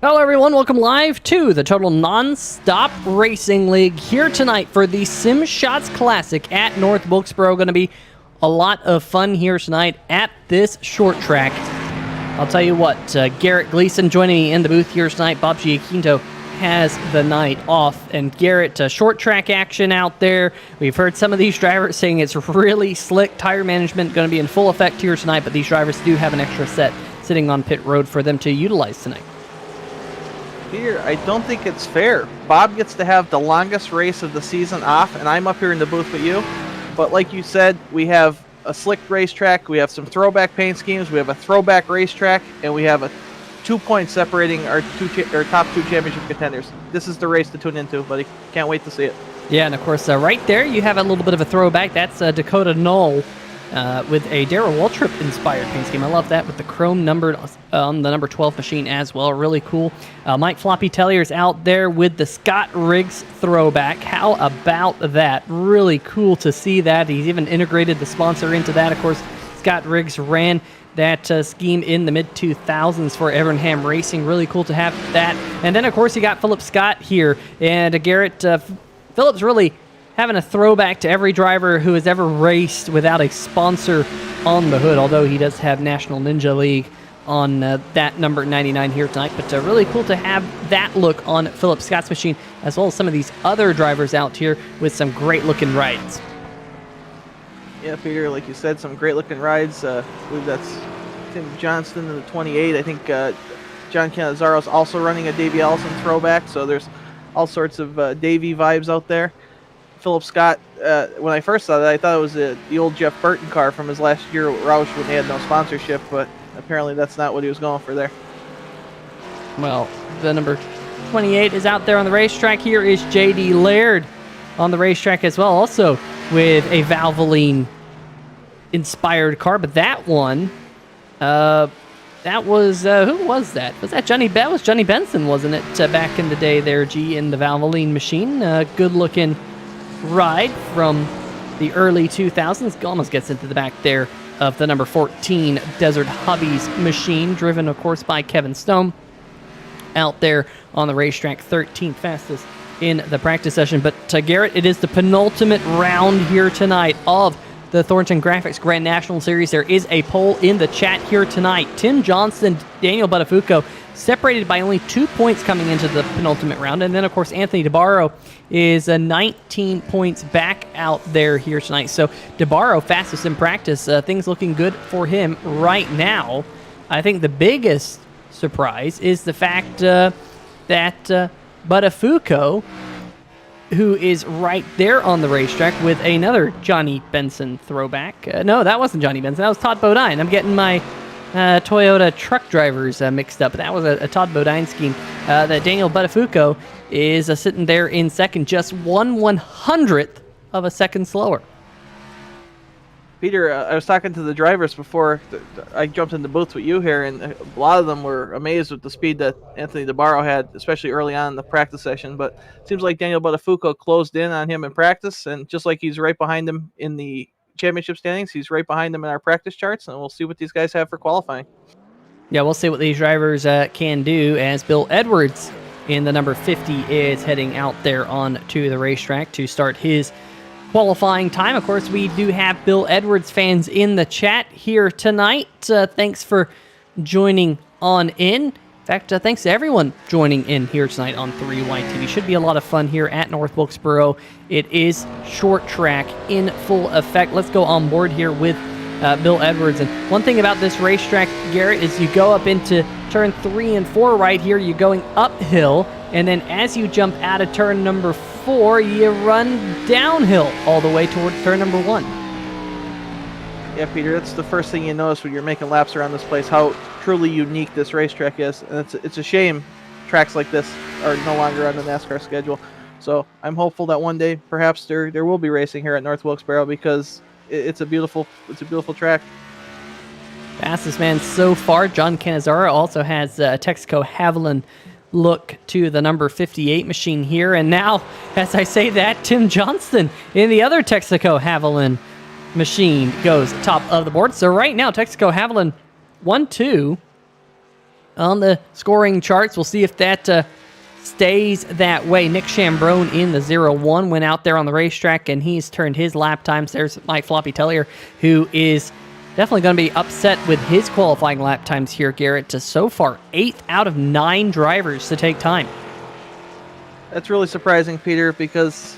Hello everyone, welcome live to the Total Non-Stop Racing League here tonight for the SimShots Classic at North Wilkesboro. Going to be a lot of fun here tonight at this short track. I'll tell you what, Garrett Gleason joining me in the booth here tonight. Bob Giaquinto has the night off. And Garrett, short track action out there. We've heard some of these drivers saying it's really slick. Tire management going to be in full effect here tonight, but these drivers do have an extra set sitting on pit road for them to utilize tonight. Peter, I don't think it's fair. Bob gets to have the longest race of the season off, and I'm up here in the booth with you. But like you said, we have a slick racetrack, we have some throwback paint schemes, we have a throwback racetrack, and we have a 2 point separating our top two championship contenders. This is the race to tune into, buddy. Can't wait to see it. Yeah, and of course, right there, you have a little bit of a throwback. That's Dakota Knoll with a Darrell Waltrip inspired paint scheme. I love that with the chrome numbered on the number 12 machine as well. Really cool. Mike Floppy Tellier's out there with the Scott Riggs throwback. How about that? Really cool to see that. He's even integrated the sponsor into that. Of course, Scott Riggs ran that scheme in the mid-2000s for Evernham Racing. Really cool to have that. And then, of course, you got Philip Scott here. And Garrett, Philip's really having a throwback to every driver who has ever raced without a sponsor on the hood, although he does have National Ninja League on that number 99 here tonight. But really cool to have that look on Philip Scott's machine, as well as some of these other drivers out here with some great-looking rides. Yeah, Peter, like you said, some great-looking rides. I believe that's Tim Johnston in the 28. I think John Canizaro's also running a Davey Allison throwback, so there's all sorts of Davey vibes out there. Philip Scott, when I first saw that, I thought it was the old Jeff Burton car from his last year at Roush when they had no sponsorship, but apparently that's not what he was going for there. Well, the number 28 is out there on the racetrack. Here is J.D. Laird on the racetrack as well, also with a Valvoline-inspired car, but that one, that was, who was that? Was that Johnny That was Johnny Benson, wasn't it, back in the day there, G, in the Valvoline machine? Good-looking ride from the early 2000s. Almost gets into the back there of the number 14 Desert Hobbies machine, driven, of course, by Kevin Stone out there on the racetrack, 13th fastest in the practice session. But Garrett, it is the penultimate round here tonight of the Thornton Graphix Grand National Series. There is a poll in the chat here tonight. Tim Johnston, Daniel Buttafuoco, separated by only 2 points coming into the penultimate round. And then, of course, Anthony DeBarro is 19 points back out there here tonight. So DeBarro, fastest in practice. Things looking good for him right now. I think the biggest surprise is the fact that Buttafuoco, who is right there on the racetrack with another Johnny Benson throwback. No, that wasn't Johnny Benson. That was Todd Bodine. I'm getting my Toyota truck drivers mixed up. That was a Todd Bodine scheme. That Daniel Buttafuoco is sitting there in second, just 1/100th of a second slower. Peter, I was talking to the drivers before I jumped in the booth with you here, and a lot of them were amazed with the speed that Anthony DeBarro had, especially early on in the practice session. But it seems like Daniel Buttafuoco closed in on him in practice, and just like he's right behind him in the championship standings, he's right behind them in our practice charts, and we'll see what these guys have for qualifying. Yeah, we'll see what these drivers can do, as Bill Edwards in the number 50 is heading out there on to the racetrack to start his qualifying time. Of course, we do have Bill Edwards fans in the chat here tonight. Thanks for joining on in. In fact, thanks to everyone joining in here tonight on 3YTV. Should be a lot of fun here at North Wilkesboro. It is short track in full effect. Let's go on board here with Bill Edwards. And one thing about this racetrack, Garrett, is you go up into turn 3 and 4 right here. You're going uphill, and then as you jump out of turn number 4, you run downhill all the way toward turn number 1. Yeah, Peter, that's the first thing you notice when you're making laps around this place, how truly unique this racetrack is. And it's a shame tracks like this are no longer on the NASCAR schedule. So I'm hopeful that one day perhaps there will be racing here at North Wilkesboro, because it's a beautiful track. Fastest man so far, John Canizaro, also has Texaco Haviland look to the number 58 machine here. And now, as I say that, Tim Johnston in the other Texaco Haviland machine goes top of the board. So right now, Texaco Haviland 1-2 on the scoring charts. We'll see if that stays that way. Nick Chambrone in the 0-1 went out there on the racetrack, and he's turned his lap times. There's Mike Floppy Tellier, who is definitely going to be upset with his qualifying lap times here, Garrett, to so far 8 out of 9 drivers to take time. That's really surprising, Peter, because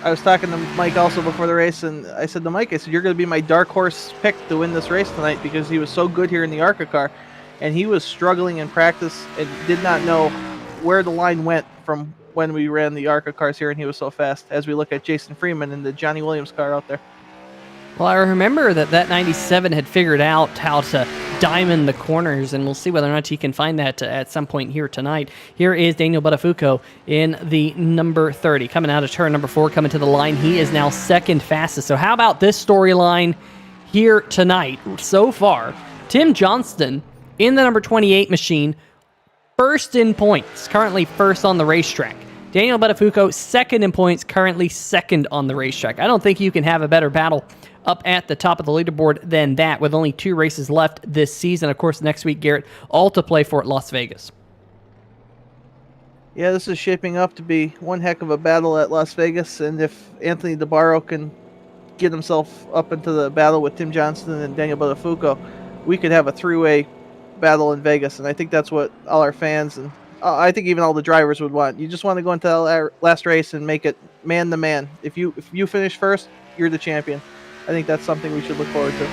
I was talking to Mike also before the race, and I said to Mike, you're going to be my dark horse pick to win this race tonight because he was so good here in the ARCA car, and he was struggling in practice and did not know where the line went from when we ran the ARCA cars here, and he was so fast, as we look at Jason Freeman in the Johnny Williams car out there. Well, I remember that 97 had figured out how to diamond the corners, and we'll see whether or not he can find that at some point here tonight. Here is Daniel Buttafuoco in the number 30. Coming out of turn number 4, coming to the line. He is now second fastest. So how about this storyline here tonight so far? Tim Johnston in the number 28 machine, first in points, currently first on the racetrack. Daniel Buttafuoco, second in points, currently second on the racetrack. I don't think you can have a better battle up at the top of the leaderboard than that, with only 2 races left this season. Of course, next week, Garrett, all to play for at Las Vegas. Yeah, this is shaping up to be one heck of a battle at Las Vegas, and if Anthony DeBarro can get himself up into the battle with Tim Johnston and Daniel Buttafuoco, we could have a 3-way battle in Vegas, and I think that's what all our fans and I think even all the drivers would want. You just want to go into the last race and make it man to man. If you finish first, you're the champion. I think that's something we should look forward to.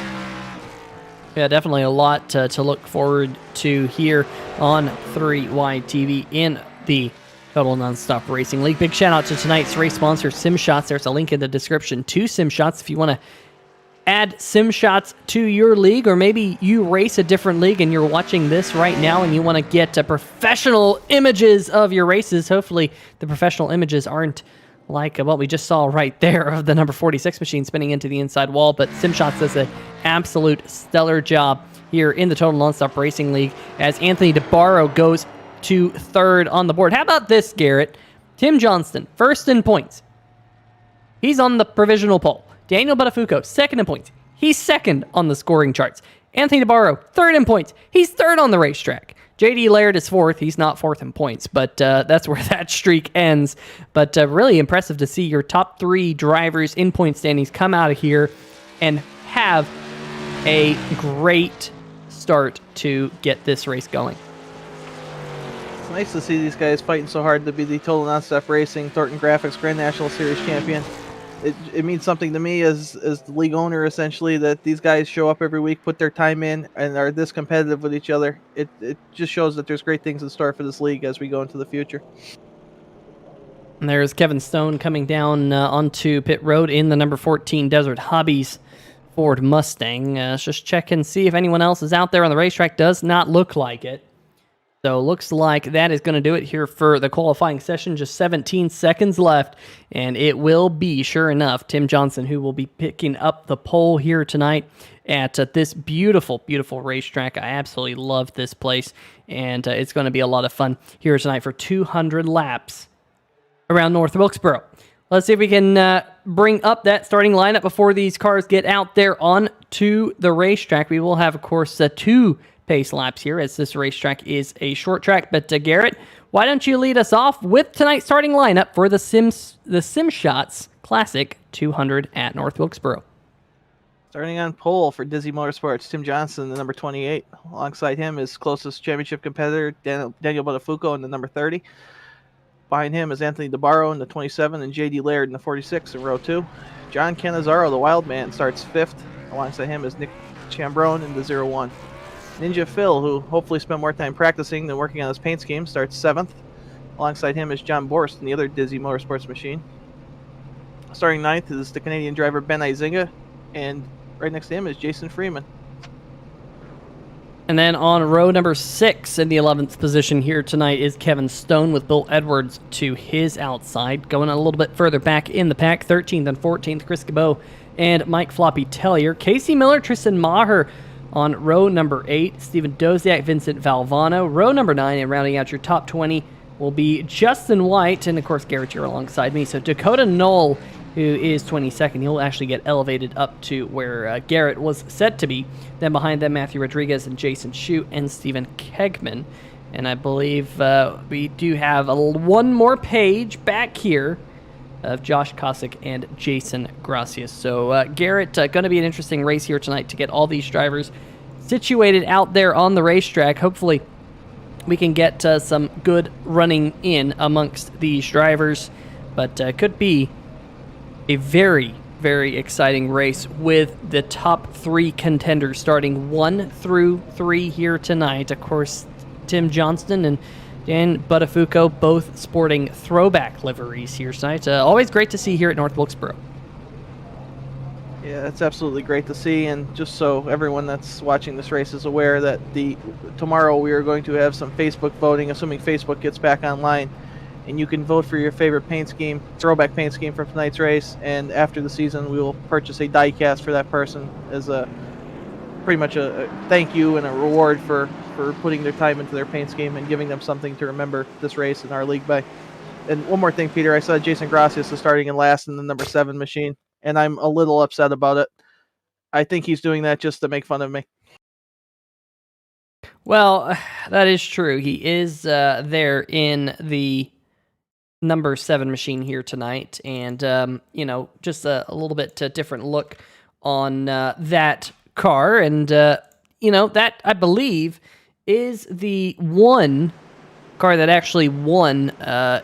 Yeah, definitely a lot to look forward to here on 3Y TV in the Total Nonstop Racing League. Big shout out to tonight's race sponsor, SimShots. There's a link in the description to SimShots if you want to add SimShots to your league, or maybe you race a different league and you're watching this right now and you want to get professional images of your races. Hopefully the professional images aren't like what we just saw right there of the number 46 machine spinning into the inside wall, but SimShots does an absolute stellar job here in the Total Nonstop Racing League as Anthony DeBarro goes to third on the board. How about this, Garrett? Tim Johnston, first in points. He's on the provisional pole. Daniel Buttafuoco, second in points. He's second on the scoring charts. Anthony DeBarro, third in points. He's third on the racetrack. J.D. Laird is fourth. He's not fourth in points, but that's where that streak ends. But really impressive to see your top 3 drivers in point standings come out of here and have a great start to get this race going. It's nice to see these guys fighting so hard to be the Total Nonstop Racing Thornton Graphix Grand National Series champion. It means something to me as the league owner, essentially, that these guys show up every week, put their time in, and are this competitive with each other. It just shows that there's great things in store for this league as we go into the future. And there's Kevin Stone coming down onto pit road in the number 14 Desert Hobbies Ford Mustang. Let's just check and see if anyone else is out there on the racetrack. Does not look like it. So looks like that is going to do it here for the qualifying session. Just 17 seconds left, and it will be, sure enough, Tim Johnson who will be picking up the pole here tonight at this beautiful, beautiful racetrack. I absolutely love this place, and it's going to be a lot of fun here tonight for 200 laps around North Wilkesboro. Let's see if we can bring up that starting lineup before these cars get out there onto the racetrack. We will have, of course, 2 pace laps here, as this racetrack is a short track. But Garrett, why don't you lead us off with tonight's starting lineup for the SimShots Classic 200 at North Wilkesboro? Starting on pole for Dizzy Motorsports, Tim Johnson, the number 28. Alongside him, his closest championship competitor, Daniel Buttafuoco, in the number 30. Behind him is Anthony DeBarro in the 27 and J.D. Laird in the 46 in row 2. John Cannizzaro, the wild man, starts 5th. Alongside him is Nick Chambrone in the 01. Ninja Phil, who hopefully spent more time practicing than working on his paint scheme, starts 7th. Alongside him is John Borst in the other Dizzy Motorsports machine. Starting 9th is the Canadian driver Ben Izinga, and right next to him is Jason Freeman. And then on row number 6 in the 11th position here tonight is Kevin Stone with Bill Edwards to his outside. Going a little bit further back in the pack, 13th and 14th, Chris Cabot and Mike Floppy Tellier. Casey Miller, Tristan Maher on row number 8, Stephen Doziak, Vincent Valvano. Row number 9, and rounding out your top 20 will be Justin White, and of course Garrett, you're alongside me. So Dakota Knoll, who is 22nd, he'll actually get elevated up to where Garrett was set to be. Then behind them, Matthew Rodriguez and Jason Shute and Stephen Kegman. And I believe we do have one more page back here of Josh Kosick and Jason Gracias. So, Garrett, going to be an interesting race here tonight to get all these drivers situated out there on the racetrack. Hopefully, we can get some good running in amongst these drivers. But could be a very, very exciting race with the top 3 contenders starting 1 through 3 here tonight. Of course, Tim Johnston and Dan Buttafuoco both sporting throwback liveries here tonight. Always great to see here at North Wilkesboro. Yeah, that's absolutely great to see, and just so everyone that's watching this race is aware that tomorrow we are going to have some Facebook voting, assuming Facebook gets back online, and you can vote for your favorite paint scheme, throwback paint scheme from tonight's race, and after the season we will purchase a die cast for that person as pretty much a thank you and a reward for putting their time into their paint scheme and giving them something to remember this race in our league by. And one more thing, Peter, I saw Jason Gracias is starting in last in the number 7 machine, and I'm a little upset about it. I think he's doing that just to make fun of me. Well, that is true. He is there in the number 7 machine here tonight, and just a little bit different look on that car, and that I believe is the one car that actually won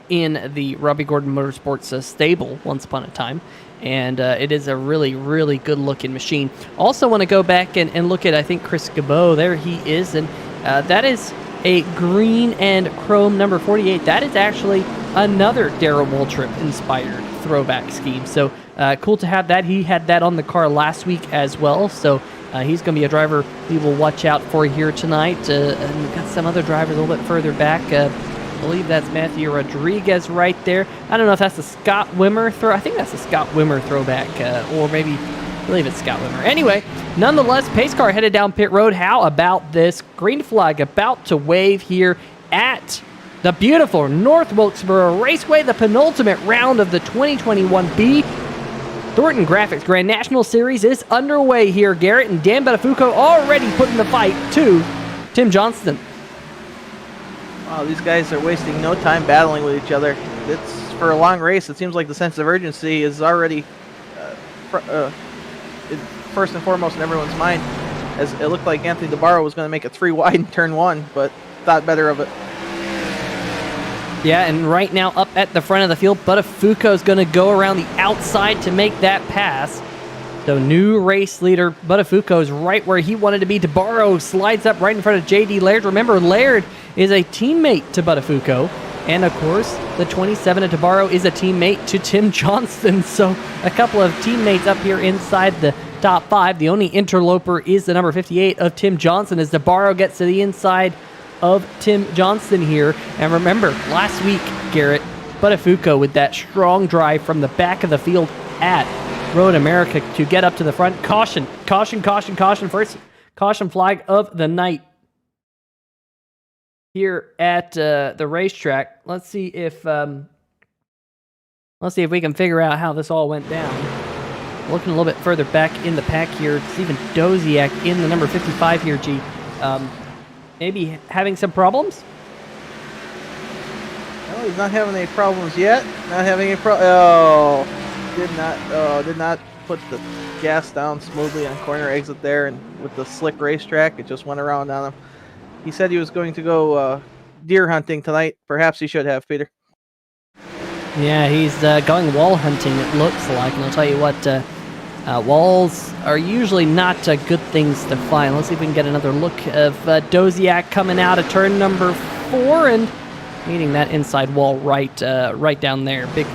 in the Robbie Gordon Motorsports stable once upon a time, and it is a really, really good looking machine. Also want to go back and look at, I think, Chris Gabot. There he is, and that is a green and chrome number 48. That is actually another Darrell Waltrip inspired throwback scheme. So cool to have that. He had that on the car last week as well. So he's going to be a driver we will watch out for here tonight. And we've got some other drivers a little bit further back. I believe that's Matthew Rodriguez right there. I don't know if that's the Scott Wimmer throw. I think that's the Scott Wimmer throwback, or maybe I believe it's Scott Wimmer. Anyway, nonetheless, pace car headed down pit road. How about this? Green flag about to wave here at the beautiful North Wilkesboro Raceway, the penultimate round of the 2021B Thornton Graphix Grand National Series is underway here. Garrett and Dan Buttafuoco already putting the fight to Tim Johnston. Wow, these guys are wasting no time battling with each other. It's for a long race. It seems like the sense of urgency is already first and foremost in everyone's mind, as it looked like Anthony DeBarro was going to make it 3 wide in turn 1, but thought better of it. Yeah, and right now up at the front of the field, Buttafuoco is going to go around the outside to make that pass. So new race leader Buttafuoco is right where he wanted to be. DeBarro slides up right in front of J.D. Laird. Remember, Laird is a teammate to Buttafuoco. And, of course, the 27 of DeBarro is a teammate to Tim Johnston. So a couple of teammates up here inside the top 5. The only interloper is the number 58 of Tim Johnson as DeBarro gets to the inside of Tim Johnston here. And remember, last week, Garrett, Buttafuoco with that strong drive from the back of the field at Road America to get up to the front. Caution, caution, caution, caution. First caution flag of the night here at the racetrack. Let's see if we can figure out how this all went down. Looking a little bit further back in the pack here, Stephen Doziak in the number 55 here, G. Maybe having some problems? Well, he's not having any problems yet. Not having any did not put the gas down smoothly on corner exit there, and with the slick racetrack, it just went around on him. He said he was going to go deer hunting tonight. Perhaps he should have, Peter. Yeah, he's going wall hunting, it looks like, and I'll tell you what, walls are usually not good things to find. Let's see if we can get another look of Doziak coming out of turn number 4 and meeting that inside wall right down there. Big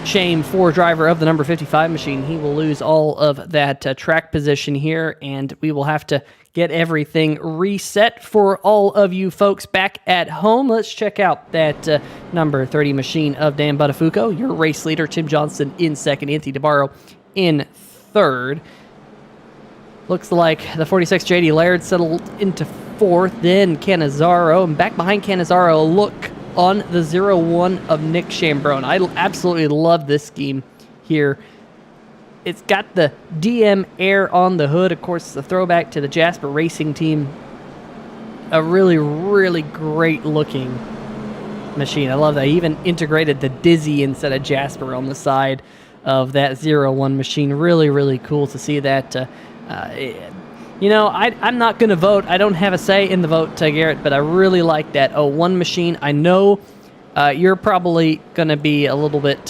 shame for driver of the number 55 machine. He will lose all of that track position here, and we will have to get everything reset for all of you folks back at home. Let's check out that number 30 machine of Dan Buttafuoco. Your race leader, Tim Johnston, in second. Anthony DeBarro in third. Looks like the 46 J.D. Laird settled into fourth. Then Cannizzaro, and back behind Cannizzaro, a look on the 0-1 of Nick Chambrone. I absolutely love this scheme here. It's got the DM Air on the hood. Of course, the throwback to the Jasper Racing Team a really, really great looking machine. I love that. He even integrated the Dizzy instead of Jasper on the side of that 01 machine. Really, really cool to see that. I'm not going to vote. I don't have a say in the vote, Garrett, but I really like that 01 machine. I know you're probably going to be a little bit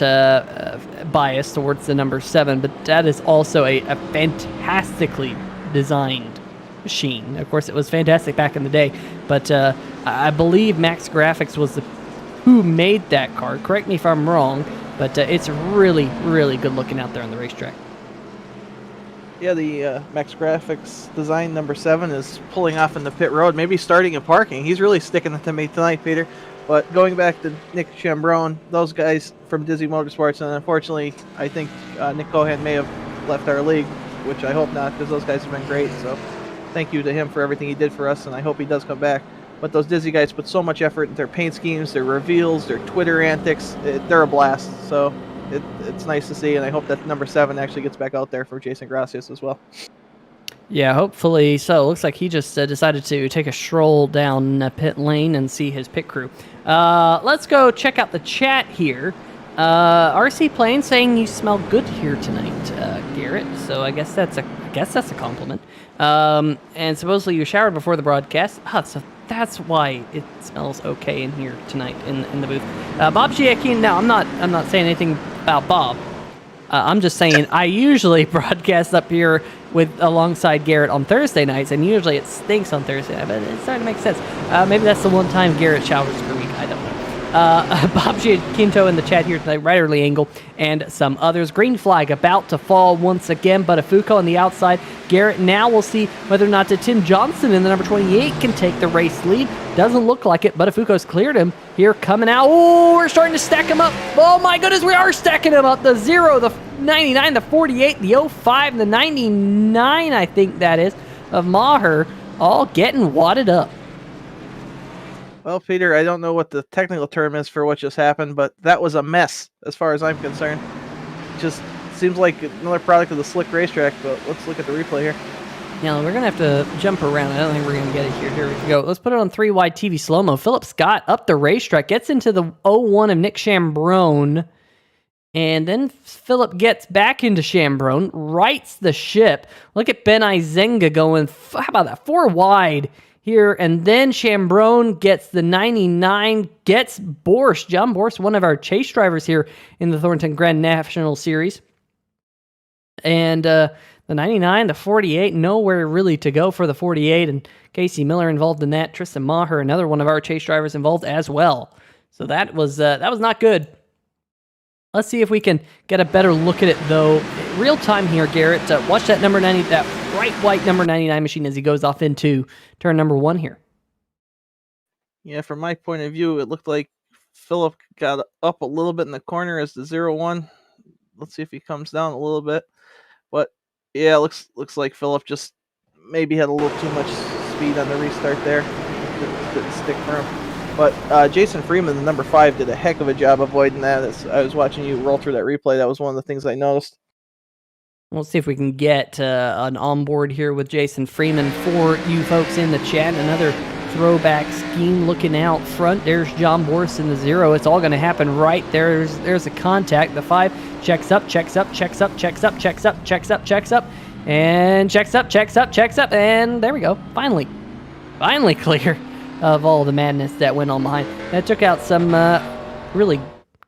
biased towards the number 7, but that is also a fantastically designed machine. Of course, it was fantastic back in the day, but I believe Max Graphics was who made that car. Correct me if I'm wrong, but it's really, really good looking out there on the racetrack. Yeah, the Max Graphics design number 7 is pulling off in the pit road, maybe starting and parking. He's really sticking it to me tonight, Peter. But going back to Nick Chambrone, those guys from Dizzy Motorsports, and unfortunately, I think Nick Cohan may have left our league, which I hope not, because those guys have been great. So thank you to him for everything he did for us, and I hope he does come back. But those Dizzy guys put so much effort into their paint schemes, their reveals, their Twitter antics. They're a blast. So it's nice to see, and I hope that number 7 actually gets back out there for Jason Gracias as well. Yeah, hopefully so. It looks like he just decided to take a stroll down pit lane and see his pit crew. Let's go check out the chat here. RC Plane saying you smell good here tonight, Garrett. So I guess that's a compliment. And supposedly you showered before the broadcast. So that's why it smells okay in here tonight in the booth. Bob Giacchino. Now I'm not saying anything about Bob. I'm just saying I usually broadcast up here alongside Garrett on Thursday nights, and usually it stinks on Thursday night, but it's starting to make sense. Maybe that's the one time Garrett showers per week. I don't know. Bob Giacchino in the chat here tonight, right early angle, and some others. Green flag about to fall once again, but Buttafuoco on the outside. Garrett now will see whether or not Tim Johnson in the number 28 can take the race lead. Doesn't look like it, but Buttafuoco's cleared him. Here coming out. Oh, we're starting to stack him up. Oh my goodness, we are stacking him up. The 0, the 99, the 48, the 05, the 99, I think that is, of Maher, all getting wadded up. Well, Peter, I don't know what the technical term is for what just happened, but that was a mess as far as I'm concerned. Just seems like another product of the slick racetrack, but let's look at the replay here. Now, we're going to have to jump around. I don't think we're going to get it here. Here we go. Let's put it on 3-wide TV slow-mo. Philip Scott up the racetrack, gets into the 01 of Nick Chambrone, and then Philip gets back into Chambrone, rights the ship. Look at Ben Izenga going, how about that, 4 wide here, and then Chambrone gets the 99, gets Borst, John Borst, one of our chase drivers here in the Thornton Grand National Series. And the 99, the 48, nowhere really to go for the 48, and Casey Miller involved in that. Tristan Maher, another one of our chase drivers, involved as well. So that was not good. Let's see if we can get a better look at it, though. Real time here, Garrett. Watch that number 90, that bright white number 99 machine as he goes off into turn number 1 here. Yeah, from my point of view, it looked like Philip got up a little bit in the corner as the 01. Let's see if he comes down a little bit. But yeah, looks like Philip just maybe had a little too much speed on the restart there. Didn't stick for him. But Jason Freeman, the number 5, did a heck of a job avoiding that. As I was watching you roll through that replay, that was one of the things I noticed. We'll see if we can get an onboard here with Jason Freeman for you folks in the chat. Another throwback scheme looking out front. There's John Borst in the 0. It's all going to happen right. There's a contact. The 5 checks up, checks up, checks up, checks up, checks up, checks up, checks up, and checks up, checks up, checks up, and there we go. Finally clear of all the madness that went on behind. That took out some really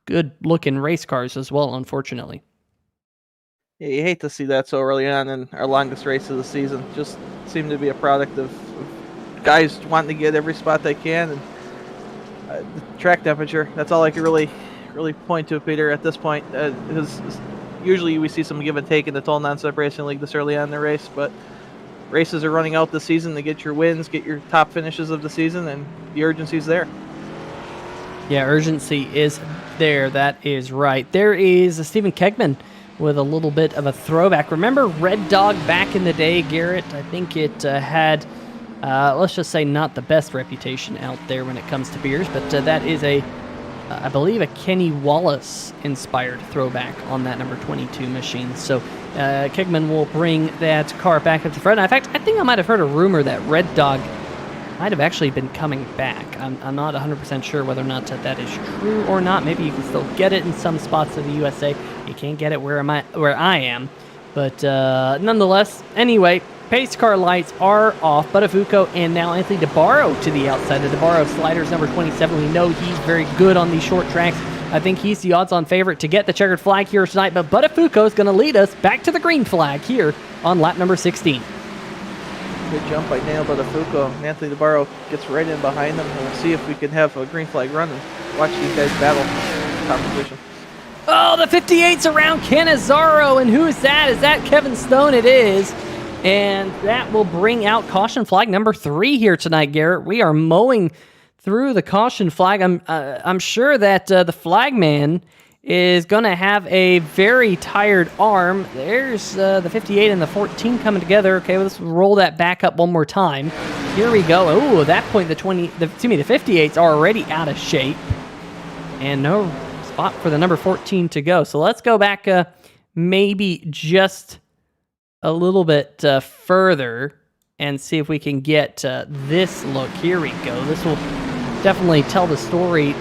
good-looking race cars as well, unfortunately. Yeah, you hate to see that so early on in our longest race of the season. Just seemed to be a product of guys wanting to get every spot they can, and the track temperature. That's all I can really point to, Peter, at this point. Because usually we see some give and take in the Total Non-Stop Racing League this early on in the race, but races are running out this season to get your wins, get your top finishes of the season, and the urgency's there. Yeah, urgency is there. That is right. There is a Stephen Kegman with a little bit of a throwback. Remember Red Dog back in the day, Garrett? I think it had, let's just say, not the best reputation out there when it comes to beers, but that is I believe, a Kenny Wallace-inspired throwback on that number 22 machine. So Kegman will bring that car back up to front. In fact, I think I might have heard a rumor that Red Dog might have actually been coming back. I'm not 100% sure whether or not that is true or not. Maybe you can still get it in some spots of the USA. You can't get it where I am. But nonetheless, anyway, pace car lights are off. Buttafuoco and now Anthony DeBarro to the outside. The DeBarro sliders number 27. We know he's very good on these short tracks. I think he's the odds-on favorite to get the checkered flag here tonight. But Buttafuoco is going to lead us back to the green flag here on lap number 16. Good jump by Daniel Buttafuoco. Anthony DeBarro gets right in behind them. And we'll see if we can have a green flag run and watch these guys battle top position. Oh, the 58's around Cannizzaro, and who is that? Is that Kevin Stone? It is. And that will bring out caution flag number 3 here tonight, Garrett. We are mowing through the caution flag. I'm sure that the flagman is going to have a very tired arm. There's the 58 and the 14 coming together. Okay, let's roll that back up one more time. Here we go. Oh, at that point, the 58's already out of shape. And no spot for the number 14 to go. So let's go back maybe just a little bit further and see if we can get this look. Here we go. This will definitely tell the story.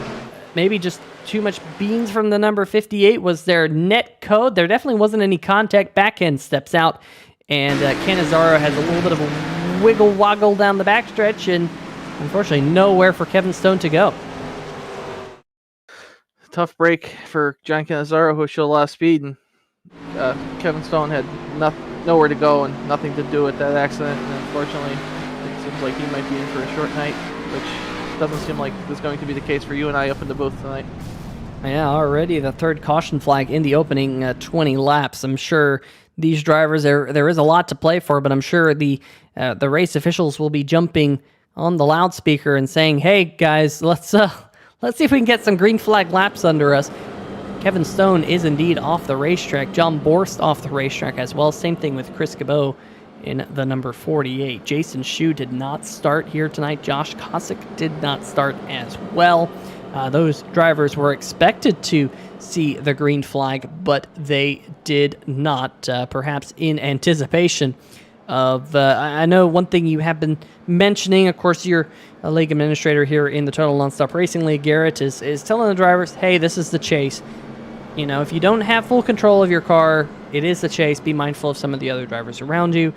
Maybe just too much beans from the number 58 was their net code. There definitely wasn't any contact. Back end steps out, and Cannizzaro has a little bit of a wiggle woggle down the backstretch, and unfortunately nowhere for Kevin Stone to go. Tough break for John Cannizzaro, who showed a lot of speed, and Kevin Stone had nowhere to go and nothing to do with that accident. And unfortunately, it seems like he might be in for a short night, which doesn't seem like is going to be the case for you and I up in the booth tonight. Yeah, already the third caution flag in the opening 20 laps. I'm sure these drivers, there is a lot to play for, but I'm sure the race officials will be jumping on the loudspeaker and saying, "Hey guys, let's see if we can get some green flag laps under us." Kevin Stone is indeed off the racetrack. John Borst off the racetrack as well. Same thing with Chris Cabot in the number 48. Jason Shue did not start here tonight. Josh Kosick did not start as well. Those drivers were expected to see the green flag, but they did not, perhaps in anticipation of... I know one thing you have been mentioning, of course, you're a league administrator here in the Total Nonstop Racing League, Garrett, is telling the drivers, hey, this is the chase. You know, if you don't have full control of your car, it is the chase. Be mindful of some of the other drivers around you.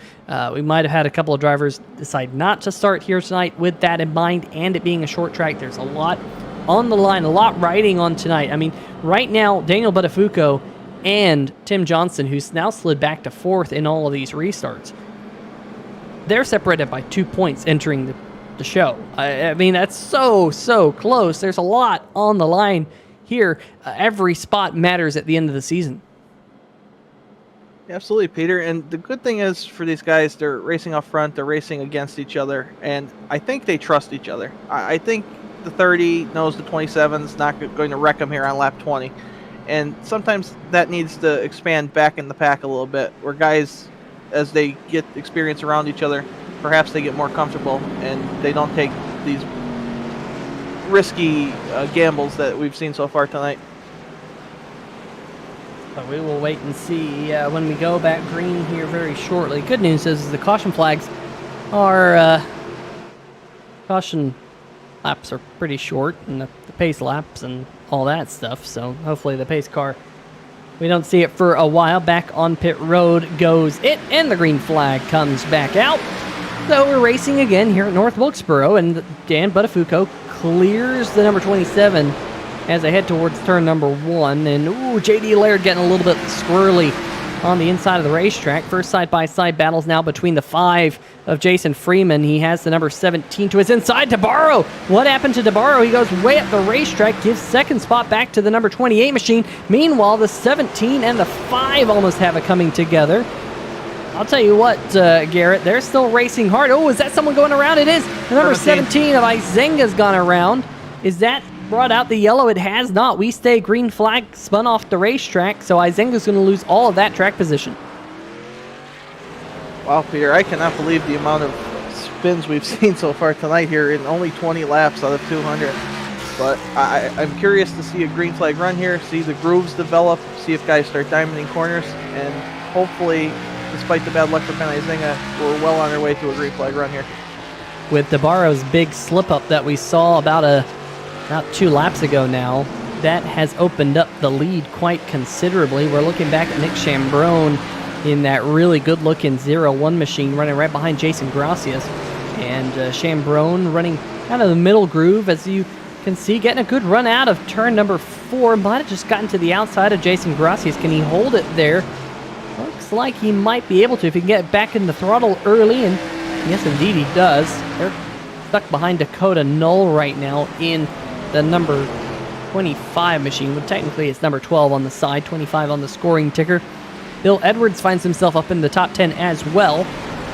We might have had a couple of drivers decide not to start here tonight with that in mind, and it being a short track. There's a lot on the line, a lot riding on tonight. I mean, right now, Daniel Buttafuoco and Tim Johnson, who's now slid back to 4th in all of these restarts, they're separated by 2 points entering the show. I mean, that's so close. There's a lot on the line here. Every spot matters at the end of the season. Absolutely, Peter. And the good thing is for these guys, they're racing up front, they're racing against each other, and I think they trust each other. I think the 30 knows the 27's not going to wreck them here on lap 20. And sometimes that needs to expand back in the pack a little bit, where guys, as they get experience around each other, perhaps they get more comfortable and they don't take these risky gambles that we've seen so far tonight. But we will wait and see when we go back green here very shortly. Good news is the caution flags are caution laps are pretty short, and the pace laps and all that stuff. So hopefully the pace car, we don't see it for a while. Back on pit road goes it, and the green flag comes back out. So we're racing again here at North Wilkesboro, and Dan Buttafuoco clears the number 27 as they head towards turn number 1. And ooh, J.D. Laird getting a little bit squirrely on the inside of the racetrack. First side-by-side battles now between the 5 of Jason Freeman. He has the number 17 to his inside. DeBarro. What happened to DeBarro? He goes way up the racetrack, gives second spot back to the number 28 machine. Meanwhile, the 17 and the 5 almost have it coming together. I'll tell you what, Garrett, they're still racing hard. Oh, is that someone going around? It is. The number 17 of Izenga's gone around. Is that brought out the yellow? It has not. We stay green flag, spun off the racetrack, so Izenga's going to lose all of that track position. Wow, Peter, I cannot believe the amount of spins we've seen so far tonight here in only 20 laps out of 200. But I'm curious to see a green flag run here, see the grooves develop, see if guys start diamonding corners, and hopefully, despite the bad luck for Ben Izenga, we're well on our way to a green flag run here. with DeBarro's big slip-up that we saw about 2 laps ago now, that has opened up the lead quite considerably. We're looking back at Nick Chambrone in that really good-looking 0-1 machine running right behind Jason Gracias. And Chambrone running kind of the middle groove, as you can see, getting a good run out of turn number 4. Might have just gotten to the outside of Jason Gracias. Can he hold it there? Looks like he might be able to if he can get back in the throttle early, and yes, indeed he does. They're stuck behind Dakota Knoll right now in the number 25 machine. Well, technically it's number 12 on the side, 25 on the scoring ticker. Bill Edwards finds himself up in the top 10 as well.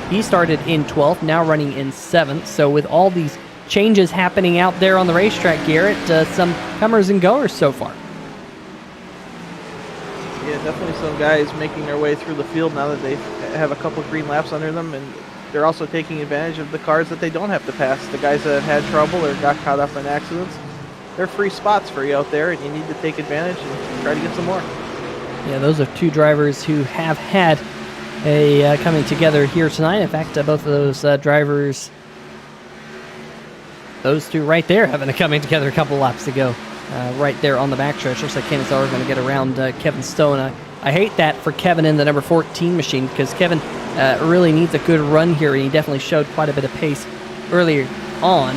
He started in 12th, now running in 7th. So with all these changes happening out there on the racetrack, Garrett, some comers and goers so far. Yeah, definitely some guys making their way through the field now that they have a couple of green laps under them, and they're also taking advantage of the cars that they don't have to pass. The guys that have had trouble or got caught up in accidents, they're free spots for you out there, and you need to take advantage and try to get some more. Yeah, those are 2 drivers who have had a coming together here tonight. In fact, both of those drivers, those 2 right there, having a coming together a couple laps ago. Right there on the backstretch. Looks like Canizaro going to get around Kevin Stone. I hate that for Kevin in the number 14 machine, because Kevin really needs a good run here, and he definitely showed quite a bit of pace earlier on.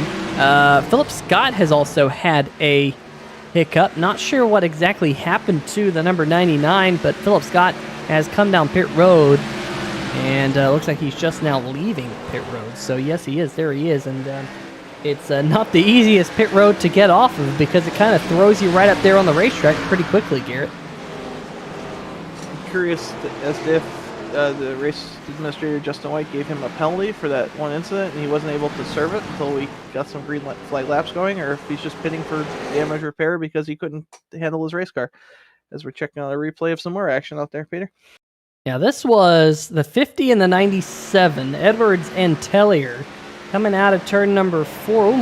Philip Scott has also had a hiccup. Not sure what exactly happened to the number 99, but Philip Scott has come down pit road, and looks like he's just now leaving pit road. So yes, he is. There he is, and it's not the easiest pit road to get off of, because it kind of throws you right up there on the racetrack pretty quickly, Garrett. I'm curious as to if the race administrator, Justin White, gave him a penalty for that one incident and he wasn't able to serve it until we got some green flag laps going, or if he's just pitting for damage repair because he couldn't handle his race car. As we're checking out a replay of some more action out there, Peter. Yeah, this was the 50 and the 97, Edwards and Tellier. Coming out of turn number 4,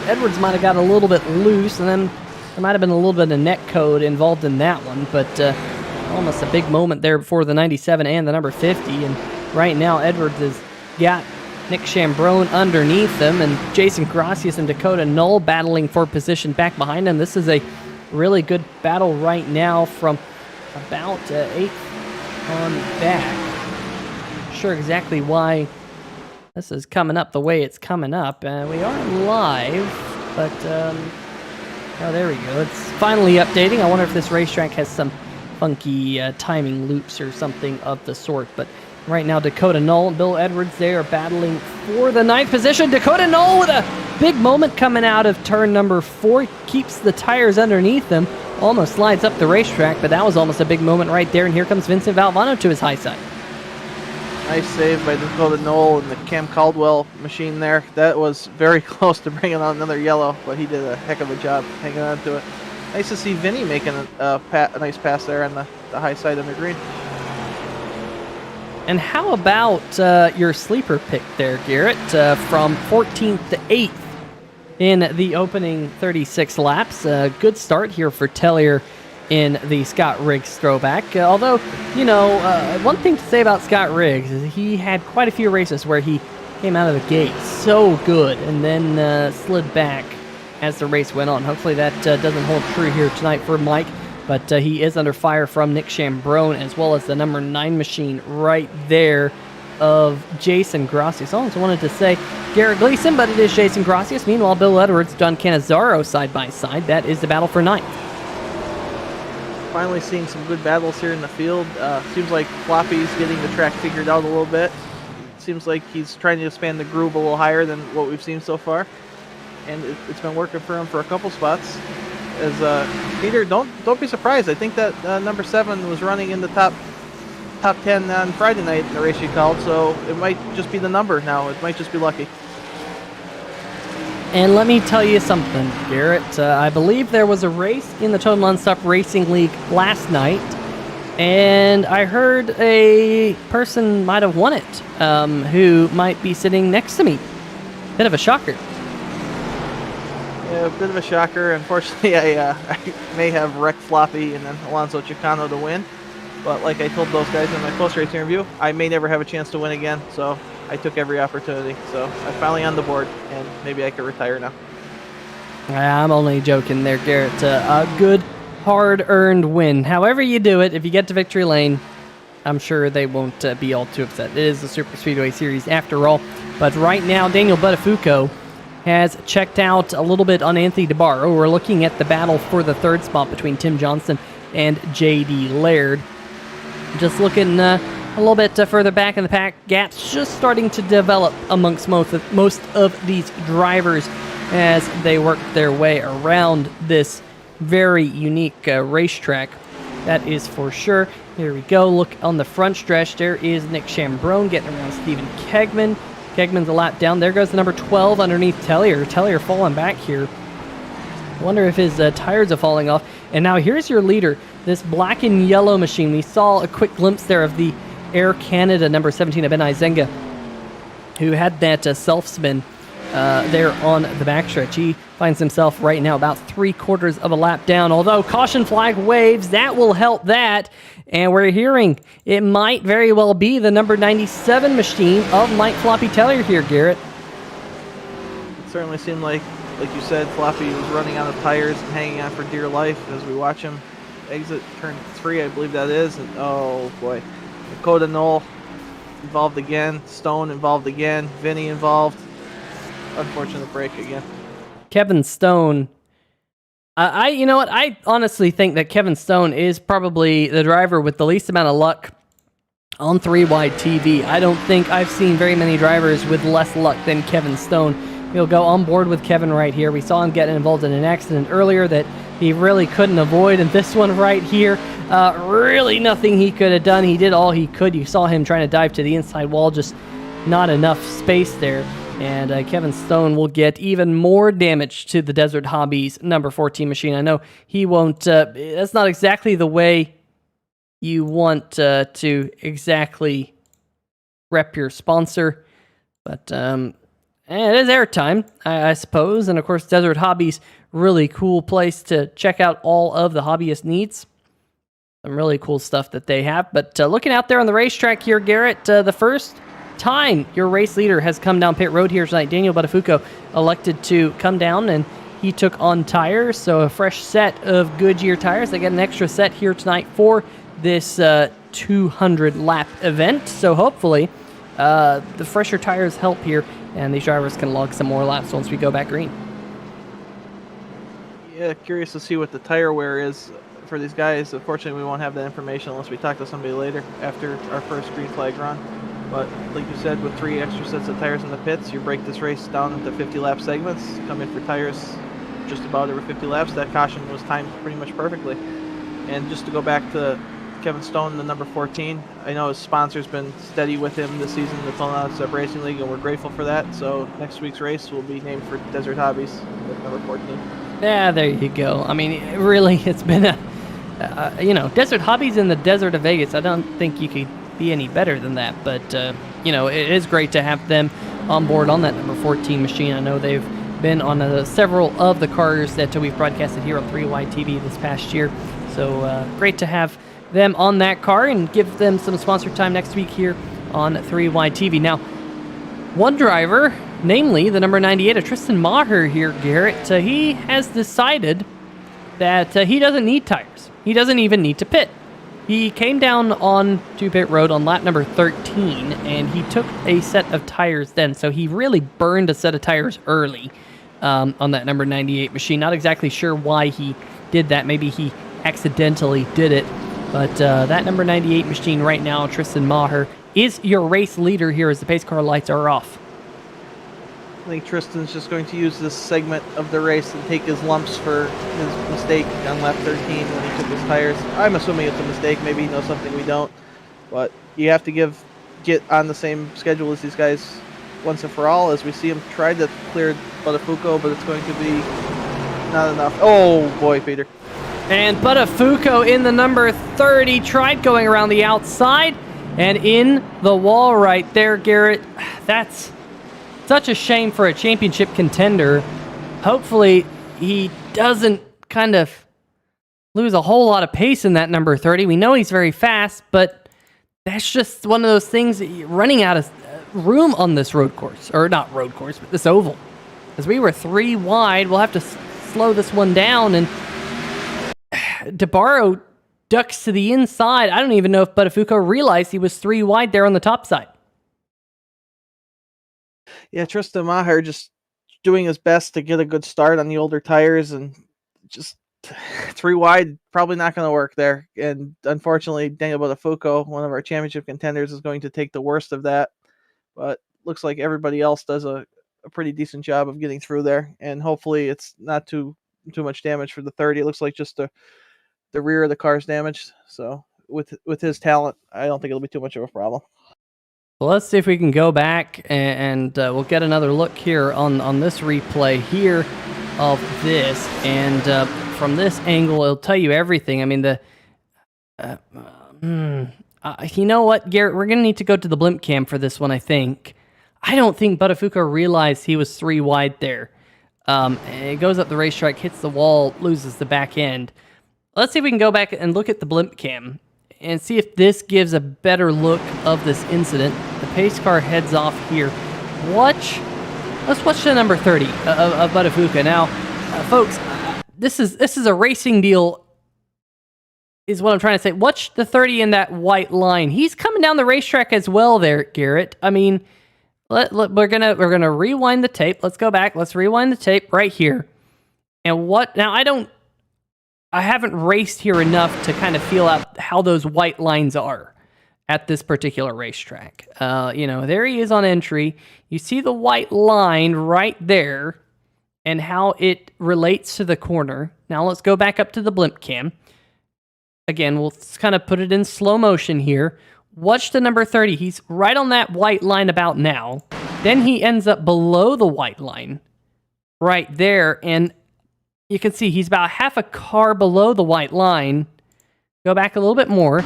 Edwards might have got a little bit loose, and then there might have been a little bit of net code involved in that one, but almost a big moment there before the 97 and the number 50, and right now Edwards has got Nick Chambrone underneath him, and Jason Gracias and Dakota Knoll battling for position back behind him. This is a really good battle right now from about 8th on back. Not sure exactly why this is coming up the way it's coming up. We are live, but oh, there we go. It's finally updating. I wonder if this racetrack has some funky timing loops or something of the sort. But right now, Dakota Knoll and Bill Edwards, they are battling for the 9th position. Dakota Knoll with a big moment coming out of turn number 4. Keeps the tires underneath him. Almost slides up the racetrack, but that was almost a big moment right there. And here comes Vincent Valvano to his high side. Nice save by Dakota Knoll and the Cam Caldwell machine there. That was very close to bringing on another yellow, but he did a heck of a job hanging on to it. Nice to see Vinny making a nice pass there on the high side of the green. And how about your sleeper pick there, Garrett, from 14th to 8th in the opening 36 laps? Good start here for Tellier in the Scott Riggs throwback. Although, you know, one thing to say about Scott Riggs is he had quite a few races where he came out of the gate so good and then slid back as the race went on. Hopefully that doesn't hold true here tonight for Mike, but he is under fire from Nick Chambrone as well as the number 9 machine right there of Jason Gracias. I almost wanted to say Garrett Gleason, but it is Jason Gracias. Meanwhile, Bill Edwards, Dunn Canizaro side by side. That is the battle for 9th. Finally seeing some good battles here in the field. Seems like Floppy's getting the track figured out a little bit. Seems like he's trying to expand the groove a little higher than what we've seen so far. And it's been working for him for a couple spots. As Peter, don't be surprised. I think that number 7 was running in the top 10 on Friday night in the race you called, so it might just be the number now. It might just be lucky. And let me tell you something, Garrett. I believe there was a race in the Total Nonstop Racing League last night, and I heard a person might have won it who might be sitting next to me. Bit of a shocker. Yeah, a bit of a shocker. Unfortunately, I may have wrecked Floppy and then Alonso Chicano to win. But like I told those guys in my post-race interview, I may never have a chance to win again. So I took every opportunity. So I'm finally on the board, and maybe I can retire now. I'm only joking there, Garrett. A good, hard-earned win. However you do it, if you get to victory lane, I'm sure they won't be all too upset. It is the Super Speedway Series after all. But right now, Daniel Buttafuoco has checked out a little bit on Anthony DeBarro. We're looking at the battle for the third spot between Tim Johnson and J.D. Laird. Just looking a little bit further back in the pack, gaps just starting to develop amongst most of these drivers as they work their way around this very unique racetrack. That is for sure. Here we go. Look on the front stretch. There is Nick Chambrone getting around Stephen Kegman. Kegman's a lap down. There goes the number 12 underneath Tellier. Tellier falling back here. Wonder if his tires are falling off. And now here's your leader, this black and yellow machine. We saw a quick glimpse there of the Air Canada number 17 of Ben Izenga, who had that self-spin there on the backstretch. He finds himself right now about 3/4 of a lap down, although caution flag waves. That will help that. And we're hearing it might very well be the number 97 machine of Mike Floppy Tellier here, Garrett. It certainly seemed like you said, Floppy was running out of tires and hanging on for dear life as we watch him exit turn 3, I believe that is. And oh boy, Dakota Knoll involved again, Stone involved again, Vinny involved. Unfortunate break again. Kevin Stone. You know what? I honestly think that Kevin Stone is probably the driver with the least amount of luck on 3-wide TV. I don't think I've seen very many drivers with less luck than Kevin Stone. We'll go on board with Kevin right here. We saw him getting involved in an accident earlier that he really couldn't avoid, and this one right here, really nothing he could have done. He did all he could. You saw him trying to dive to the inside wall, just not enough space there. And Kevin Stone will get even more damage to the Desert Hobbies number 14 machine. I know he won't, that's not exactly the way you want to exactly rep your sponsor, but it is airtime, I suppose. And of course, Desert Hobbies, really cool place to check out all of the hobbyist needs. Some really cool stuff that they have. But looking out there on the racetrack here, Garrett, the first time your race leader has come down pit road here tonight, Daniel Buttafuoco elected to come down and he took on tires, so a fresh set of Goodyear tires. They get an extra set here tonight for this 200 lap event, so hopefully the fresher tires help here and these drivers can log some more laps once we go back green. Yeah, curious to see what the tire wear is for these guys. Unfortunately, we won't have that information unless we talk to somebody later after our first green flag run. But like you said, with 3 extra sets of tires in the pits, you break this race down into 50-lap segments, come in for tires just about every 50 laps. That caution was timed pretty much perfectly. And just to go back to Kevin Stone, the number 14, I know his sponsor's been steady with him this season, the Philadelphia Sub Racing League, and we're grateful for that. So next week's race will be named for Desert Hobbies with number 14. Yeah, there you go. I mean, really, it's been a, Desert Hobbies in the desert of Vegas. I don't think you could be any better than that, but it is great to have them on board on that number 14 machine. I know they've been on several of the cars that we've broadcasted here on 3-Wide TV this past year, so great to have them on that car and give them some sponsor time next week here on 3-Wide TV. Now, one driver, namely the number 98 of Tristan Maher here, Garrett, he has decided that he doesn't need tires. He doesn't even need to pit. He came down on to pit road on lap number 13, and he took a set of tires then. So he really burned a set of tires early on that number 98 machine. Not exactly sure why he did that. Maybe he accidentally did it. But that number 98 machine right now, Tristan Maher, is your race leader here as the pace car lights are off. I think Tristan's just going to use this segment of the race and take his lumps for his mistake on lap 13 when he took his tires. I'm assuming it's a mistake. Maybe he knows something we don't. But you have to get on the same schedule as these guys once and for all, as we see him try to clear Buttafuoco, but it's going to be not enough. Oh, boy, Peter. And Buttafuoco in the number 30 tried going around the outside and in the wall right there, Garrett. That's such a shame for a championship contender. Hopefully he doesn't kind of lose a whole lot of pace in that number 30. We know he's very fast, but that's just one of those things, running out of room on this road course, or not road course, but this oval. As we were 3 wide, we'll have to slow this one down, and DeBarro ducks to the inside. I don't even know if Buttafuoco realized he was 3 wide there on the top side. Yeah, Tristan Maher just doing his best to get a good start on the older tires, and just 3 wide, probably not going to work there. And unfortunately, Daniel Buttafuoco, one of our championship contenders, is going to take the worst of that. But looks like everybody else does a pretty decent job of getting through there, and hopefully it's not too much damage for the 30. It looks like just the rear of the car's damaged. So with his talent, I don't think it'll be too much of a problem. Well, let's see if we can go back and we'll get another look here on this replay here of this. And from this angle, it'll tell you everything. I mean, you know what, Garrett? We're going to need to go to the blimp cam for this one, I think. I don't think Buttafuoco realized he was 3 wide there. It goes up the racetrack, hits the wall, loses the back end. Let's see if we can go back and look at the blimp cam and see if this gives a better look of this incident. The pace car heads off here. Let's watch the number 30 of Buttafuoco. Now, folks, this is a racing deal, is what I'm trying to say. Watch the 30 in that white line. He's coming down the racetrack as well there, Garrett. I mean, we're gonna rewind the tape. Let's go back. Let's rewind the tape right here. And now I haven't raced here enough to kind of feel out how those white lines are at this particular racetrack. There he is on entry. You see the white line right there and how it relates to the corner. Now let's go back up to the blimp cam. Again, we'll kind of put it in slow motion here. Watch the number 30. He's right on that white line about now. Then he ends up below the white line right there, and you can see he's about half a car below the white line. Go back a little bit more.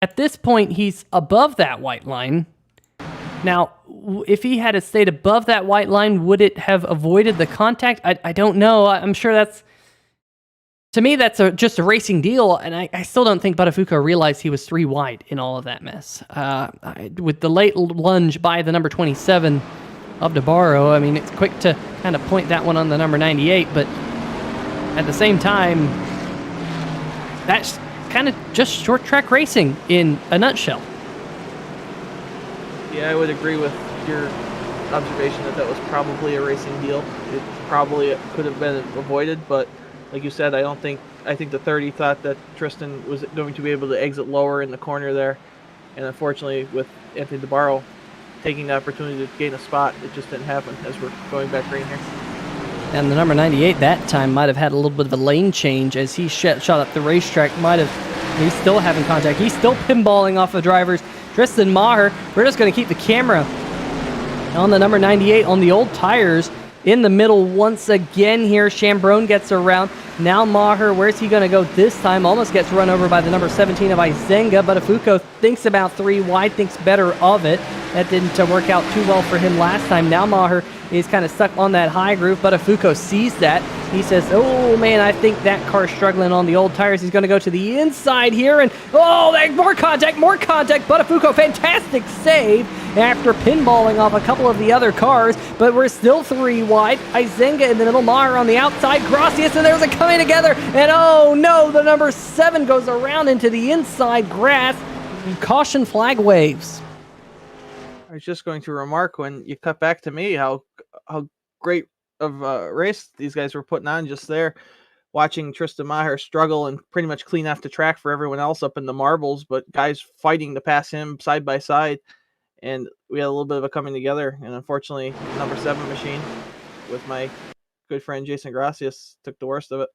At this point, he's above that white line. Now, if he had stayed above that white line, would it have avoided the contact? I don't know. I'm sure to me, that's just a racing deal, and I still don't think Buttafuoco realized he was 3 wide in all of that mess. With the late lunge by the number 27 of DeBarro, I mean, it's quick to kind of point that one on the number 98, but at the same time, that's kind of just short track racing in a nutshell. Yeah, I would agree with your observation that was probably a racing deal. It probably could have been avoided, but like you said, I think the 30 thought that Tristan was going to be able to exit lower in the corner there, and unfortunately with Anthony DeBarro taking the opportunity to gain a spot, it just didn't happen as we're going back green here. And the number 98 that time might have had a little bit of a lane change as he shot up the racetrack. He's still having contact. He's still pinballing off of drivers. Tristan Maher, we're just going to keep the camera on the number 98 on the old tires in the middle once again here. Chambrone gets around. Now Maher, where's he going to go this time? Almost gets run over by the number 17 of Izenga. Buttafuoco thinks about 3 wide, thinks better of it. That didn't work out too well for him last time. Now Maher is kind of stuck on that high groove. Buttafuoco sees that. He says, oh man, I think that car's struggling on the old tires. He's going to go to the inside here, and more contact. Buttafuoco, fantastic save after pinballing off a couple of the other cars, but we're still 3 wide. Izenga in the middle, Maher on the outside, Gracias, and there's a coming together, and oh no, the number 7 goes around into the inside grass. Caution flag waves. I was just going to remark when you cut back to me how great of a race these guys were putting on just there, watching Tristan Maher struggle and pretty much clean off the track for everyone else up in the marbles, but guys fighting to pass him side by side, and we had a little bit of a coming together, and unfortunately number 7 machine with my good friend Jason Gracias took the worst of it.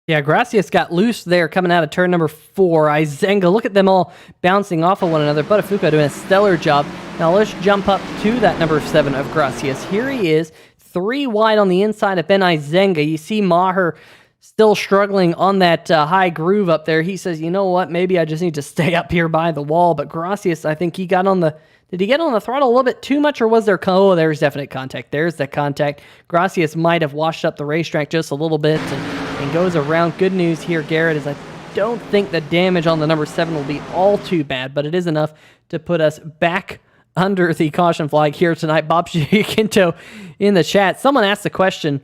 Yeah, Gracias got loose there coming out of turn number 4. Izenga, look at them all bouncing off of one another. Buttafuoco doing a stellar job. Now let's jump up to that number 7 of Gracias. Here he is, 3 wide on the inside of Ben Izenga. You see Maher still struggling on that high groove up there. He says, you know what, maybe I just need to stay up here by the wall. But Gracias, I think he got on the... Did he get on the throttle a little bit too much, or was there... Oh, there's definite contact. There's the contact. Gracias might have washed up the racetrack just a little bit and goes around. Good news here, Garrett, is I don't think the damage on the number 7 will be all too bad, but it is enough to put us back under the caution flag here tonight. Bob Giaquinto in the chat. Someone asked the question.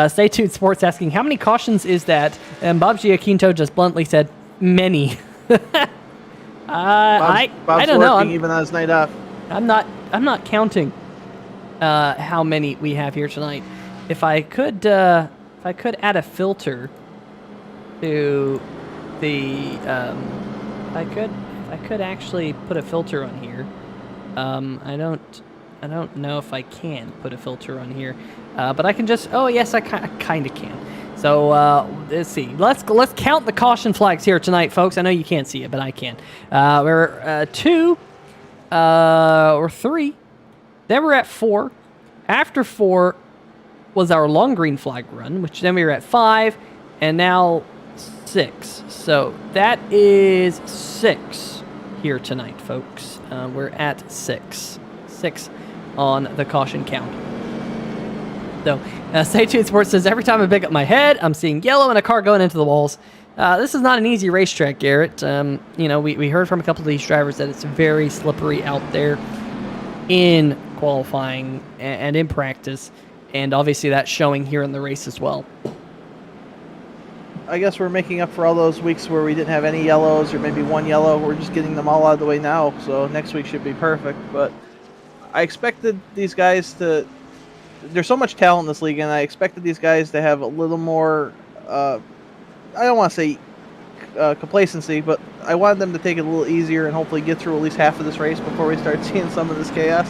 Stay tuned Sports asking, how many cautions is that? And Bob Giaquinto just bluntly said, many. I don't know. Even on his night off. I'm not counting how many we have here tonight. If I could add a filter to the if I could actually put a filter on here. I don't know if I can put a filter on here, but I can just. Oh yes, I kind of can. So let's see. Let's count the caution flags here tonight, folks. I know you can't see it, but I can. We're 2 or 3. Then we're at 4. After 4 was our long green flag run, which then we were at 5, and now 6. So that is 6 here tonight, folks. We're at 6 on the caution count. So, Stay Tuned Sports says, every time I pick up my head, I'm seeing yellow and a car going into the walls. This is not an easy racetrack, Garrett. We heard from a couple of these drivers that it's very slippery out there in qualifying and in practice, and obviously that's showing here in the race as well. I guess we're making up for all those weeks where we didn't have any yellows or maybe one yellow. We're just getting them all out of the way now, so next week should be perfect. But I expected these guys to... There's so much talent in this league, and I expected these guys to have a little more... I don't want to say complacency, but I wanted them to take it a little easier and hopefully get through at least half of this race before we start seeing some of this chaos.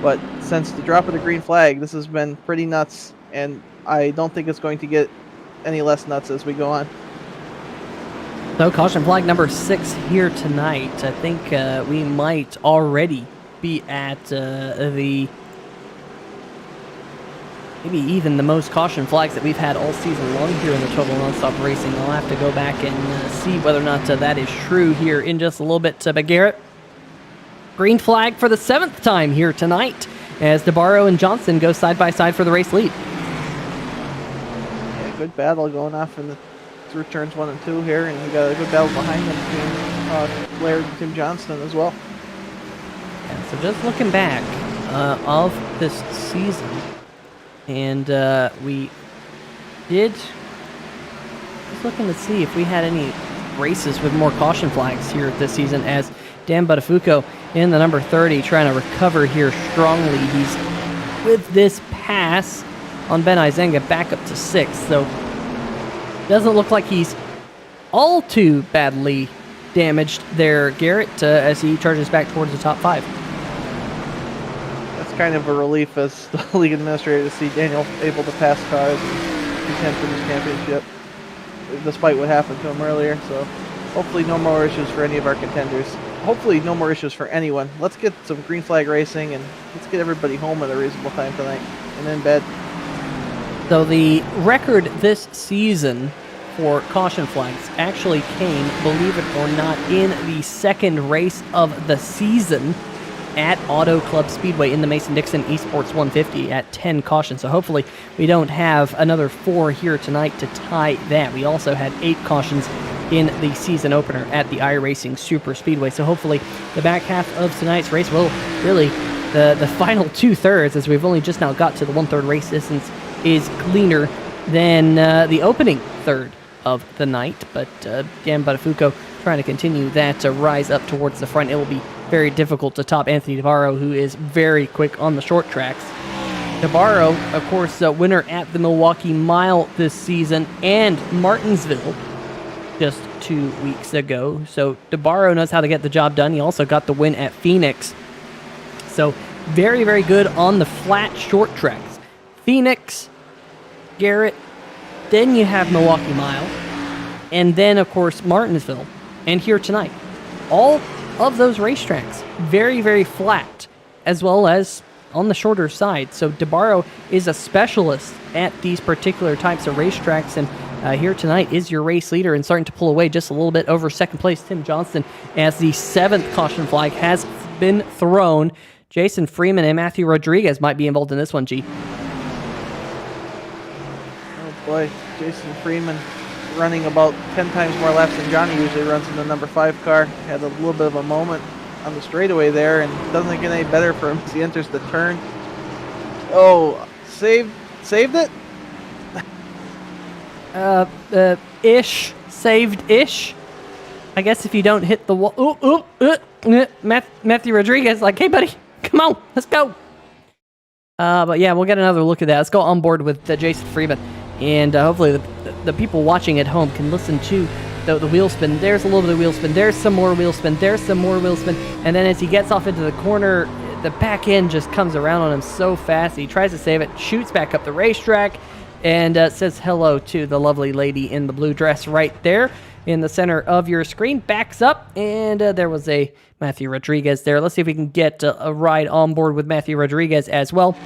But since the drop of the green flag, this has been pretty nuts, and I don't think it's going to get any less nuts as we go on. So caution flag number 6 here tonight. I think we might already be at maybe even the most caution flags that we've had all season long here in the Total Nonstop Racing. I'll have to go back and see whether or not that is true here in just a little bit. But Garrett, green flag for the 7th time here tonight as DeBarro and Johnson go side by side for the race lead. Yeah, good battle going off through turns 1 and 2 here, and we got a good battle behind them between Laird and Tim Johnston as well. Yeah, so just looking back of this season, and we did just looking to see if we had any races with more caution flags here this season, as Dan Buttafuoco in the number 30 trying to recover here strongly. He's with this pass on Ben Izenga back up to 6th, so doesn't look like he's all too badly damaged there, Garrett, as he charges back towards the top 5. Kind of a relief as the league administrator to see Daniel able to pass cars and contend for this championship, despite what happened to him earlier. So hopefully no more issues for any of our contenders. Hopefully no more issues for anyone. Let's get some green flag racing and let's get everybody home at a reasonable time tonight and in bed. So the record this season for caution flags actually came, believe it or not, in the 2nd race of the season at Auto Club Speedway in the Mason-Dixon Esports 150 at 10 cautions. So hopefully we don't have another 4 here tonight to tie that. We also had 8 cautions in the season opener at the iRacing Super Speedway. So hopefully the back half of tonight's race will really, the final 2/3, as we've only just now got to the 1/3 race distance, is cleaner than the opening third of the night. But Dan Buttafuoco trying to continue that to rise up towards the front. It will be very difficult to top Anthony DeBarro, who is very quick on the short tracks. DeBarro, of course, winner at the Milwaukee Mile this season and Martinsville just 2 weeks ago. So DeBarro knows how to get the job done. He also got the win at Phoenix. So very, very good on the flat short tracks. Phoenix, Garrett, then you have Milwaukee Mile, and then, of course, Martinsville, and here tonight. All of those racetracks, very, very flat, as well as on the shorter side. So DeBarro is a specialist at these particular types of racetracks, and here tonight is your race leader and starting to pull away just a little bit over 2nd place, Tim Johnston, as the 7th caution flag has been thrown. Jason Freeman and Matthew Rodriguez might be involved in this one, G. Oh boy, Jason Freeman running about 10 times more laps than Johnny usually runs in the number 5 car. Had a little bit of a moment on the straightaway there, and doesn't get any better for him as he enters the turn. Oh, saved it? Saved-ish. I guess if you don't hit the wall. Matthew Rodriguez, like, hey, buddy, come on, let's go. But yeah, we'll get another look at that. Let's go on board with Jason Freeman, and hopefully the people watching at home can listen to the wheel spin. There's a little bit of wheel spin. There's some more wheel spin. There's some more wheel spin. And then as he gets off into the corner, the back end just comes around on him so fast. He tries to save it, shoots back up the racetrack, and says hello to the lovely lady in the blue dress right there in the center of your screen. Backs up, and there was a Matthew Rodriguez there. Let's see if we can get a ride on board with Matthew Rodriguez as well.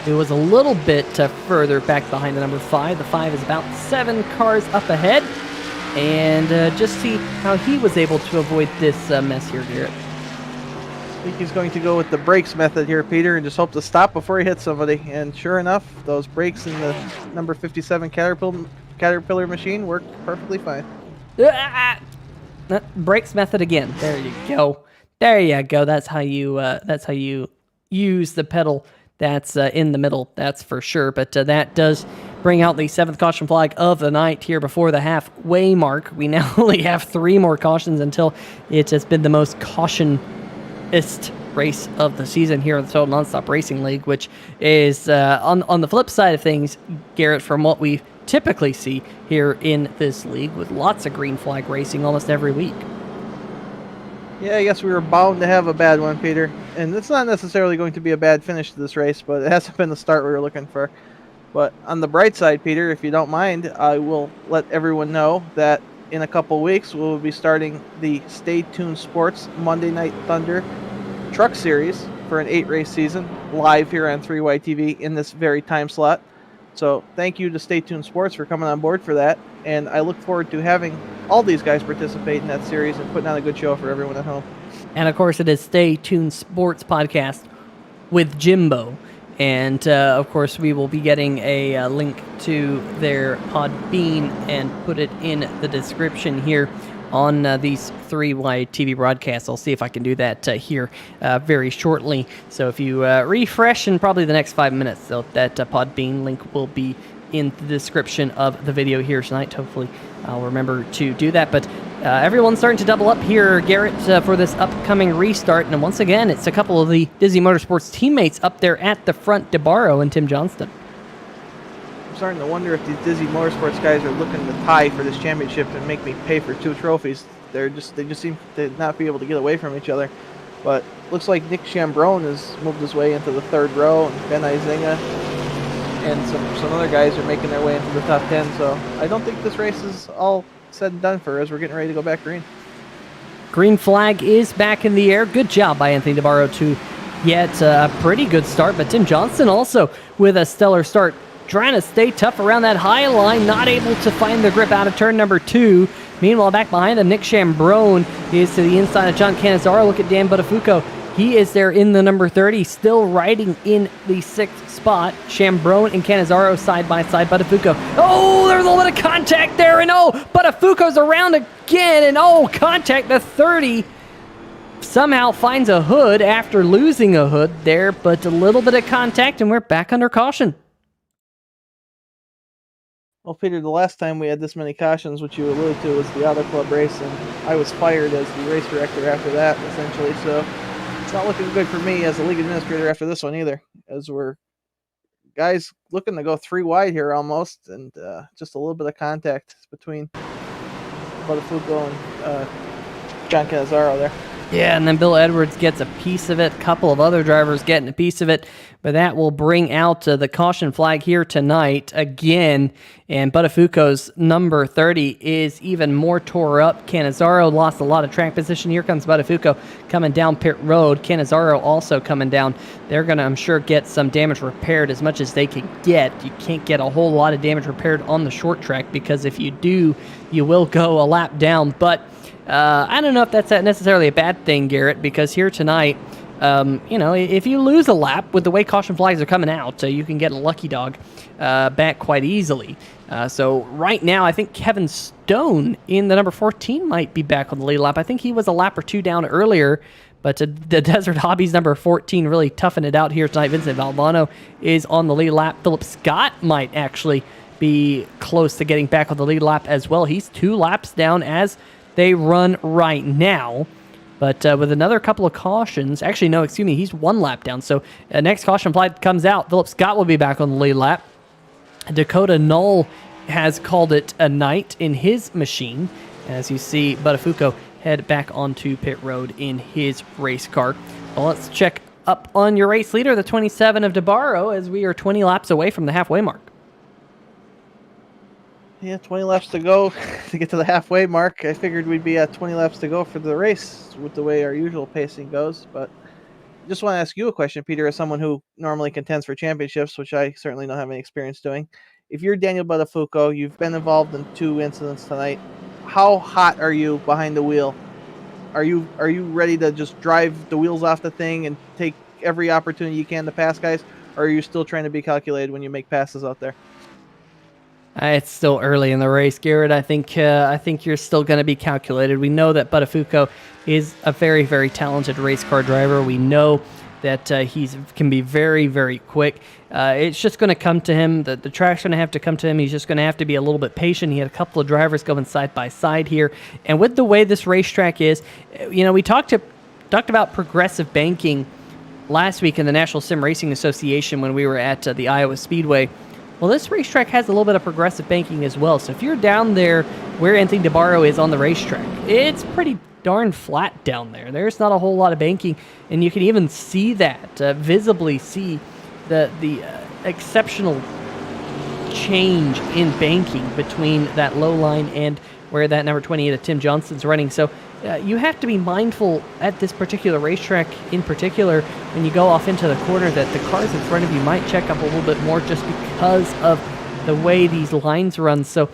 It was a little bit further back behind the number 5. The 5 is about 7 cars up ahead. And just see how he was able to avoid this mess here, Garrett. I think he's going to go with the brakes method here, Peter, and just hope to stop before he hits somebody. And sure enough, those brakes in the number 57 Caterpillar machine worked perfectly fine. Brakes method again. There you go. There you go. That's how you use the pedal. That's in the middle, that's for sure. But that does bring out the 7th caution flag of the night here before the halfway mark. We now only have 3 more cautions until it has been the most cautionist race of the season here in the Total Nonstop Racing League, which is on the flip side of things, Garrett, from what we typically see here in this league with lots of green flag racing almost every week. Yeah, I guess we were bound to have a bad one, Peter. And it's not necessarily going to be a bad finish to this race, but it hasn't been the start we were looking for. But on the bright side, Peter, if you don't mind, I will let everyone know that in a couple weeks we'll be starting the Stay Tuned Sports Monday Night Thunder Truck Series for an 8-race season, live here on 3YTV in this very time slot. So thank you to Stay Tuned Sports for coming on board for that. And I look forward to having all these guys participate in that series and putting on a good show for everyone at home. And of course, it is Stay Tuned Sports Podcast with Jimbo. And of course, we will be getting a link to their Podbean and put it in the description here on these 3Y TV broadcasts. I'll see if I can do that here very shortly. So if you refresh in probably the next 5 minutes, so that Podbean link will be in the description of the video here tonight. Hopefully I'll remember to do that. But everyone's starting to double up here, Garrett, for this upcoming restart. And once again, it's a couple of the Dizzy Motorsports teammates up there at the front, DeBarro and Tim Johnston. I'm starting to wonder if these Dizzy Motorsports guys are looking to tie for this championship and make me pay for 2 trophies. They just seem to not be able to get away from each other. But looks like Nick Chambrone has moved his way into the 3rd row, and Ben Izinga and some other guys are making their way into the top 10. So I don't think this race is all said and done for as we're getting ready to go back green. Green flag is back in the air. Good job by Anthony DeBarro to get a pretty good start, but Tim Johnston also with a stellar start, trying to stay tough around that high line, not able to find the grip out of turn number 2. Meanwhile, back behind them, Nick Chambrone is to the inside of John Cannizzaro. Look at Dan Buttafuoco. He is there in the number 30, still riding in the 6th spot. Chambrone and Cannizzaro side by side. Buttafuoco. Oh, there's a little bit of contact there, and Buttafuoco's around again, and contact. The 30 somehow finds a hood after losing a hood there, but a little bit of contact, and we're back under caution. Well, Peter, the last time we had this many cautions, which you alluded to, was the Auto Club race, and I was fired as the race director after that, essentially. So it's not looking good for me as a league administrator after this one either, as we're guys looking to go 3 wide here almost, and just a little bit of contact between Buttafuoco and John Cannizzaro there. Yeah, and then Bill Edwards gets a piece of it. A couple of other drivers getting a piece of it. But that will bring out the caution flag here tonight again. And Buttafuoco's number 30 is even more tore up. Cannizzaro lost a lot of track position. Here comes Buttafuoco coming down pit road. Cannizzaro also coming down. They're going to, I'm sure, get some damage repaired as much as they can get. You can't get a whole lot of damage repaired on the short track, because if you do, you will go a lap down. But I don't know if that's necessarily a bad thing, Garrett, because here tonight, if you lose a lap with the way caution flags are coming out, you can get a lucky dog back quite easily. So right now, I think Kevin Stone in the number 14 might be back on the lead lap. I think he was a lap or two down earlier, but the Desert Hobbies number 14 really toughened it out here tonight. Vincent Valvano is on the lead lap. Philip Scott might actually be close to getting back on the lead lap as well. He's 2 laps down as they run right now. But with another couple of cautions, actually, no, excuse me, he's 1 lap down. So next caution flag comes out. Philip Scott will be back on the lead lap. Dakota Knoll has called it a night in his machine. As you see, Buttafuoco head back onto pit road in his race car. Well, let's check up on your race leader, the 27 of DeBarro, as we are 20 laps away from the halfway mark. Yeah, 20 laps to go to get to the halfway mark. I figured we'd be at 20 laps to go for the race with the way our usual pacing goes. But just want to ask you a question, Peter, as someone who normally contends for championships, which I certainly don't have any experience doing. If you're Daniel Buttafuoco, you've been involved in 2 incidents tonight. How hot are you behind the wheel? Are you ready to just drive the wheels off the thing and take every opportunity you can to pass guys? Or are you still trying to be calculated when you make passes out there? It's still early in the race, Garrett. I think you're still going to be calculated. We know that Buttafuoco is a very, very talented race car driver. We know that he can be very, very quick. It's just going to come to him. The track's going to have to come to him. He's just going to have to be a little bit patient. He had a couple of drivers going side by side here. And with the way this racetrack is, we talked about progressive banking last week in the National Sim Racing Association when we were at the Iowa Speedway. Well, this racetrack has a little bit of progressive banking as well. So if you're down there where Anthony DeBarro is on the racetrack, it's pretty darn flat down there. There's not a whole lot of banking, and you can even see that, visibly see the exceptional change in banking between that low line and where that number 28 of Tim Johnston's running. So you have to be mindful at this particular racetrack in particular when you go off into the corner that the cars in front of you might check up a little bit more just because of the way these lines run. So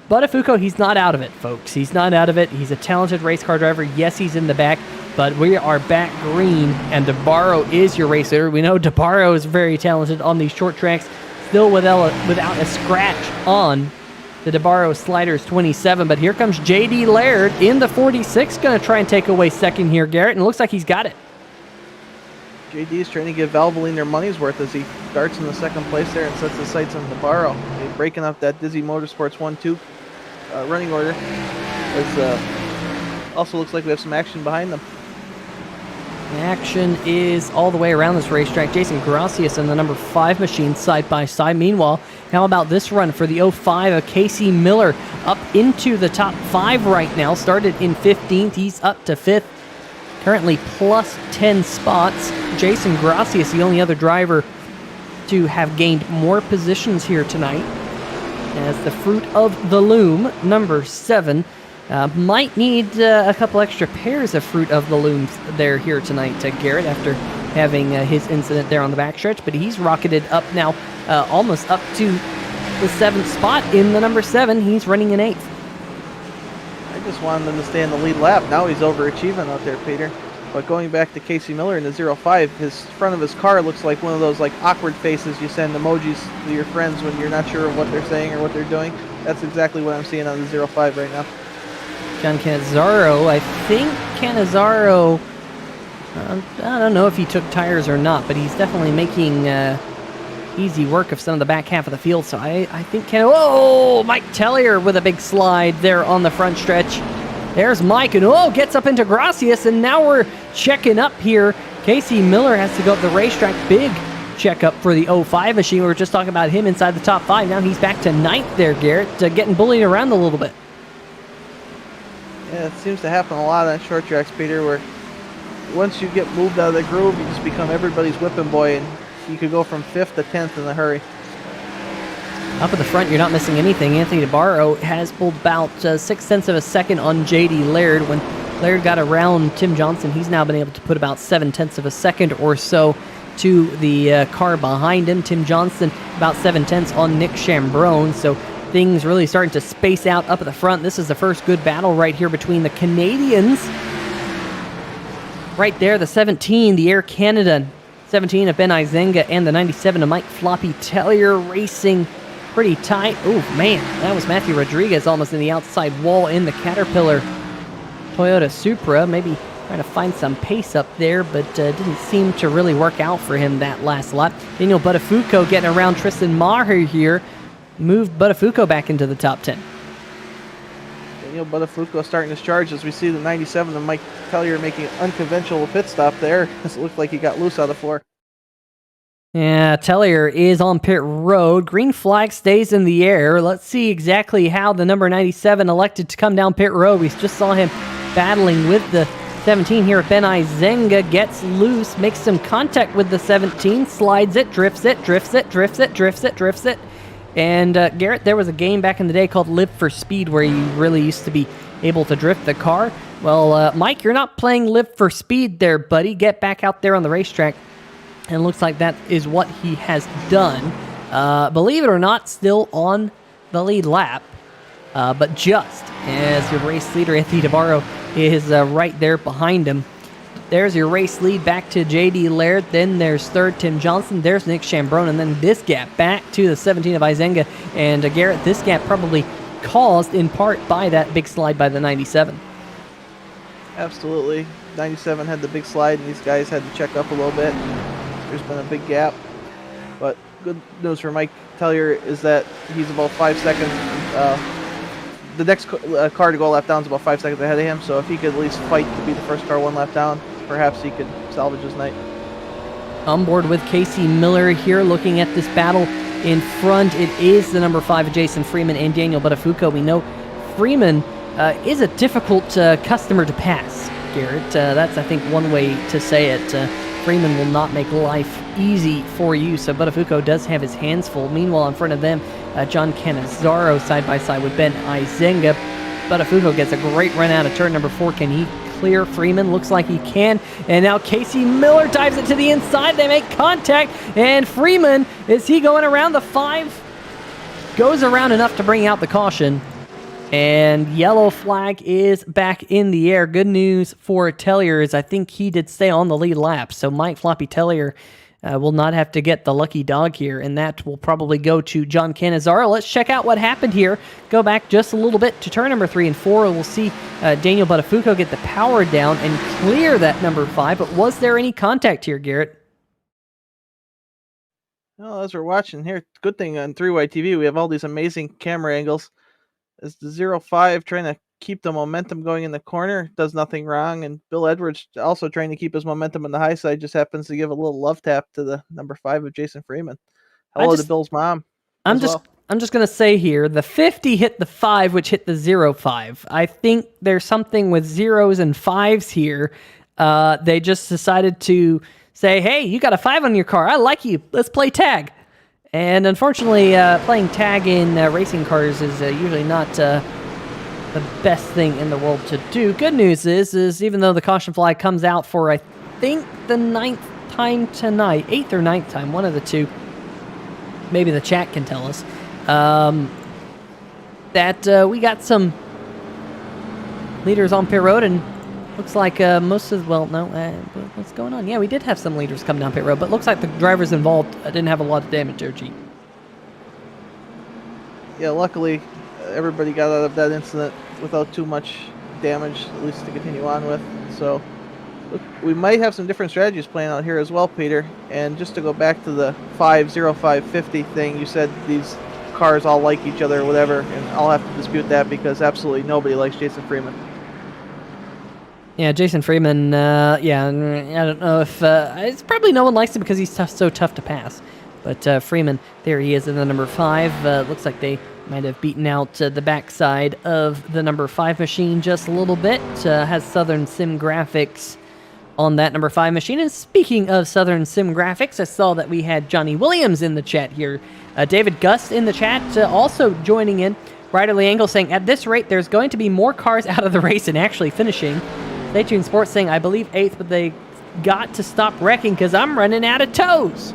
Buttafuoco, he's not out of it, folks. He's not out of it. He's a talented race car driver. Yes, he's in the back, but we are back green, and DeBarro is your race leader. We know DeBarro is very talented on these short tracks, still without a scratch on the DeBarro Sliders 27, but here comes J.D. Laird in the 46, going to try and take away second here, Garrett, and it looks like he's got it. J.D. is trying to give Valvoline their money's worth as he starts in the second place there and sets his sights on DeBarro. They're breaking up that Dizzy Motorsports 1-2 running order. Also looks like we have some action behind them. The action is all the way around this racetrack. Jason Gracias and the number 5 machine side by side. Meanwhile, how about this run for the 05 of Casey Miller up into the top 5 right now. Started in 15th. He's up to 5th. Currently plus 10 spots. Jason Gracias, the only other driver to have gained more positions here tonight. As the Fruit of the Loom, number 7, might need a couple extra pairs of Fruit of the Looms there here tonight, Garrett, after having his incident there on the backstretch. But he's rocketed up now, almost up to the 7th spot in the number 7. He's running in 8th. I just wanted him to stay in the lead lap. Now he's overachieving out there, Peter. But going back to Casey Miller in the 05, his front of his car looks like one of those awkward faces you send emojis to your friends when you're not sure of what they're saying or what they're doing. That's exactly what I'm seeing on the 05 right now. John Cannizzaro, I think Cannizzaro, I don't know if he took tires or not, but he's definitely making easy work of some of the back half of the field. So I think Mike Tellier with a big slide there on the front stretch. There's Mike, and gets up into Gracias, and now we're checking up here. Casey Miller has to go up the racetrack. Big checkup for the 05 machine. We were just talking about him inside the top 5. Now he's back to 9th there, Garrett, getting bullied around a little bit. Yeah, it seems to happen a lot on short tracks, Peter, where once you get moved out of the groove, you just become everybody's whipping boy, and you could go from 5th to 10th in a hurry. Up at the front, you're not missing anything. Anthony DeBarro has pulled about 6/10 of a second on J.D. Laird. When Laird got around Tim Johnson, he's now been able to put about 7/10 of a second or so to the car behind him. Tim Johnson about 7/10 on Nick Chambrone. So things really starting to space out up at the front. This is the first good battle right here between the Canadians. right there, the 17, the Air Canada 17 of Ben Izenga, and the 97 of Mike Floppy Tellier racing pretty tight. Oh, man, that was Matthew Rodriguez almost in the outside wall in the Caterpillar Toyota Supra. Maybe trying to find some pace up there, but didn't seem to really work out for him that last lap. Daniel Buttafuoco getting around Tristan Maher here. Moved Buttafuoco back into the top 10. Daniel Buttafuoco starting his charge as we see the 97 of Mike Tellier making an unconventional pit stop there. It looked like he got loose on the floor. Yeah, Tellier is on pit road. Green flag stays in the air. Let's see exactly how the number 97 elected to come down pit road. We just saw him battling with the 17 here. Ben Izenga gets loose, makes some contact with the 17, slides it, drifts it, drifts it, drifts it, drifts it, drifts it. And Garrett, there was a game back in the day called Live for Speed where you really used to be able to drift the car. Well, Mike, you're not playing Live for Speed there, buddy. Get back out there on the racetrack. And it looks like that is what he has done. Believe it or not, still on the lead lap. But just as your race leader, Anthony Navarro, is right there behind him. There's your race lead back to J.D. Laird. Then there's third, Tim Johnson. There's Nick Chambrone. And then this gap back to the 17 of Izenga. And Garrett, this gap probably caused in part by that big slide by the 97. Absolutely. 97 had the big slide, and these guys had to check up a little bit. There's been a big gap. But good news for Mike Tellier is that he's about 5 seconds. The next car to go a lap down is about 5 seconds ahead of him. So if he could at least fight to be the first car one lap down, perhaps he could salvage his night. On board with Casey Miller here, looking at this battle in front. It is the number 5 of Jason Freeman and Daniel Buttafuoco. We know Freeman is a difficult customer to pass, Garrett. That's, I think, one way to say it. Freeman will not make life easy for you, so Buttafuoco does have his hands full. Meanwhile, in front of them, John Cannizzaro side-by-side with Ben Izenga. Buttafuoco gets a great run out of turn number 4. Can he clear Freeman? Looks like he can. And now Casey Miller dives it to the inside. They make contact, and Freeman, is he going around the 5? Goes around enough to bring out the caution. And yellow flag is back in the air. Good news for Tellier is I think he did stay on the lead lap. So Mike Floppy Tellier will not have to get the lucky dog here. And that will probably go to John Cannizzaro. Let's check out what happened here. Go back just a little bit to turn number 3 and 4. We'll see Daniel Buttafuoco get the power down and clear that number 5. But was there any contact here, Garrett? Well, as we're watching here, good thing on 3-way TV, we have all these amazing camera angles. As the 0-5 trying to keep the momentum going in the corner, does nothing wrong. And Bill Edwards also trying to keep his momentum on the high side, just happens to give a little love tap to the number 5 of Jason Freeman. Hello to Bill's mom. I'm just going to say here, the 50 hit the 5, which hit the 0-5. I think there's something with 0s and 5s here. They just decided to say, hey, you got a 5 on your car. I like you. Let's play tag. And unfortunately, playing tag in racing cars is usually not the best thing in the world to do. Good news is even though the caution flag comes out for, I think, the 9th time tonight, 8th or 9th time, one of the two, maybe the chat can tell us, that we got some leaders on pit road, and looks like what's going on? Yeah, we did have some leaders come down pit road, but looks like the drivers involved didn't have a lot of damage there, G. Yeah, luckily everybody got out of that incident without too much damage, at least to continue on with. So look, we might have some different strategies playing out here as well, Peter. And just to go back to the 5-0-5-50 thing, you said these cars all like each other or whatever, and I'll have to dispute that because absolutely nobody likes Jason Freeman. Yeah, Jason Freeman, I don't know if... it's probably no one likes him because he's so tough to pass. But Freeman, there he is in the number 5. Looks like they might have beaten out the backside of the number 5 machine just a little bit. Has Southern Sim Graphics on that number 5 machine. And speaking of Southern Sim Graphics, I saw that we had Johnny Williams in the chat here. David Gus in the chat also joining in. Riderly Angle saying, at this rate, there's going to be more cars out of the race and actually finishing. Stay Tuned Sports saying, I believe 8th, but they got to stop wrecking because I'm running out of toes.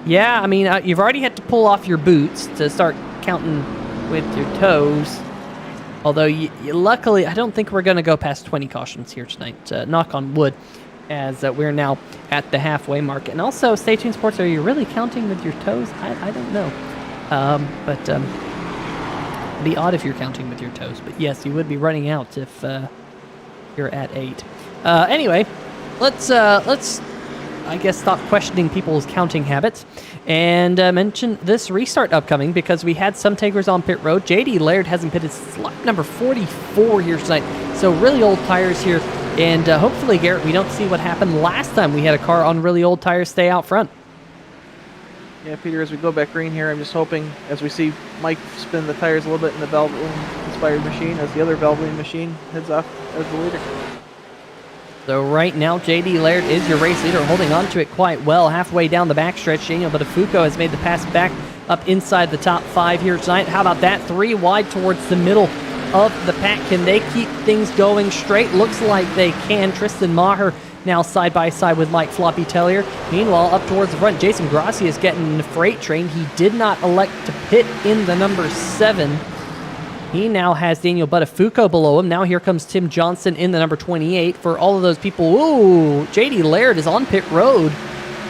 Yeah, I mean, you've already had to pull off your boots to start counting with your toes. Although, luckily, I don't think we're going to go past 20 cautions here tonight. Knock on wood, as we're now at the halfway mark. And also, Stay Tuned Sports, are you really counting with your toes? I don't know. But it'd be odd if you're counting with your toes. But yes, you would be running out if you're at 8. Anyway, let's I guess stop questioning people's counting habits and mention this restart upcoming, because we had some takers on pit road. JD Laird hasn't pitted since lap number 44 here tonight, so really old tires here. And hopefully, Garrett, we don't see what happened last time we had a car on really old tires stay out front. Yeah, Peter, as we go back green here, I'm just hoping, as we see Mike spin the tires a little bit in the Valvoline-inspired machine, as the other Valvoline machine heads off as the leader. So right now, JD Laird is your race leader, holding on to it quite well. Halfway down the backstretch, Daniel Buttafuoco has made the pass back up inside the top 5 here tonight. How about that? 3 wide towards the middle of the pack. Can they keep things going straight? Looks like they can. Tristan Maher now side by side with Mike Floppy Tellier. Meanwhile, up towards the front, Jason Grassi is getting in the freight train. He did not elect to pit in the number 7. He now has Daniel Buttafuoco below him. Now here comes Tim Johnson in the number 28. For all of those people, ooh, JD Laird is on pit road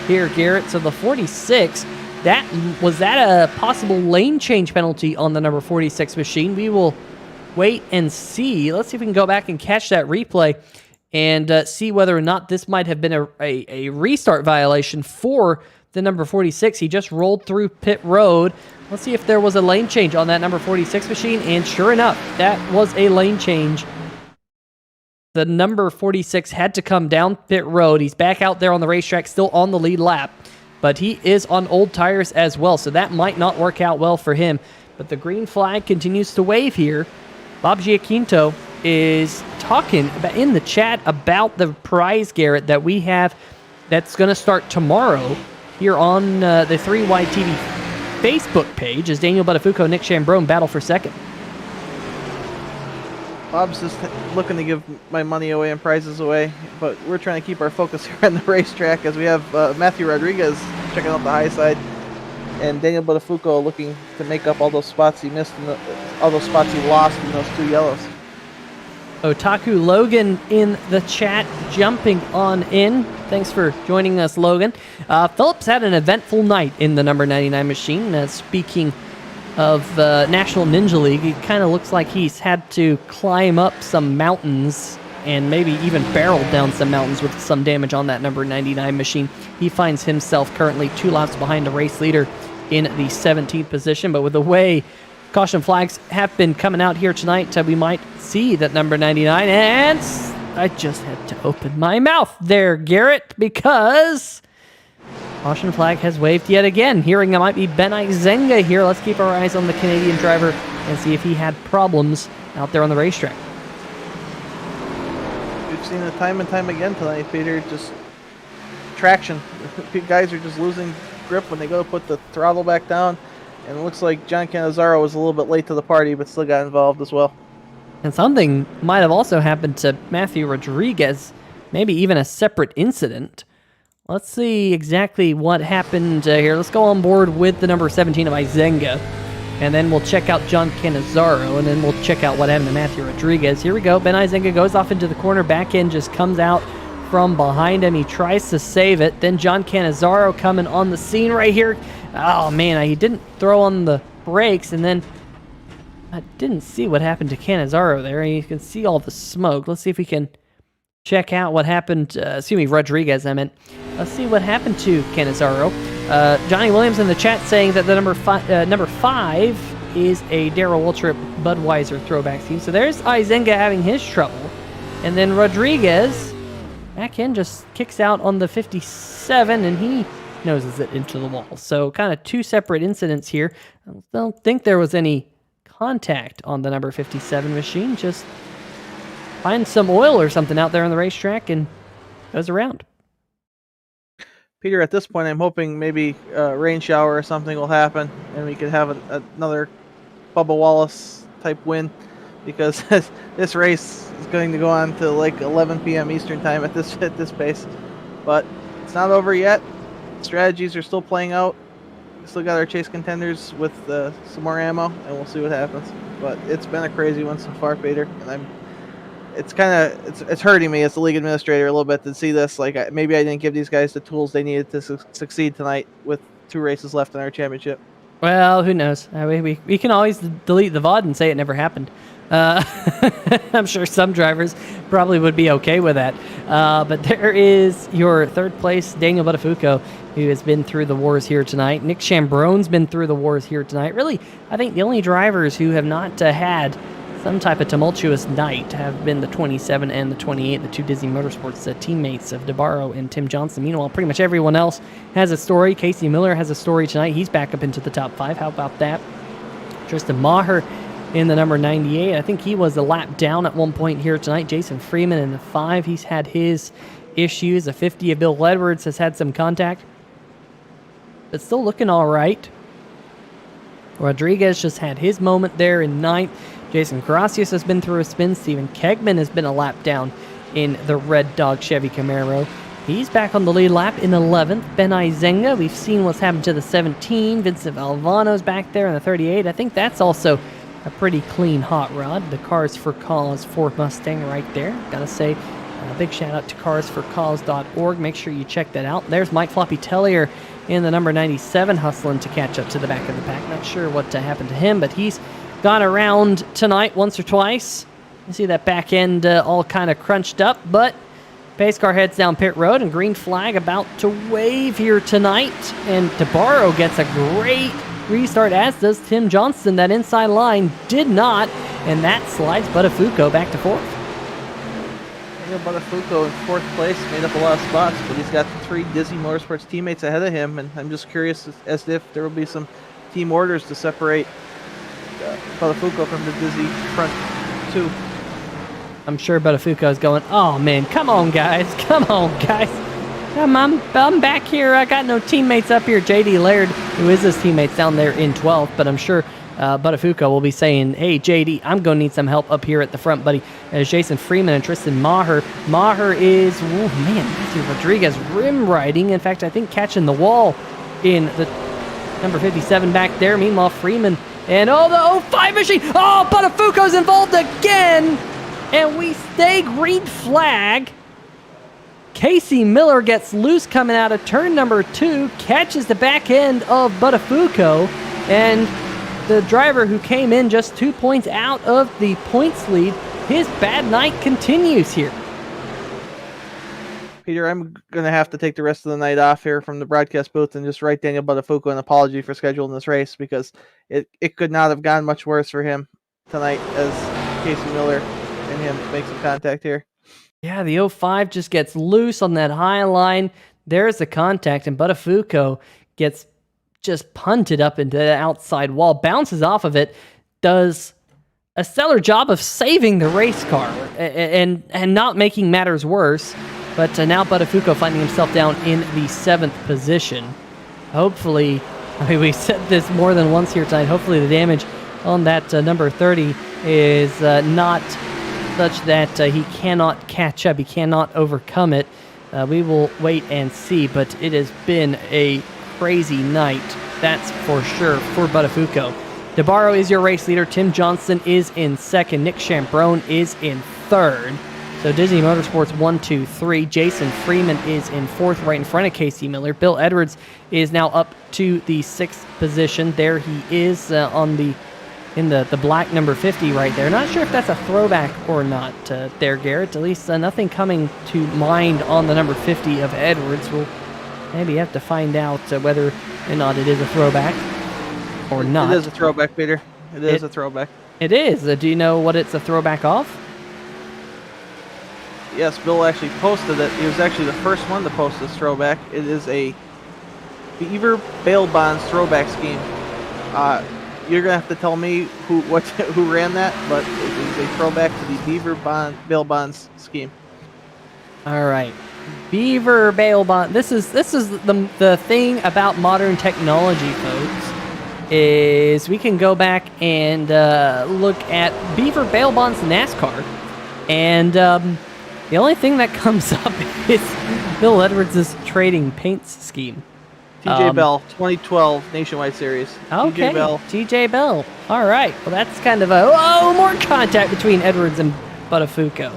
here, Garrett. So the 46, was that a possible lane change penalty on the number 46 machine? We will wait and see. Let's see if we can go back and catch that replay and see whether or not this might have been a restart violation for the number 46. He just rolled through pit road. Let's see if there was a lane change on that number 46 machine, and sure enough, that was a lane change. The number 46 had to come down pit road. He's back out there on the racetrack, still on the lead lap, but he is on old tires as well, so that might not work out well for him. But the green flag continues to wave here. Bob Giaquinto is talking in the chat about the prize, Garrett, that we have that's going to start tomorrow here on the 3 Wide TV Facebook page as Daniel Buttafuoco and Nick Chambrone battle for second. Bob's just looking to give my money away and prizes away, but we're trying to keep our focus here on the racetrack as we have Matthew Rodriguez checking out the high side and Daniel Buttafuoco looking to make up all those spots he missed and all those spots he lost in those 2 yellows. Otaku Logan in the chat, jumping on in. Thanks for joining us, Logan. Phillips had an eventful night in the number 99 machine. Speaking of National Ninja League, it kind of looks like he's had to climb up some mountains and maybe even barreled down some mountains with some damage on that number 99 machine. He finds himself currently 2 laps behind the race leader in the 17th position, but with the way caution flags have been coming out here tonight, we might see that number 99, and I just had to open my mouth there, Garrett, because caution flag has waved yet again. Hearing it might be Ben Izenga here. Let's keep our eyes on the Canadian driver and see if he had problems out there on the racetrack. We've seen it time and time again tonight, Peter, just traction. Guys are just losing grip when they go to put the throttle back down. And it looks like John Cannizzaro was a little bit late to the party, but still got involved as well. And something might have also happened to Matthew Rodriguez, maybe even a separate incident. Let's see exactly what happened here. Let's go on board with the number 17 of Izenga, and then we'll check out John Cannizzaro, and then we'll check out what happened to Matthew Rodriguez. Here we go. Ben Izenga goes off into the corner. Back end just comes out from behind him. He tries to save it. Then John Cannizzaro coming on the scene right here. Oh, man, he didn't throw on the brakes, and then I didn't see what happened to Cannizzaro there. You can see all the smoke. Let's see if we can check out what happened. Rodriguez, I meant. Let's see what happened to Cannizzaro. Johnny Williams in the chat saying that the number 5 is a Darrell Waltrip Budweiser throwback team. So there's Izenga having his trouble. And then Rodriguez, back in, just kicks out on the 57, and he noses it into the wall. So kind of 2 separate incidents here. I don't think there was any contact on the number 57 machine. Just finds some oil or something out there on the racetrack and goes around. Peter, at this point, I'm hoping maybe a rain shower or something will happen and we could have another Bubba Wallace type win, because this race is going to go on to like 11 p.m. Eastern time at this pace. But it's not over yet. Strategies are still playing out. We still got our chase contenders with some more ammo, and we'll see what happens. but it's been a crazy one so far, Peter. And it's hurting me as the league administrator a little bit to see this. Like, maybe I didn't give these guys the tools they needed to succeed tonight with 2 races left in our championship. Well, who knows? We can always delete the VOD and say it never happened. I'm sure some drivers probably would be okay with that. But there is your third place, Daniel Buttafuoco, who has been through the wars here tonight. Nick Chambron's been through the wars here tonight. Really, I think the only drivers who have not had some type of tumultuous night have been the 27 and the 28, the 2 Disney Motorsports teammates of DeBarro and Tim Johnson. Meanwhile, pretty much everyone else has a story. Casey Miller has a story tonight. He's back up into the top 5. How about that? Tristan Maher in the number 98. I think he was a lap down at one point here tonight. Jason Freeman in the 5. He's had his issues. A 50 of Bill Edwards has had some contact, but still looking all right. Rodriguez just had his moment there in 9th. Jason Gracias has been through a spin. Steven Kegman has been a lap down in the Red Dog Chevy Camaro. He's back on the lead lap in 11th. Ben Izenga, we've seen what's happened to the 17. Vincent Valvano's back there in the 38. I think that's also a pretty clean hot rod. The Cars for Cause Ford Mustang right there. Gotta say, a big shout out to carsforcause.org. Make sure you check that out. There's Mike Floppy Tellier in the number 97, hustling to catch up to the back of the pack. Not sure what happened to him, but he's gone around tonight once or twice. You see that back end all kind of crunched up, but pace car heads down pit road and green flag about to wave here tonight. And DeBarro gets a great restart, as does Tim Johnson. That inside line did not, and that slides Buttafuoco back to 4th. Buttafuoco in 4th place, made up a lot of spots, but he's got 3 Disney Motorsports teammates ahead of him, and I'm just curious as if there will be some team orders to separate Buttafuoco from the Disney front 2. I'm sure Buttafuoco is going, oh man, come on guys. I'm back here. I got no teammates up here. JD Laird, who is his teammates down there in 12th, but I'm sure Buttafuoco will be saying, hey JD, I'm going to need some help up here at the front, buddy. As Jason Freeman and Tristan Maher. Maher is, oh man, Matthew Rodriguez rim riding. In fact, I think catching the wall in the number 57 back there. Meanwhile, Freeman and the 05 machine. Oh, Buttafuoco's involved again. And we stay green flag. Casey Miller gets loose coming out of turn number 2, catches the back end of Buttafuoco, and the driver who came in just 2 points out of the points lead, his bad night continues here. Peter, I'm going to have to take the rest of the night off here from the broadcast booth and just write Daniel Buttafuoco an apology for scheduling this race, because it could not have gone much worse for him tonight as Casey Miller and him make some contact here. Yeah, the 05 just gets loose on that high line. There's the contact, and Buttafuoco gets just punted up into the outside wall, bounces off of it, does a stellar job of saving the race car and not making matters worse. But now Buttafuoco finding himself down in the 7th position. Hopefully, we said this more than once here tonight, hopefully the damage on that number 30 is not such that he cannot catch up, he cannot overcome it. We will wait and see, but it has been a crazy night, that's for sure, for Buttafuoco. DeBarro is your race leader. Tim Johnson is in 2nd. Nick Chambrone is in 3rd. So Disney Motorsports 1, 2, 3. Jason Freeman is in 4th, right in front of Casey Miller. Bill Edwards is now up to the 6th position. There he is in the black number 50 right there. Not sure if that's a throwback or not there, Garrett. At least nothing coming to mind on the number 50 of Edwards. We'll maybe have to find out whether or not it is a throwback or not. It is a throwback, Peter. It is a throwback. It is. Do you know what it's a throwback of? Yes, Bill actually posted it. He was actually the first one to post this throwback. It is a Beaver Bail Bonds throwback scheme. You're gonna have to tell me who ran that, but it is a throwback to the Beaver Bail Bonds scheme. All right, Beaver Bail Bond. This is the thing about modern technology, folks. Is we can go back and look at Beaver Bail Bonds NASCAR, and the only thing that comes up is Bill Edwards' trading paints scheme. TJ Bell, 2012 Nationwide Series. Okay, TJ Bell. TJ Bell. All right. Well, that's kind of a more contact between Edwards and Buttafuoco.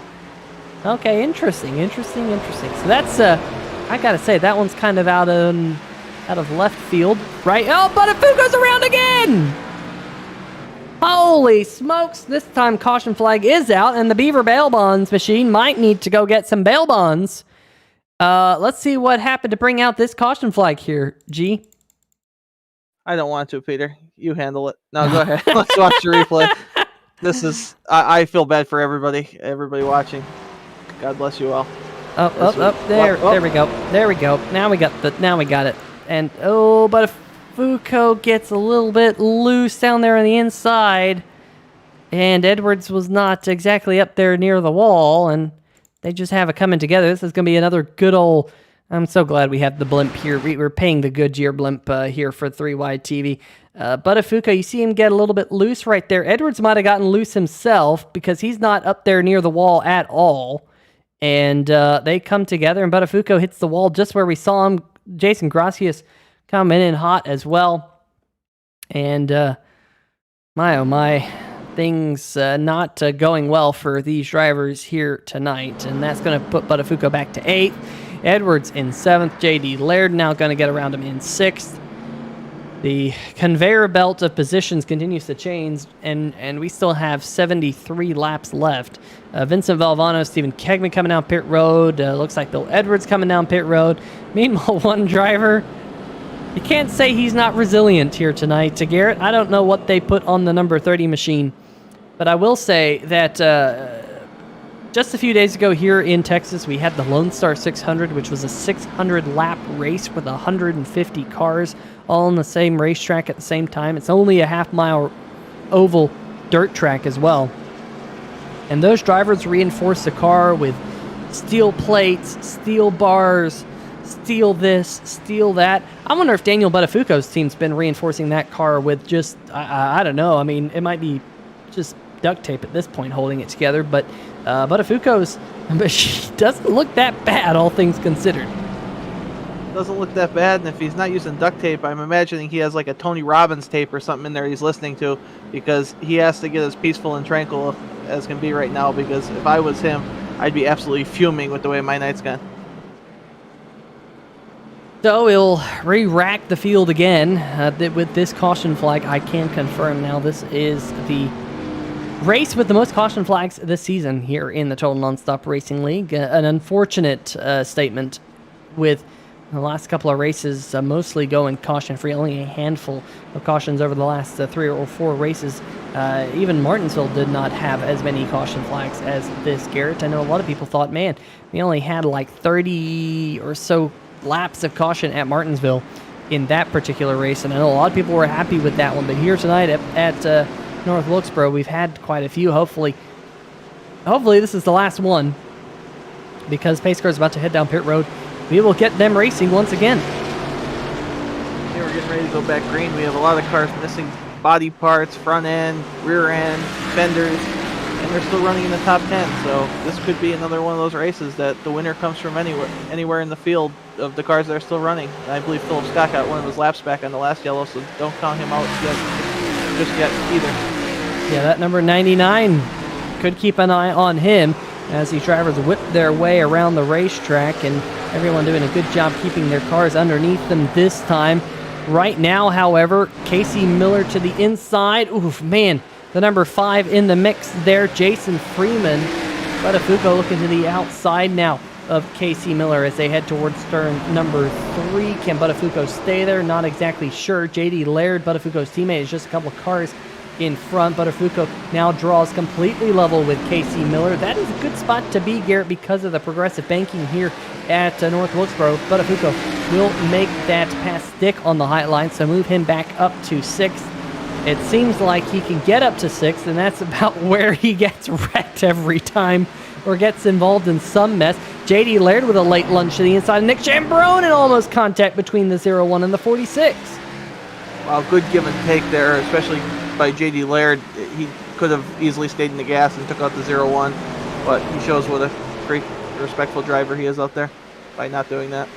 Okay, interesting. So that's I gotta say that one's kind of out of left field, right? Oh, Buttafuoco's around again! Holy smokes! This time caution flag is out, and the Beaver bail bonds machine might need to go get some bail bonds. Let's see what happened to bring out this caution flag here, G. I don't want to, Peter. You handle it. No, go ahead. Let's watch the replay. This is. I feel bad for everybody watching. God bless you all. There we go. Now we got it. And Buttafuoco gets a little bit loose down there on the inside, and Edwards was not exactly up there near the wall, and they just have it coming together. This is going to be another good old... I'm so glad we have the blimp here. We're paying the Goodyear blimp here for 3-wide TV. Buttafuoco, you see him get a little bit loose right there. Edwards might have gotten loose himself because he's not up there near the wall at all. And they come together, and Buttafuoco hits the wall just where we saw him. Jason Gracias coming in hot as well. And my, oh my, things not going well for these drivers here tonight. And that's going to put Buttafuoco back to 8th. Edwards in 7th. J.D. Laird now going to get around him in 6th. The conveyor belt of positions continues to change, and we still have 73 laps left. Vincent Valvano, Stephen Kegman coming down pit road. Looks like Bill Edwards coming down pit road. Meanwhile, one driver, you can't say he's not resilient here tonight. Garrett, I don't know what they put on the number 30 machine, but I will say that just a few days ago here in Texas, we had the Lone Star 600, which was a 600-lap race with 150 cars all on the same racetrack at the same time. It's only a half-mile oval dirt track as well. And those drivers reinforced the car with steel plates, steel bars, steel this, steel that. I wonder if Daniel Buttafuoco's team's been reinforcing that car with just, I don't know. I mean, it might be just duct tape at this point holding it together, but Buttafuoco's machine doesn't look that bad, all things considered. Doesn't look that bad, and if he's not using duct tape, I'm imagining he has like a Tony Robbins tape or something in there he's listening to, because he has to get as peaceful and tranquil as can be right now, because if I was him, I'd be absolutely fuming with the way my night's gone. So we'll re-rack the field again with this caution flag. I can confirm now this is the race with the most caution flags this season here in the Total Nonstop Racing League. An unfortunate statement with the last couple of races mostly going caution-free. Only a handful of cautions over the last 3 or 4 races. Even Martinsville did not have as many caution flags as this, Garrett. I know a lot of people thought, man, we only had like 30 or so laps of caution at Martinsville in that particular race, and I know a lot of people were happy with that one. But here tonight at North Wilkesboro, we've had quite a few. Hopefully this is the last one, because Pace Car is about to head down pit road. We will get them racing once again. Yeah, we're getting ready to go back green. We have a lot of cars missing body parts, front end, rear end, fenders, and they're still running in the top 10. So this could be another one of those races that the winner comes from anywhere in the field of the cars that are still running. And I believe Philip Scott got one of his laps back on the last yellow, so don't count him out just yet either. Yeah, that number 99 could keep an eye on him as these drivers whip their way around the racetrack, and everyone doing a good job keeping their cars underneath them this time. Right now, however, Casey Miller to the inside. Oof, man, the number 5 in the mix there, Jason Freeman. Buttafuoco looking to the outside now of Casey Miller as they head towards turn number 3. Can Buttafuoco stay there? Not exactly sure. J.D. Laird, Buttafuoco's teammate, is just a couple of cars in front. Buttafuoco now draws completely level with Casey Miller. That is a good spot to be, Garrett, because of the progressive banking here at North Wilkesboro. Buttafuoco will make that pass stick on the high line, so move him back up to 6th. It seems like he can get up to 6th, and that's about where he gets wrecked every time or gets involved in some mess. J.D. Laird with a late lunge to the inside of Nick Chambrone, and almost contact between the 0-1 and the 46. Wow, good give and take there, especially by J.D. Laird. He could have easily stayed in the gas and took out the 0-1, but he shows what a great, respectful driver he is out there by not doing that.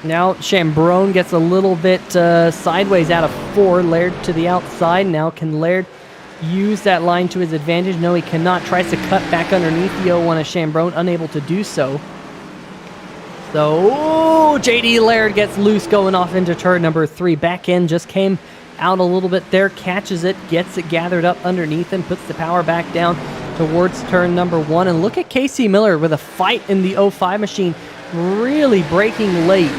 Now Chambrone gets a little bit sideways out of 4. Laird to the outside. Now can Laird use that line to his advantage? No, he cannot. Tries to cut back underneath the 01 of Chambrone, unable to do so. So, JD Laird gets loose going off into turn number 3. Back end just came out a little bit there, catches it, gets it gathered up underneath him, puts the power back down towards turn number 1. And look at Casey Miller with a fight in the 05 machine, really breaking late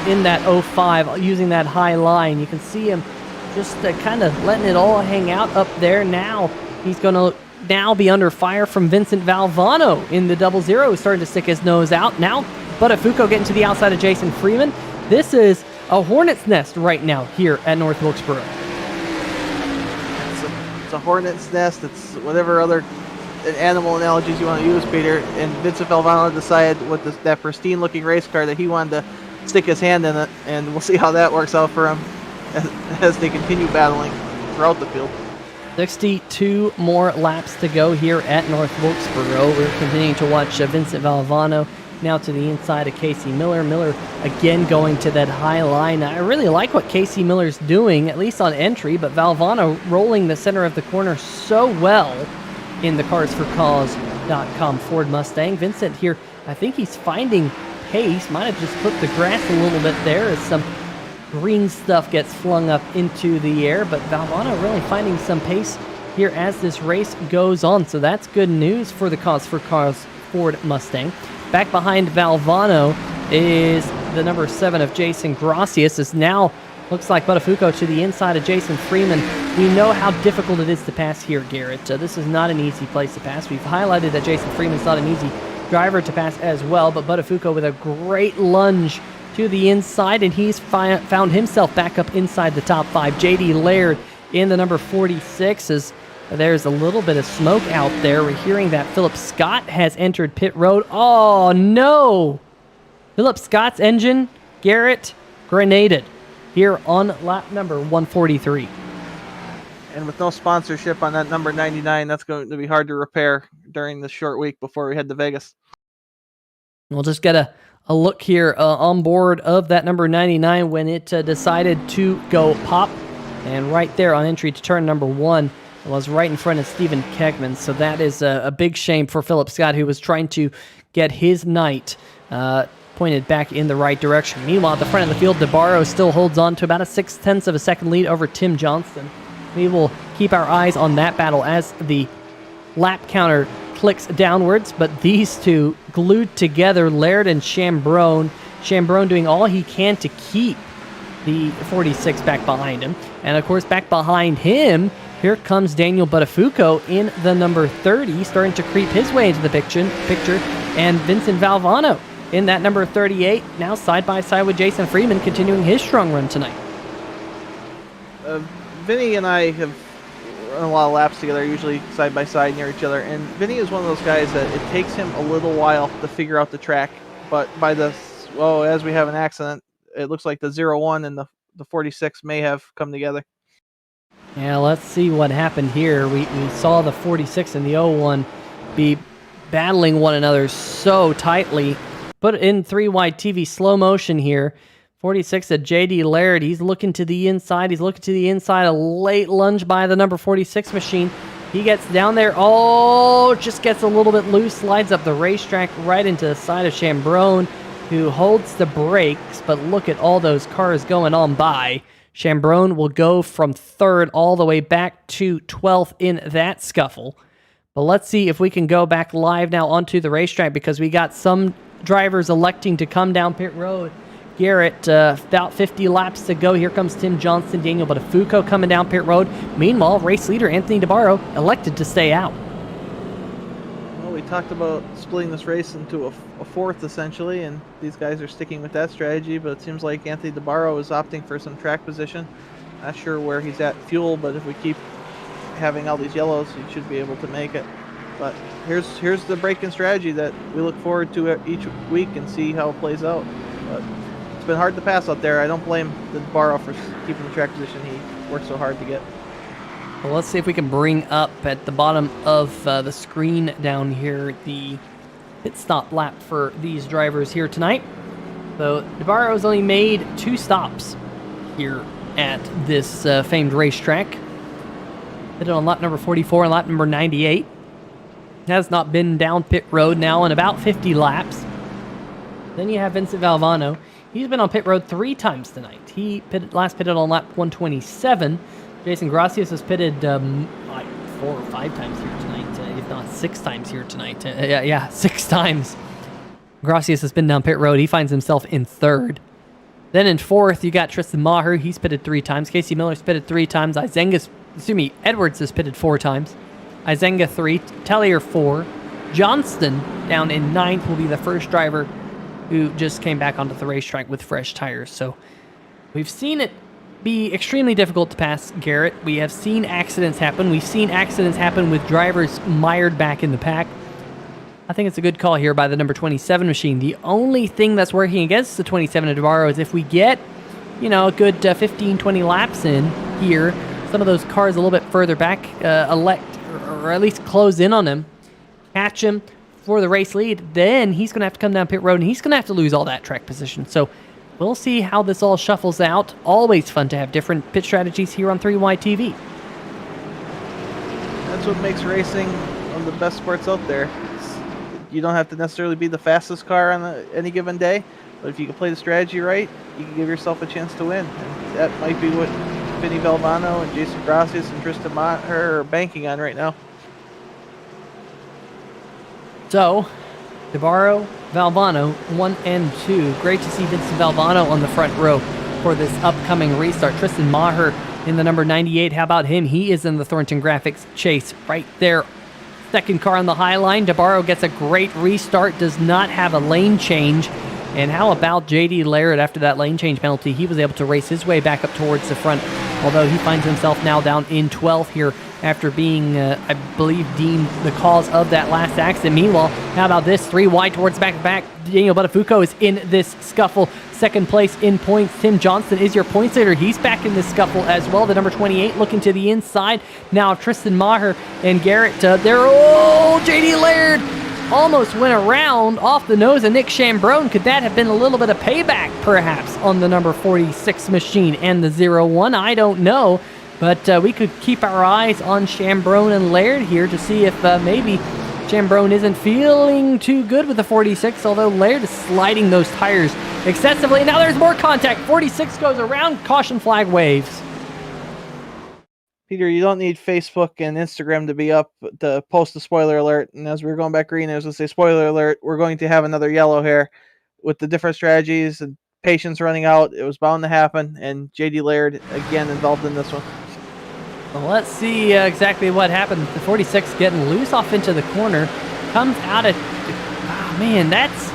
in that 05, using that high line. You can see him just kind of letting it all hang out up there. Now he's going to be under fire from Vincent Valvano in the 00, who's starting to stick his nose out. Now Buttafuoco getting to the outside of Jason Freeman. This is a hornet's nest right now here at North Wilkesboro. It's a hornet's nest. It's whatever other animal analogies you want to use, Peter. And Vincent Valvano decided with that pristine-looking race car that he wanted to stick his hand in it, and we'll see how that works out for him as they continue battling throughout the field. 62 more laps to go here at North Wilkesboro. We're continuing to watch Vincent Valvano now to the inside of Casey Miller. Miller again going to that high line. I really like what Casey Miller's doing, at least on entry, but Valvano rolling the center of the corner so well in the carsforcause.com Ford Mustang. Vincent here, I think he's finding pace. Might have just clipped the grass a little bit there as some green stuff gets flung up into the air, but Valvano really finding some pace here as this race goes on. So that's good news for the Cause for Cars Ford Mustang. Back behind Valvano is the number 7 of Jason Gracias. Is now looks like Buttafuoco to the inside of Jason Freeman. We know how difficult it is to pass here, Garrett. This is not an easy place to pass. We've highlighted that Jason Freeman's not an easy driver to pass as well, but Buttafuoco with a great lunge to the inside, and he's found himself back up inside the top 5. JD Laird in the number 46 as there's a little bit of smoke out there. We're hearing that Philip Scott has entered pit road. Oh, no! Philip Scott's engine, Garrett, grenaded here on lap number 143. And with no sponsorship on that number 99, that's going to be hard to repair during this short week before we head to Vegas. We'll just get a look here on board of that number 99 when it decided to go pop. And right there on entry to turn number 1, was right in front of Stephen Kegman. So that is a big shame for Philip Scott, who was trying to get his night pointed back in the right direction. Meanwhile, at the front of the field, DeBarro still holds on to about a 0.6 of a second lead over Tim Johnston. We will keep our eyes on that battle as the lap counter clicks downwards, but these two glued together, Laird and Chambrone. Chambrone doing all he can to keep the 46 back behind him. And of course, back behind him, here comes Daniel Buttafuoco in the number 30, starting to creep his way into the picture, and Vincent Valvano in that number 38, now side by side with Jason Freeman, continuing his strong run tonight. Vinny and I have run a lot of laps together, usually side by side near each other, and Vinny is one of those guys that it takes him a little while to figure out the track, but by as we have an accident, it looks like the 01 and the 46 may have come together. Yeah, let's see what happened here. We saw the 46 and the 01 be battling one another so tightly. Put it in 3-wide TV slow motion here. 46 at JD Laird. He's looking to the inside. A late lunge by the number 46 machine. He gets down there. Oh, just gets a little bit loose. Slides up the racetrack right into the side of Chambrone, who holds the brakes. But look at all those cars going on by. Chambrone will go from 3rd all the way back to 12th in that scuffle. But let's see if we can go back live now onto the racetrack, because we got some drivers electing to come down pit road. Garrett, about 50 laps to go. Here comes Tim Johnston, Daniel Buttafuoco coming down pit road. Meanwhile, race leader Anthony DeBarro elected to stay out. Well, we talked about splitting this race into a fourth, essentially, and these guys are sticking with that strategy, but it seems like Anthony DeBarro is opting for some track position. Not sure where he's at fuel, but if we keep having all these yellows, he should be able to make it. But here's the break-in strategy that we look forward to each week and see how it plays out. But it's been hard to pass out there. I don't blame the DeBarro for keeping the track position he worked so hard to get. Well, let's see if we can bring up at the bottom of the screen down here the pit stop lap for these drivers here tonight. So DeBarro's only made 2 stops here at this famed racetrack. Pitted on lap number 44 and lap number 98. Has not been down pit road now in about 50 laps. Then you have Vincent Valvano. He's been on pit road 3 times tonight. He last pitted on lap 127. Jason Gracias has pitted like 4 or 5 times here tonight, if not 6 times here tonight. 6 times. Gracias has been down pit road. He finds himself in 3rd. Then in 4th, you got Tristan Maher. He's pitted 3 times. Casey Miller's pitted 3 times. Edwards has pitted 4 times. Izenga 3. Tellier 4. Johnston down in 9th will be the first driver who just came back onto the racetrack with fresh tires. So we've seen it be extremely difficult to pass Garrett. We have seen accidents happen. We've seen accidents happen with drivers mired back in the pack. I think it's a good call here by the number 27 machine. The only thing that's working against the 27 of DeBarro is if we get, a good 15, 20 laps in here, some of those cars a little bit further back or at least close in on him, catch him for the race lead, then he's going to have to come down pit road and he's going to have to lose all that track position. So we'll see how this all shuffles out. Always fun to have different pit strategies here on 3Y TV. That's what makes racing one of the best sports out there. You don't have to necessarily be the fastest car on any given day, but if you can play the strategy right, you can give yourself a chance to win. And that might be what Vinny Valvano and Jason Gracias and Tristan Maher are banking on right now. So, DeBarro, Valvano, 1 and 2. Great to see Vincent Valvano on the front row for this upcoming restart. Tristan Maher in the number 98. How about him? He is in the Thornton Graphix chase right there. Second car on the high line. DeBarro gets a great restart, does not have a lane change. And how about J.D. Laird after that lane change penalty? He was able to race his way back up towards the front, although he finds himself now down in 12th here after being, I believe, deemed the cause of that last accident. Meanwhile, how about this? 3 wide towards back-to-back. Daniel Buttafuoco is in this scuffle. Second place in points. Tim Johnston is your points leader. He's back in this scuffle as well. The number 28 looking to the inside. Now Tristan Maher and Garrett there. Oh, J.D. Laird almost went around off the nose of Nick Chambrone. Could that have been a little bit of payback, perhaps, on the number 46 machine and the 01? I don't know. But we could keep our eyes on Chambrone and Laird here to see if maybe Chambrone isn't feeling too good with the 46, although Laird is sliding those tires excessively. Now there's more contact. 46 goes around. Caution flag waves. Peter, you don't need Facebook and Instagram to be up to post a spoiler alert. And as we were going back green, I was going to say, spoiler alert, we're going to have another yellow here with the different strategies and patience running out. It was bound to happen. And J.D. Laird, again, involved in this one. Well, let's see exactly what happened. The 46 getting loose off into the corner. Comes out of... Oh, man, that's...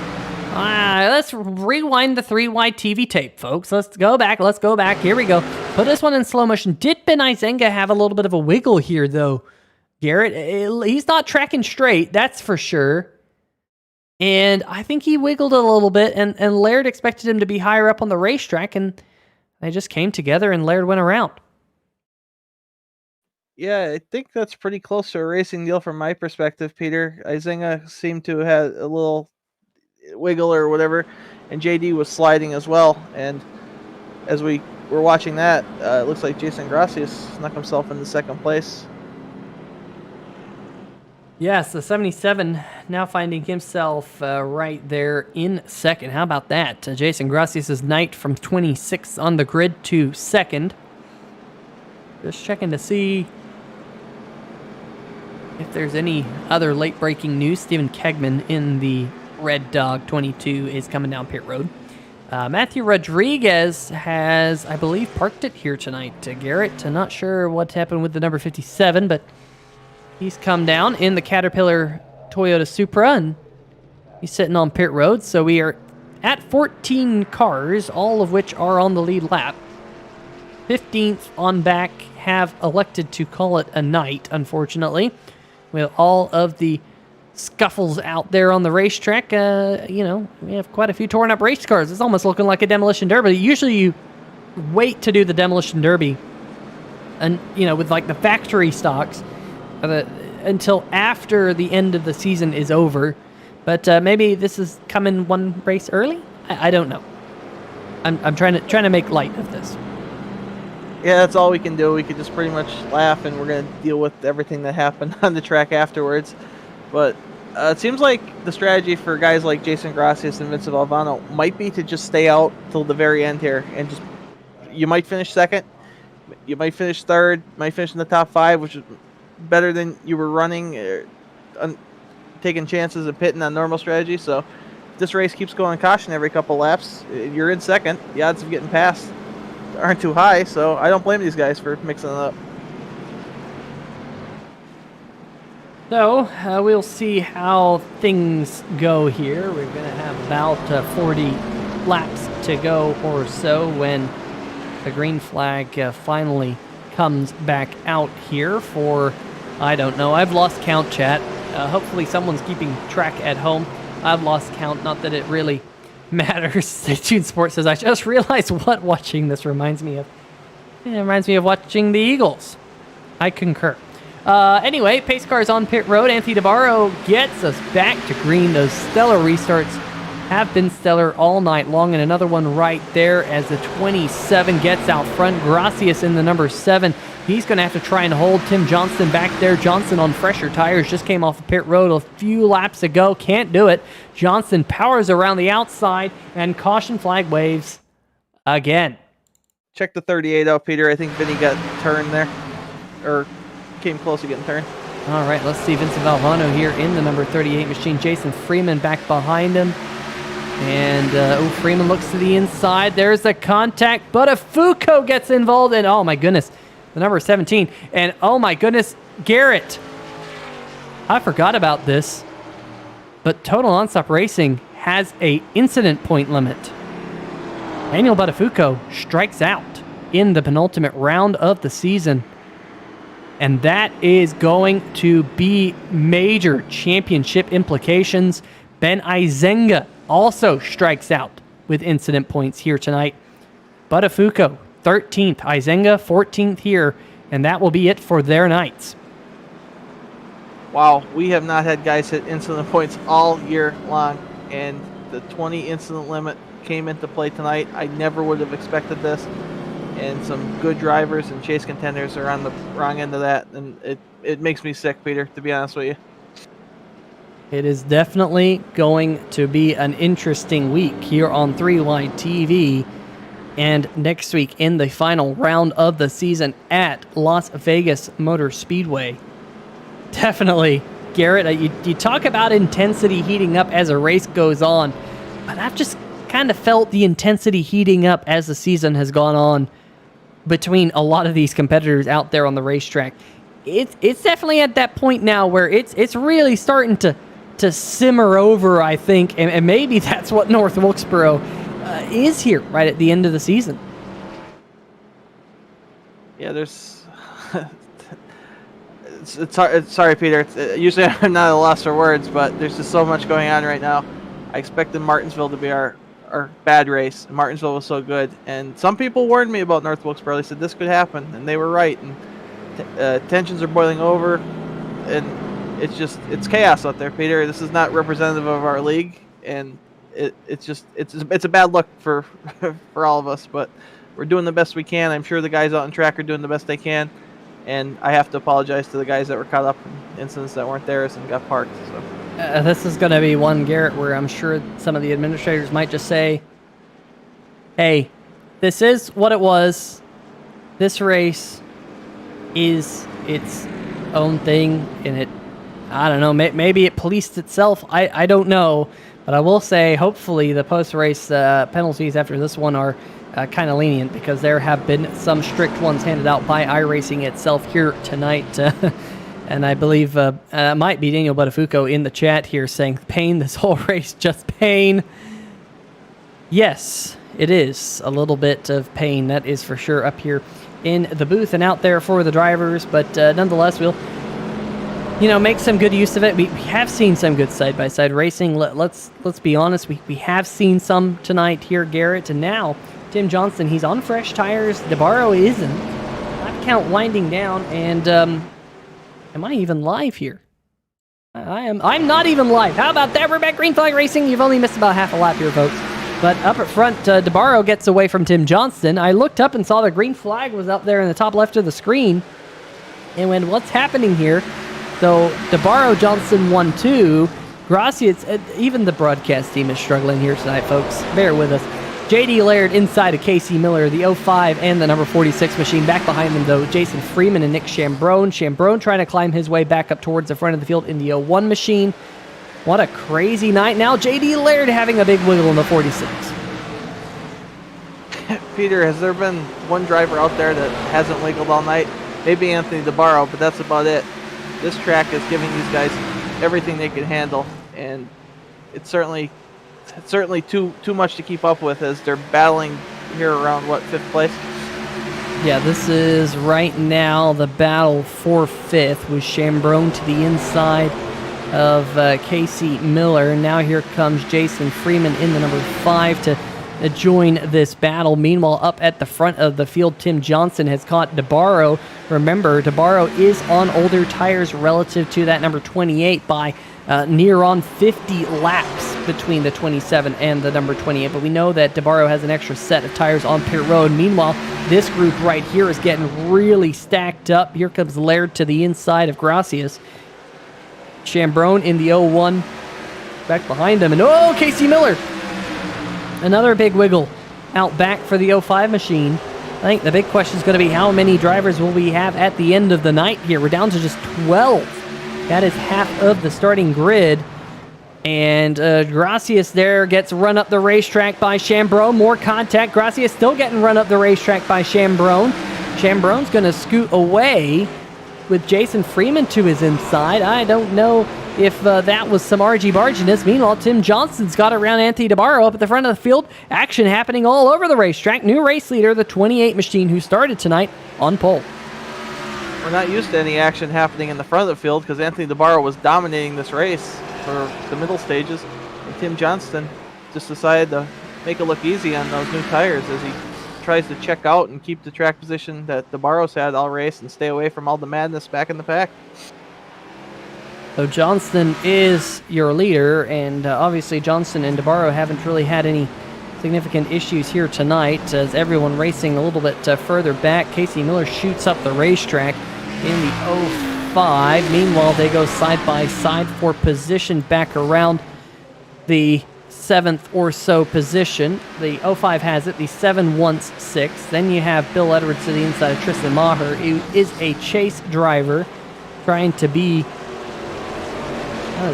let's rewind the 3Y TV tape, folks. Let's go back. Here we go. Put this one in slow motion. Did Ben Izenga have a little bit of a wiggle here, though? Garrett, he's not tracking straight, that's for sure. And I think he wiggled a little bit, and Laird expected him to be higher up on the racetrack, and they just came together, and Laird went around. Yeah, I think that's pretty close to a racing deal from my perspective, Peter. Izenga seemed to have a little wiggle or whatever, and JD was sliding as well. And as we were watching that, it looks like Jason Gracias snuck himself into second place. Yes, the 77 now finding himself right there in second. How about that? Jason Gracias' night from 26th on the grid to second. Just checking to see if there's any other late-breaking news. Stephen Kegman in the Red Dog 22 is coming down pit road. Matthew Rodriguez has, I believe, parked it here tonight. Garrett, not sure what happened with the number 57, but he's come down in the Caterpillar Toyota Supra, and he's sitting on pit road. So we are at 14 cars, all of which are on the lead lap. 15th on back have elected to call it a night, unfortunately. With all of the scuffles out there on the racetrack, we have quite a few torn up race cars. It's almost looking like a demolition derby. Usually you wait to do the demolition derby, and with like the factory stocks, until after the end of the season is over. But maybe this is coming one race early. I don't know. I'm trying to make light of this. Yeah, that's all we can do. We could just pretty much laugh, and we're going to deal with everything that happened on the track afterwards. But it seems like the strategy for guys like Jason Gracias and Vincent Valvano might be to just stay out till the very end here, and just you might finish second, you might finish third, might finish in the top 5, which is better than you were running, taking chances and pitting on normal strategy. So if this race keeps going caution every couple laps, you're in second. The odds of getting past aren't too high, so I don't blame these guys for mixing it up. So we'll see how things go here. We're going to have about 40 laps to go or so when the green flag finally comes back out here for, I don't know, I've lost count, chat. Hopefully someone's keeping track at home. I've lost count, not that it really matters. Tune Sports says, I just realized what watching this reminds me of. It reminds me of watching the Eagles. I concur. Anyway, pace cars on pit road. Anthony DeBarro gets us back to green. Those stellar restarts have been stellar all night long, and another one right there as the 27 gets out front. Gracias in the number 7. He's going to have to try and hold Tim Johnston back there. Johnston on fresher tires, just came off the pit road a few laps ago. Can't do it. Johnston powers around the outside, and caution flag waves again. Check the 38 out, Peter. I think Vinny got turned there, or came close to getting turned. All right, let's see Vincent Valvano here in the number 38 machine. Jason Freeman back behind him. And Freeman looks to the inside. There's a contact, but Fuco gets involved, and oh my goodness, the number 17. And oh my goodness, Garrett. I forgot about this, but Total Nonstop Racing has a incident point limit. Daniel Buttafuoco strikes out in the penultimate round of the season. And that is going to be major championship implications. Ben Izenga also strikes out with incident points here tonight. Buttafuoco, 13th. Izenga, 14th here. And that will be it for their nights. Wow, we have not had guys hit incident points all year long. And the 20 incident limit came into play tonight. I never would have expected this. And some good drivers and chase contenders are on the wrong end of that. And it makes me sick, Peter, to be honest with you. It is definitely going to be an interesting week here on 3Wide TV. And next week in the final round of the season at Las Vegas Motor Speedway. Definitely, Garrett, you talk about intensity heating up as a race goes on. But I've just kind of felt the intensity heating up as the season has gone on between a lot of these competitors out there on the racetrack. It's definitely at that point now where it's really starting to simmer over, I think, and maybe that's what North Wilkesboro is here right at the end of the season. Yeah, there's it's hard, sorry, Peter. Usually I'm not at a loss for words, but there's just so much going on right now. I expected Martinsville to be our bad race. Martinsville was so good, and some people warned me about North Wilkesboro. They said this could happen, and they were right. And tensions are boiling over, and it's chaos out there, Peter. This is not representative of our league, and it's a bad look for for all of us. But we're doing the best we can. I'm sure the guys out on track are doing the best they can, and I have to apologize to the guys that were caught up in incidents that weren't theirs and got parked. So. This is going to be one, Garrett, where I'm sure some of the administrators might just say, hey, this is what it was. This race is its own thing, and I don't know, maybe it policed itself. I don't know. But I will say, hopefully, the post-race penalties after this one are kind of lenient, because there have been some strict ones handed out by iRacing itself here tonight. And I believe it might be Daniel Buttafuoco in the chat here saying, pain, this whole race, just pain. Yes, it is a little bit of pain, that is for sure, up here in the booth and out there for the drivers. But nonetheless, we'll make some good use of it. We have seen some good side-by-side racing. Let's be honest, we have seen some tonight here, Garrett. And now, Tim Johnston, he's on fresh tires. DeBarro isn't. Lap count winding down, and... am I even live here? I'm not even live. How about that? We're back. Green flag racing. You've only missed about half a lap here, folks. But up at front, DeBarro gets away from Tim Johnston. I looked up and saw the green flag was up there in the top left of the screen. And went, what's happening here? So DeBarro, Johnston 1-2. Graphix, even the broadcast team is struggling here tonight, folks. Bear with us. J.D. Laird inside of Casey Miller, the 05 and the number 46 machine. Back behind them, though, Jason Freeman and Nick Chambrone. Chambrone trying to climb his way back up towards the front of the field in the 01 machine. What a crazy night. Now J.D. Laird having a big wiggle in the 46. Peter, has there been one driver out there that hasn't wiggled all night? Maybe Anthony DeBarro, but that's about it. This track is giving these guys everything they can handle, and it's certainly too much to keep up with as they're battling here around, what, 5th place? Yeah, this is right now the battle for 5th with Chambrone to the inside of Casey Miller. Now here comes Jason Freeman in the number 5 to join this battle. Meanwhile, up at the front of the field, Tim Johnson has caught DeBarro. Remember, DeBarro is on older tires relative to that number 28 by near on 50 laps between the 27 and the number 28. But we know that DeBarro has an extra set of tires on pit road. Meanwhile, this group right here is getting really stacked up. Here comes Laird to the inside of Graphix. Chambrone in the 01 back behind him. And oh, Casey Miller! Another big wiggle out back for the 05 machine. I think the big question is going to be how many drivers will we have at the end of the night here. We're down to just 12. That is half of the starting grid. And Graphix there gets run up the racetrack by Chambrone. More contact. Graphix still getting run up the racetrack by Chambrone. Chambrone's going to scoot away with Jason Freeman to his inside. I don't know if that was some argy-barginess. Meanwhile, Tim Johnston's got around Anthony DeBarro up at the front of the field. Action happening all over the racetrack. New race leader, the 28 machine, who started tonight on pole. We're not used to any action happening in the front of the field because Anthony DeBarro was dominating this race for the middle stages. And Tim Johnston just decided to make it look easy on those new tires as he tries to check out and keep the track position that DeBarro's had all race and stay away from all the madness back in the pack. So Johnston is your leader, and obviously Johnston and DeBarro haven't really had any significant issues here tonight as everyone racing a little bit further back. Casey Miller shoots up the racetrack in the 05. Meanwhile, they go side by side for position back around the 7th or so position. The 05 has it. The 7 wants 6th. Then you have Bill Edwards to the inside of Tristan Maher, who is a chase driver, trying to be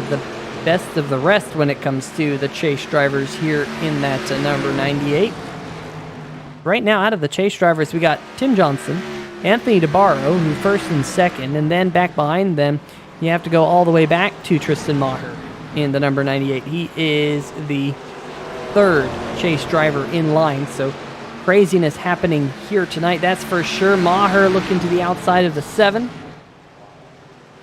the best of the rest when it comes to the chase drivers here in that number 98. Right now, out of the chase drivers, we got Tim Johnston, Anthony DeBarro, who first and second, and then back behind them, you have to go all the way back to Tristan Maher in the number 98. He is the 3rd chase driver in line, so craziness happening here tonight, that's for sure. Maher looking to the outside of the 7.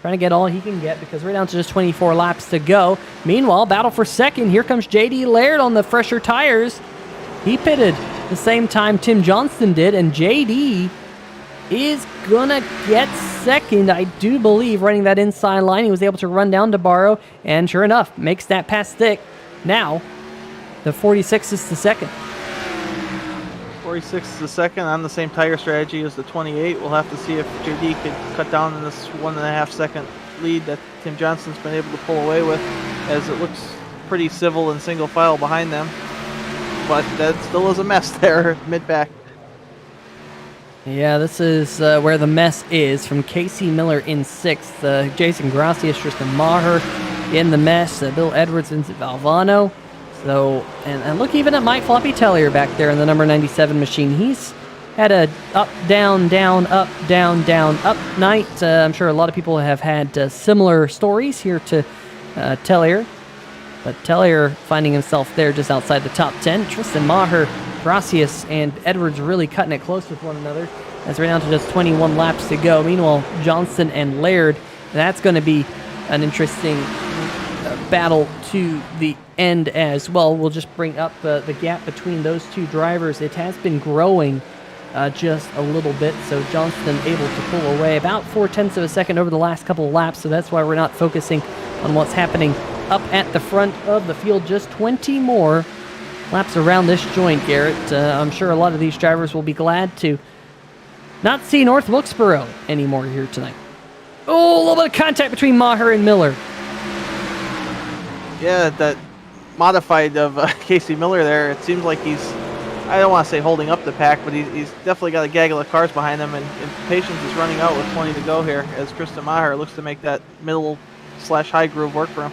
Trying to get all he can get because we're down to just 24 laps to go. Meanwhile, battle for 2nd. Here comes J.D. Laird on the fresher tires. He pitted the same time Tim Johnston did, and J.D. is going to get 2nd, I do believe, running that inside line. He was able to run down DeBarro, and sure enough, makes that pass stick. Now, the 46 is the 2nd. 46 is the 2nd on the same tire strategy as the 28. We'll have to see if JD could cut down in this 1.5 second lead that Tim Johnston's been able to pull away with, as it looks pretty civil and single file behind them. But that still is a mess there mid-pack. Yeah, this is where the mess is, from Casey Miller in 6th. Jason Graphix, Tristan Maher in the mess. Bill Edwards, Vincent Valvano. So, and look even at Mike Floppy Tellier back there in the number 97 machine. He's had a up, down, down, up, down, down, up night. I'm sure a lot of people have had similar stories here to Tellier. But Tellier finding himself there just outside the top 10. Tristan Maher, Graphix, and Edwards really cutting it close with one another as we're down to just 21 laps to go. Meanwhile, Johnston and Laird, that's going to be an interesting battle to the end as well. We'll just bring up the gap between those two drivers. It has been growing just a little bit, so Johnston able to pull away about 0.4 of a second over the last couple of laps, so that's why we're not focusing on what's happening up at the front of the field. Just 20 more laps around this joint, Garrett. I'm sure a lot of these drivers will be glad to not see North Wilkesboro anymore here tonight. Oh, a little bit of contact between Maher and Miller. Yeah, that modified of Casey Miller there. It seems like he's, I don't want to say holding up the pack, but he's definitely got a gaggle of cars behind him, and patience is running out with 20 to go here as Tristan Maher looks to make that middle/high groove work for him.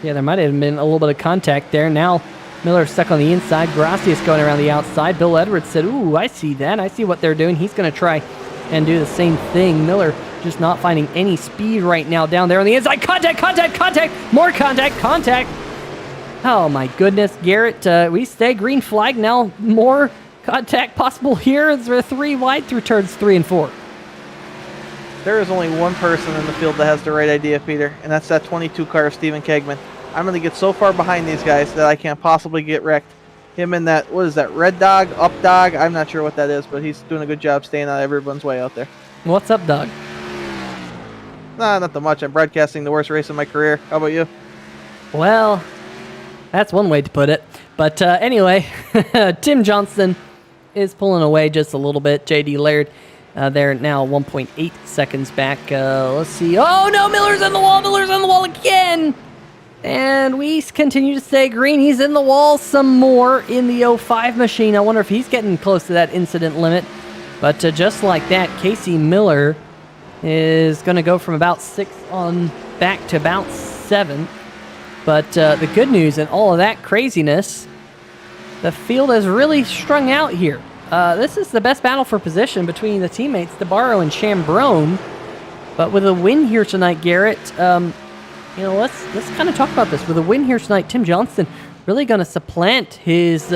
Yeah, there might have been a little bit of contact there. Now Miller stuck on the inside. Gracias going around the outside. Bill Edwards said, ooh, I see that. I see what they're doing. He's going to try and do the same thing. Miller just not finding any speed right now down there on the inside. Contact, contact, contact. More contact, contact. Oh, my goodness, Garrett. We stay green flag now. More contact possible here. They're 3 wide through turns 3 and 4. There is only one person in the field that has the right idea, Peter, and that's that 22 car of Stephen Kegman. I'm going to get so far behind these guys that I can't possibly get wrecked. Him and that, what is that, red dog, up dog? I'm not sure what that is, but he's doing a good job staying out of everyone's way out there. What's up, dog? Nah, not that much. I'm broadcasting the worst race of my career. How about you? Well, that's one way to put it. But anyway, Tim Johnston is pulling away just a little bit. J.D. Laird, they're now 1.8 seconds back. Let's see. Oh, no, Miller's on the wall. Miller's on the wall again. And we continue to stay green. He's in the wall some more in the 05 machine. I wonder if he's getting close to that incident limit. But just like that, Casey Miller is going to go from about 6 on back to about 7. But the good news in all of that craziness, the field is really strung out here. This is the best battle for position between the teammates, DeBarro and Chambrone. But with a win here tonight, Garrett, let's kind of talk about this. With a win here tonight, Tim Johnston really going to supplant his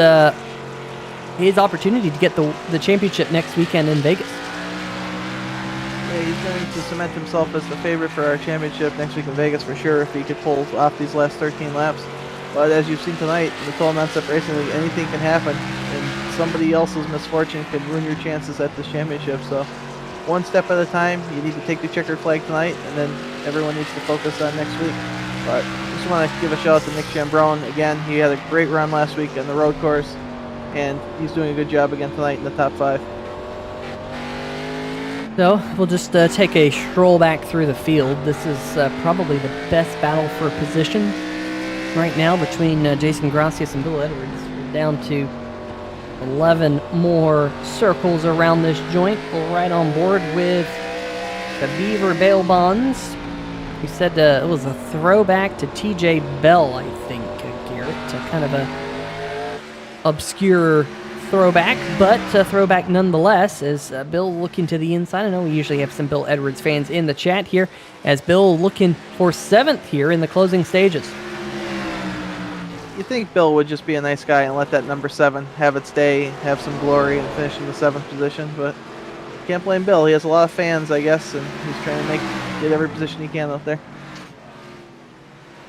opportunity to get the championship next weekend in Vegas. Yeah, he's going to cement himself as the favorite for our championship next week in Vegas for sure if he could pull off these last 13 laps. But as you've seen tonight, in the Total Non-Stop Racing League, anything can happen, and somebody else's misfortune can ruin your chances at this championship. So one step at a time. You need to take the checkered flag tonight, and then everyone needs to focus on next week. But just want to give a shout out to Nick Chambrone. Again, he had a great run last week on the road course, and he's doing a good job again tonight in the top 5. So we'll just take a stroll back through the field. This is probably the best battle for position right now between Jason Gracias and Bill Edwards. We're down to 11 more circles around this joint. We're right on board with the Beaver Bail Bonds. We said it was a throwback to TJ Bell, I think, Garrett. Kind of a obscure throwback, but a throwback nonetheless, as Bill looking to the inside. I know we usually have some Bill Edwards fans in the chat here, as Bill looking for 7th here in the closing stages. You think Bill would just be a nice guy and let that number 7 have its day, have some glory, and finish in the 7th position, but can't blame Bill. He has a lot of fans, I guess, and he's trying to get every position he can out there.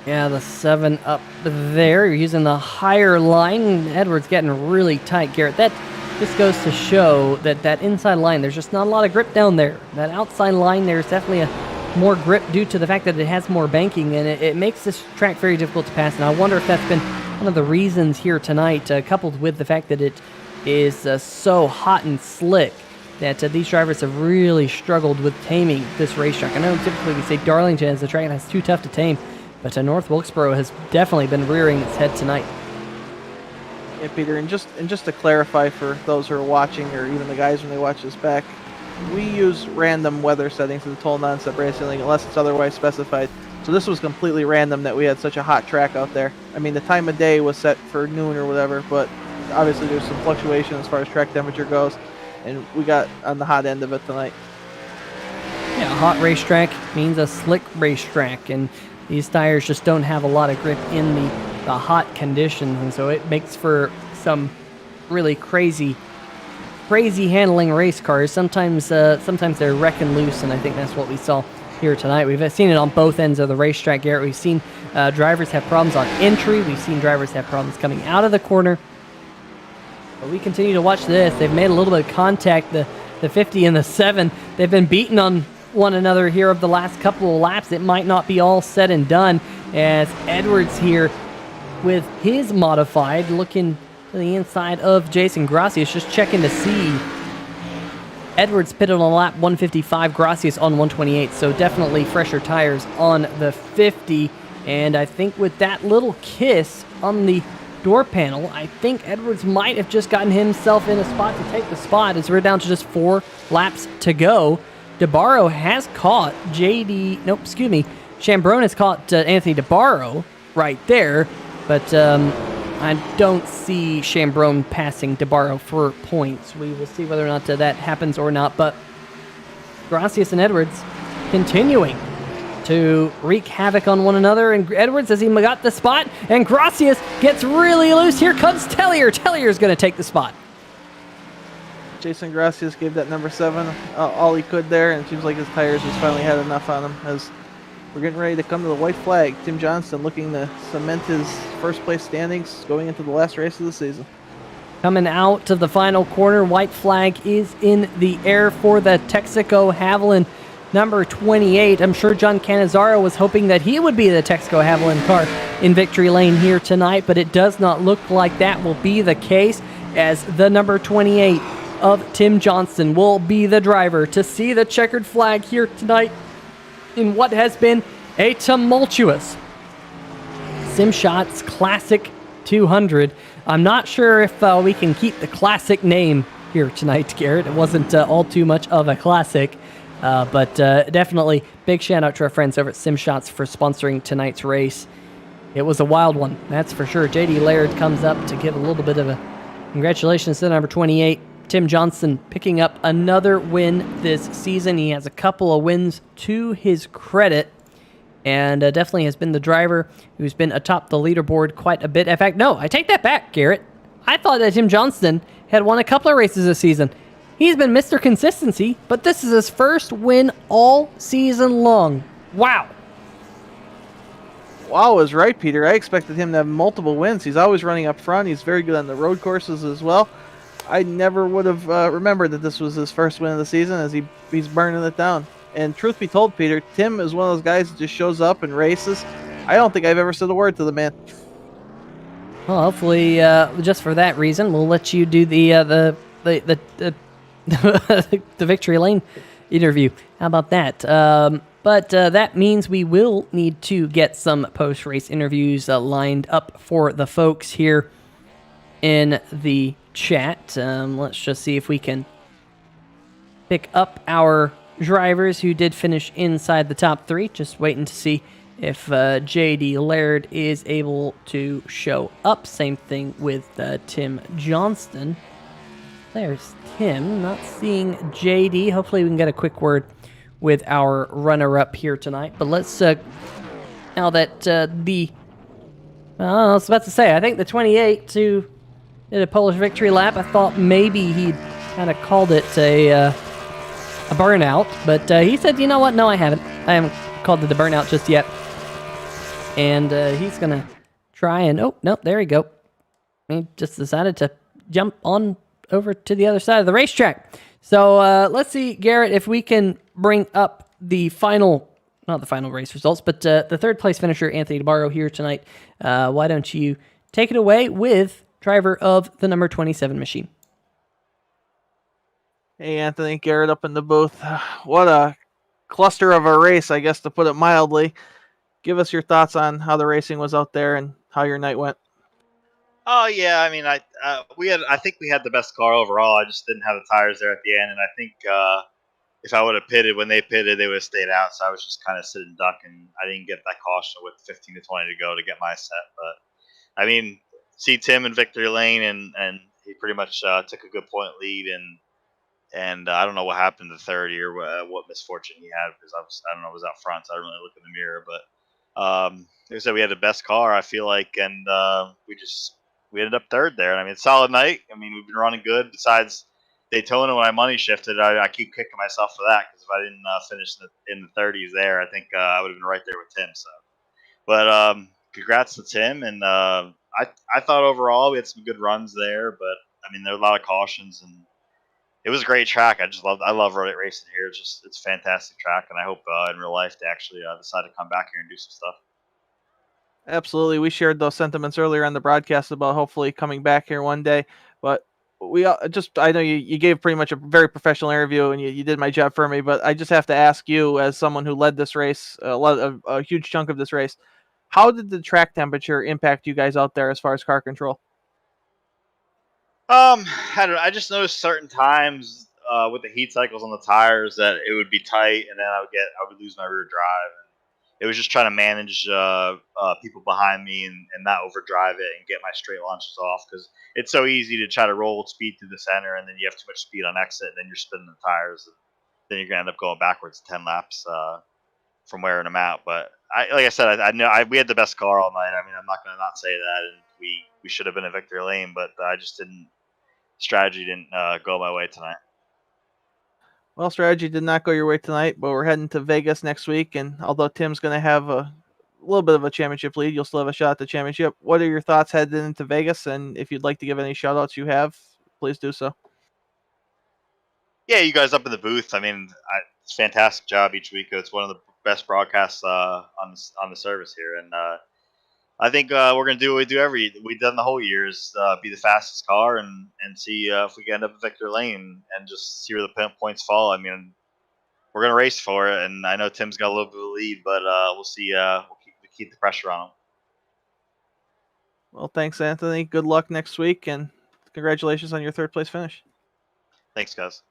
Yeah, the 7 up there. You're using the higher line. Edwards getting really tight, Garrett. That just goes to show that inside line, there's just not a lot of grip down there. That outside line, there's definitely more grip due to the fact that it has more banking, and it makes this track very difficult to pass. And I wonder if that's been one of the reasons here tonight, coupled with the fact that it is so hot and slick, that these drivers have really struggled with taming this racetrack. I know typically we say Darlington is a track that's too tough to tame, but North Wilkesboro has definitely been rearing its head tonight. Yeah, Peter, and just to clarify for those who are watching, or even the guys when they watch this back, we use random weather settings in the Total Non-Stop Racing League unless it's otherwise specified. So this was completely random that we had such a hot track out there. I mean, the time of day was set for noon or whatever, but obviously there's some fluctuation as far as track temperature goes, and we got on the hot end of it tonight. Yeah, a hot racetrack means a slick racetrack, and these tires just don't have a lot of grip in the hot conditions, and so it makes for some really crazy handling race cars. Sometimes they're wrecking loose, and I think that's what we saw here tonight. We've seen it on both ends of the racetrack, Garrett. We've seen drivers have problems on entry. We've seen drivers have problems coming out of the corner. But we continue to watch this. They've made a little bit of contact, the 50 and the 7. They've been beating on one another here of the last couple of laps. It might not be all said and done, as Edwards here with his modified, looking to the inside of Jason Gracias, just checking to see. Edwards pitted on lap 155, Gracias on 128, so definitely fresher tires on the 50. And I think with that little kiss on the door panel, I think Edwards might have just gotten himself in a spot to take the spot, as we're down to just 4 laps to go. DeBarro has caught Chambrone has caught Anthony DeBarro right there, but I don't see Chambrone passing DeBarro for points. We will see whether or not that happens or not, but Gracias and Edwards continuing to wreak havoc on one another, and Edwards, as he got the spot, and Gracias gets really loose. Here comes Tellier. Tellier's going to take the spot. Jason Gracias gave that number 7 all he could there, and it seems like his tires has finally had enough on him as we're getting ready to come to the white flag. Tim Johnston looking to cement his first place standings going into the last race of the season. Coming out to the final corner, white flag is in the air for the Texaco Haviland number 28. I'm sure John Cannizzaro was hoping that he would be the Texaco Haviland car in victory lane here tonight, but it does not look like that will be the case, as the number 28 of Tim Johnston will be the driver to see the checkered flag here tonight in what has been a tumultuous SimShots Classic 200. I'm not sure if we can keep the classic name here tonight, Garrett. It wasn't all too much of a classic, but definitely big shout out to our friends over at SimShots for sponsoring tonight's race. It was a wild one, that's for sure. JD Laird comes up to give a little bit of a congratulations to number 28. Tim Johnston picking up another win this season. He has a couple of wins to his credit, and definitely has been the driver who's been atop the leaderboard quite a bit. In fact, no, I take that back, Garrett. I thought that Tim Johnston had won a couple of races this season. He's been Mr. Consistency, but this is his first win all season long. Wow. Wow is right, Peter. I expected him to have multiple wins. He's always running up front. He's very good on the road courses as well. I never would have remembered that this was his first win of the season, as he's burning it down. And truth be told, Peter, Tim is one of those guys that just shows up and races. I don't think I've ever said a word to the man. Well, hopefully, just for that reason, we'll let you do the victory lane interview. How about that? But that means we will need to get some post-race interviews lined up for the folks here in the chat. Let's just see if we can pick up our drivers who did finish inside the top 3. Just waiting to see if JD Laird is able to show up. Same thing with Tim Johnston. There's Tim, not seeing JD. Hopefully we can get a quick word with our runner-up here tonight. But let's, now that I was about to say, I think the 28 who did a Polish victory lap, I thought maybe he'd kind of called it a burnout, but he said, you know what, no, I haven't called it a burnout just yet. And he's going to try and, oh, no, there we go. He just decided to jump on over to the other side of the racetrack. So let's see, Garrett, if we can bring up the final, not the final race results, but the third place finisher, Anthony DeBarro, here tonight. Why don't you take it away with driver of the number 27 machine? Hey, Anthony, Garrett up in the booth. What a cluster of a race, I guess, to put it mildly. Give us your thoughts on how the racing was out there and how your night went. Oh yeah, I mean, I think we had the best car overall. I just didn't have the tires there at the end, and I think if I would have pitted when they pitted, they would have stayed out. So I was just kind of sitting duck, and I didn't get that caution with 15 to 20 to go to get my set. But I mean, see Tim in victory lane, and he pretty much took a good point lead, and I don't know what happened the third year, what misfortune he had, because I don't know, it was out front, so I didn't really look in the mirror. But like I said, we had the best car, I feel like, and we ended up third there. I mean, it's a solid night. I mean, we've been running good. Besides Daytona, when I money shifted, I keep kicking myself for that, because if I didn't finish in the 30s there, I think I would have been right there with Tim. So, but congrats to Tim, and I thought overall we had some good runs there, but I mean, there were a lot of cautions, and it was a great track. I love road racing here. It's a fantastic track, and I hope in real life they actually decide to come back here and do some stuff. Absolutely. We shared those sentiments earlier on the broadcast about hopefully coming back here one day. But I know you gave pretty much a very professional interview and you did my job for me, but I just have to ask you, as someone who led this race, a huge chunk of this race, how did the track temperature impact you guys out there as far as car control? I don't know. I just noticed certain times with the heat cycles on the tires that it would be tight, and then I would lose my rear drive. It was just trying to manage people behind me and not overdrive it and get my straight launches off, because it's so easy to try to roll speed through the center, and then you have too much speed on exit, and then you're spinning the tires, and then you're gonna end up going backwards 10 laps from wearing them out. But like I said, I know we had the best car all night. I mean, I'm not gonna not say that, and we should have been in victory lane, but I just didn't. Strategy didn't go my way tonight. Well, strategy did not go your way tonight, but we're heading to Vegas next week, and although Tim's going to have a little bit of a championship lead, you'll still have a shot at the championship. What are your thoughts heading into Vegas? And if you'd like to give any shout-outs you have, please do so. Yeah, you guys up in the booth. I mean, it's a fantastic job each week. It's one of the best broadcasts on the service here, and I think we're gonna do what we've done the whole year, is be the fastest car and see if we can end up in victory lane and just see where the points fall. I mean, we're gonna race for it, and I know Tim's got a little bit of a lead, but we'll see. We'll keep the pressure on him. Well, thanks, Anthony. Good luck next week, and congratulations on your third place finish. Thanks, guys.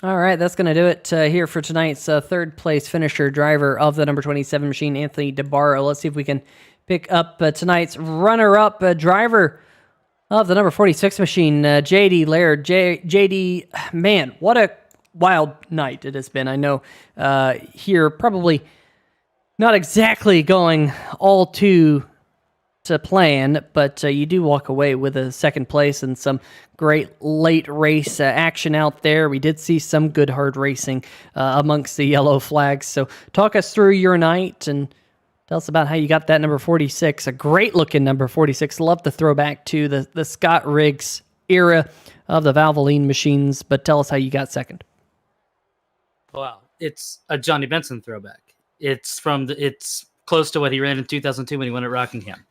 All right, that's going to do it here for tonight's third place finisher, driver of the number 27 machine, Anthony DeBarro. Let's see if we can pick up tonight's runner-up driver of the number 46 machine, JD Laird. JD, man, what a wild night it has been. I know here probably not exactly going all to plan, but you do walk away with a second place and some great late race action out there. We did see some good hard racing amongst the yellow flags. So talk us through your night and tell us about how you got that number 46, a great looking number 46. Love the throwback to the Scott Riggs era of the Valvoline machines, but tell us how you got second. Well, it's a Johnny Benson throwback. It's close to what he ran in 2002 when he won at Rockingham.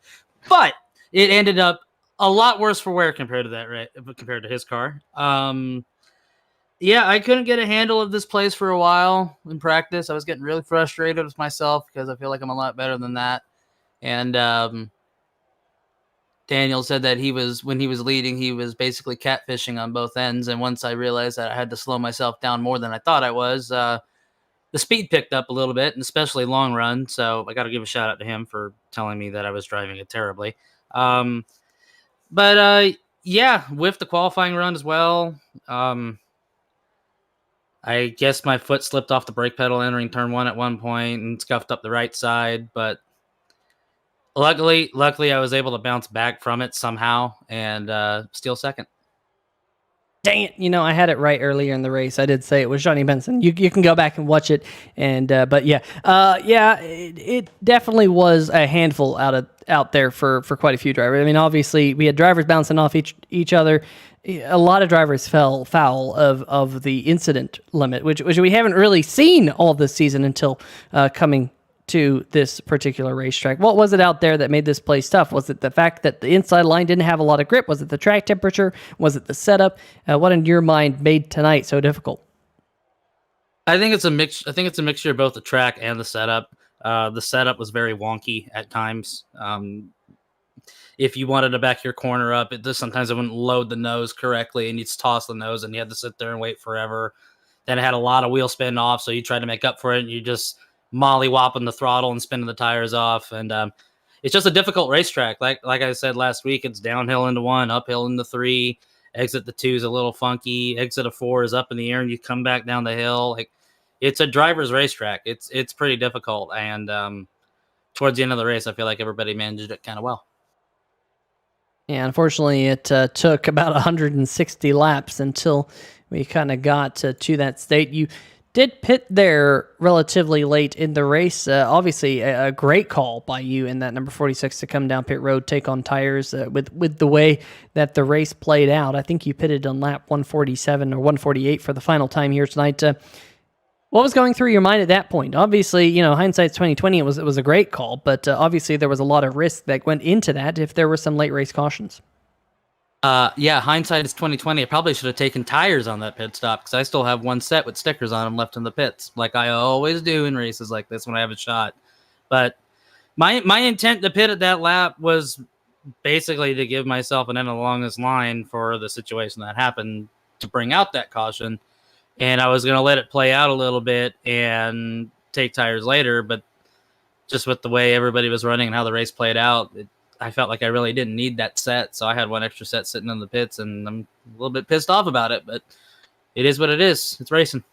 But it ended up a lot worse for wear compared to that, right? Compared to his car. Yeah, I couldn't get a handle of this place for a while in practice. I was getting really frustrated with myself because I feel like I'm a lot better than that. And Daniel said that when he was leading, he was basically catfishing on both ends. And once I realized that I had to slow myself down more than I thought I was, the speed picked up a little bit, and especially long run. So I got to give a shout out to him for telling me that I was driving it terribly. Yeah, with the qualifying run as well. I guess my foot slipped off the brake pedal entering turn 1 at one point and scuffed up the right side, but luckily I was able to bounce back from it somehow and steal second. Dang it! I had it right earlier in the race. I did say it was Johnny Benson. You can go back and watch it, and but yeah, it definitely was a handful out there for quite a few drivers. I mean, obviously we had drivers bouncing off each other. A lot of drivers fell foul of the incident limit, which we haven't really seen all this season until coming to this particular racetrack. What was it out there that made this place tough? Was it the fact that the inside line didn't have a lot of grip? Was it the track temperature? Was it the setup? What in your mind made tonight so difficult? I think it's a mix. I think it's a mixture of both the track and the setup. The setup was very wonky at times. If you wanted to back your corner up, sometimes it wouldn't load the nose correctly, and you'd toss the nose, and you had to sit there and wait forever. Then it had a lot of wheel spin off, so you tried to make up for it, and you just molly-whopping the throttle and spinning the tires off. And it's just a difficult racetrack. Like I said last week, it's downhill into 1, uphill into 3. Exit the 2 is a little funky. Exit a 4 is up in the air, and you come back down the hill. Like, it's a driver's racetrack. It's pretty difficult. And towards the end of the race, I feel like everybody managed it kind of well. Yeah, unfortunately, it took about 160 laps until we kind of got to that state. You did pit there relatively late in the race. Obviously, a great call by you in that number 46 to come down pit road, take on tires with the way that the race played out. I think you pitted on lap 147 or 148 for the final time here tonight. What was going through your mind at that point? Obviously, hindsight's 2020. It was a great call, but obviously there was a lot of risk that went into that if there were some late race cautions. Yeah, hindsight is 2020. I probably should have taken tires on that pit stop because I still have one set with stickers on them left in the pits, like I always do in races like this when I have a shot. But my intent to pit at that lap was basically to give myself an end along this line for the situation that happened to bring out that caution. And I was going to let it play out a little bit and take tires later. But just with the way everybody was running and how the race played out, I felt like I really didn't need that set. So I had one extra set sitting in the pits, and I'm a little bit pissed off about it. But it is what it is. It's racing.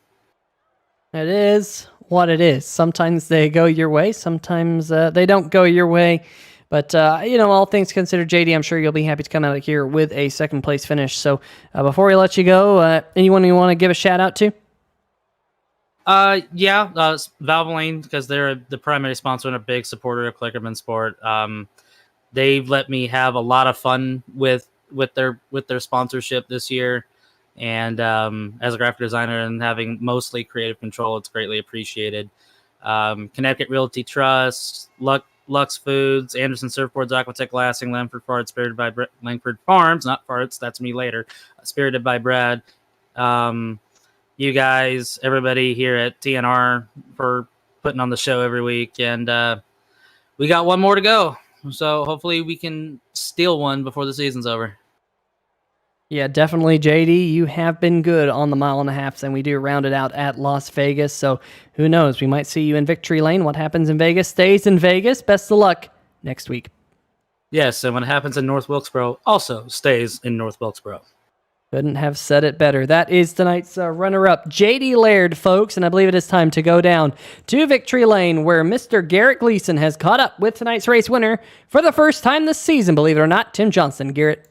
It is what it is. Sometimes they go your way. Sometimes they don't go your way. But, all things considered, JD, I'm sure you'll be happy to come out of here with a second place finish. So before we let you go, anyone you want to give a shout out to? Valvoline, because they're the primary sponsor and a big supporter of Clickerman Sport. They've let me have a lot of fun with their sponsorship this year. And as a graphic designer and having mostly creative control, it's greatly appreciated. Connecticut Realty Trust, Lux Foods, Anderson Surfboards, Aquatech Glassing, Langford Farts, Spirited by Langford Farms, not Farts, that's me later, Spirited by Brad. You guys, everybody here at TNR for putting on the show every week. And we got one more to go. So hopefully we can steal one before the season's over. Yeah, definitely, JD. You have been good on the 1.5 miles, and we do round it out at Las Vegas. So who knows? We might see you in victory lane. What happens in Vegas stays in Vegas. Best of luck next week. Yes, and when it happens in North Wilkesboro, also stays in North Wilkesboro. Couldn't have said it better. That is tonight's runner-up, JD Laird, folks, and I believe it is time to go down to victory lane, where Mr. Garrett Gleason has caught up with tonight's race winner for the first time this season, believe it or not, Tim Johnson. Garrett.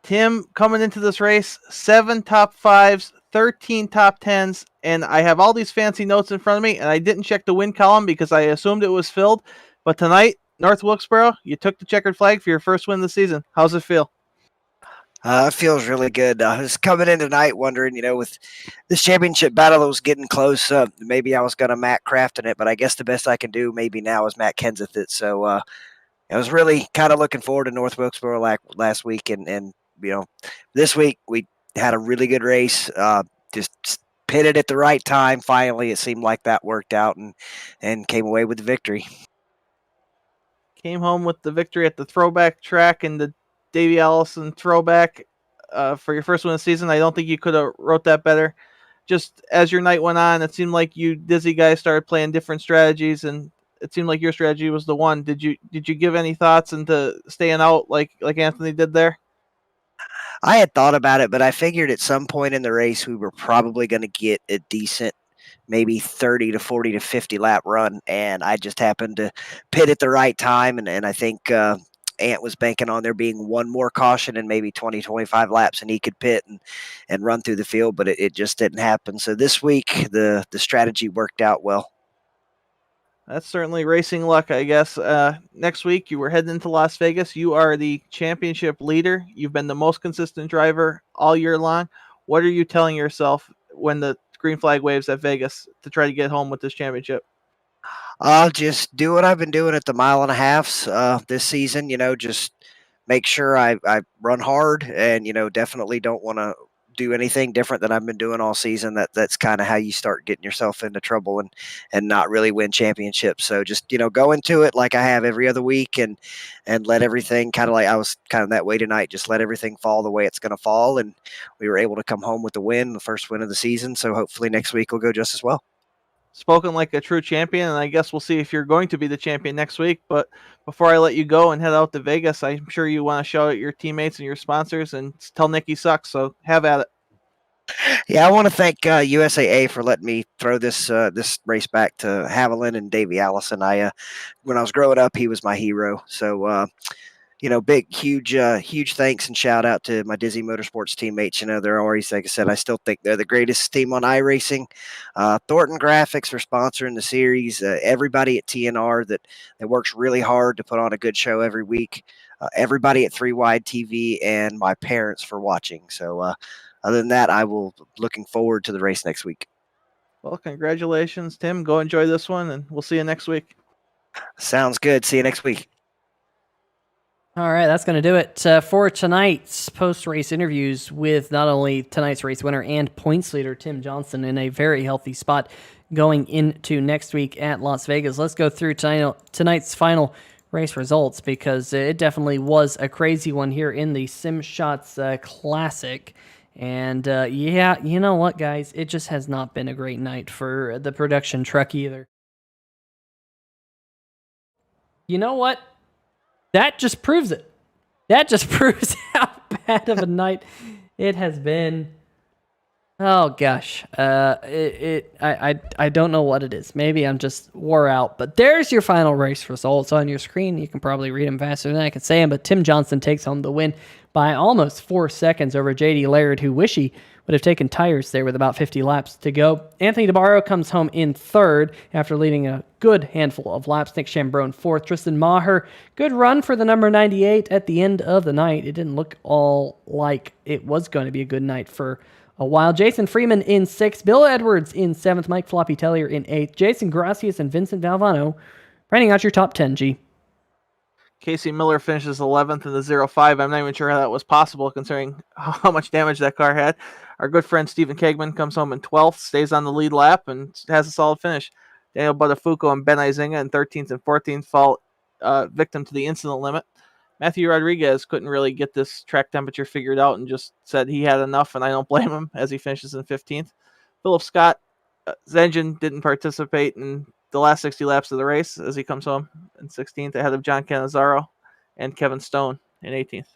Tim, coming into this race, 7 top 5s, 13 top 10s, and I have all these fancy notes in front of me, and I didn't check the win column because I assumed it was filled. But tonight, North Wilkesboro, you took the checkered flag for your first win of the season. How's it feel? It feels really good. I was coming in tonight wondering, with this championship battle that was getting close, maybe I was going to Matt Crafton it, but I guess the best I can do maybe now is Matt Kenseth it. So I was really kind of looking forward to North Wilkesboro last week, and this week we had a really good race. Just pitted at the right time. Finally, it seemed like that worked out, and came away with the victory. Came home with the victory at the throwback track and the Davey Allison throwback for your first win of the season. I don't think you could have wrote that better. Just as your night went on, it seemed like you Dizzy guys started playing different strategies, and it seemed like your strategy was the one. Did you give any thoughts into staying out like Anthony did there? I had thought about it, but I figured at some point in the race we were probably going to get a decent, maybe 30 to 40 to 50 lap run, and I just happened to pit at the right time, and I think Ant was banking on there being one more caution and maybe 20, 25 laps, and he could pit and run through the field, but it just didn't happen. So this week, the strategy worked out well. That's certainly racing luck, I guess. Next week, you were heading into Las Vegas. You are the championship leader. You've been the most consistent driver all year long. What are you telling yourself when the green flag waves at Vegas to try to get home with this championship? I'll just do what I've been doing at the 1.5 miles this season. Just make sure I run hard, and definitely don't want to do anything different than I've been doing all season. That's kind of how you start getting yourself into trouble and not really win championships. So just go into it like I have every other week, and let everything kind of like I was kind of that way tonight. Just let everything fall the way it's going to fall, and we were able to come home with the win, the first win of the season. So hopefully next week will go just as well. Spoken like a true champion, and I guess we'll see if you're going to be the champion next week. But before I let you go and head out to Vegas, I'm sure you want to shout out your teammates and your sponsors and tell Nick he sucks, so have at it. Yeah, I want to thank USAA for letting me throw this race back to Haviland and Davey Allison. When I was growing up, he was my hero. So big, huge thanks and shout out to my Dizzy Motorsports teammates. They're always, like I said, I still think they're the greatest team on iRacing. Thornton Graphix for sponsoring the series. Everybody at TNR that works really hard to put on a good show every week. Everybody at 3 Wide TV, and my parents for watching. So other than that, I will looking forward to the race next week. Well, congratulations, Tim. Go enjoy this one, and we'll see you next week. Sounds good. See you next week. All right, that's going to do it for tonight's post-race interviews with not only tonight's race winner and points leader, Tim Johnson, in a very healthy spot going into next week at Las Vegas. Let's go through tonight's final race results, because it definitely was a crazy one here in the SimShots Classic. And yeah, you know what, guys? It just has not been a great night for the production truck either. You know what? That just proves it. That just proves how bad of a night it has been. Oh gosh, I don't know what it is. Maybe I'm just wore out. But there's your final race results on your screen. You can probably read them faster than I can say them. But Tim Johnson takes home the win by almost 4 seconds over J.D. Laird, who wish he would have taken tires there with about 50 laps to go. Anthony DeBarro comes home in third after leading a good handful of laps. Nick Chambrone fourth. Tristan Maher, good run for the number 98 at the end of the night. It didn't look all like it was going to be a good night for a while. Jason Freeman in sixth. Bill Edwards in seventh. Mike Floppy Tellier in eighth. Jason Gracias and Vincent Valvano rounding out your top 10, G. Casey Miller finishes 11th in the 05. I'm not even sure how that was possible considering how much damage that car had. Our good friend Stephen Kegman comes home in 12th, stays on the lead lap, and has a solid finish. Daniel Buttafuoco and Ben Izinga in 13th and 14th fall victim to the incident limit. Matthew Rodriguez couldn't really get this track temperature figured out and just said he had enough, and I don't blame him, as he finishes in 15th. Philip Scott, his engine didn't participate in the last 60 laps of the race as he comes home in 16th, ahead of John Cannizzaro and Kevin Stone in 18th.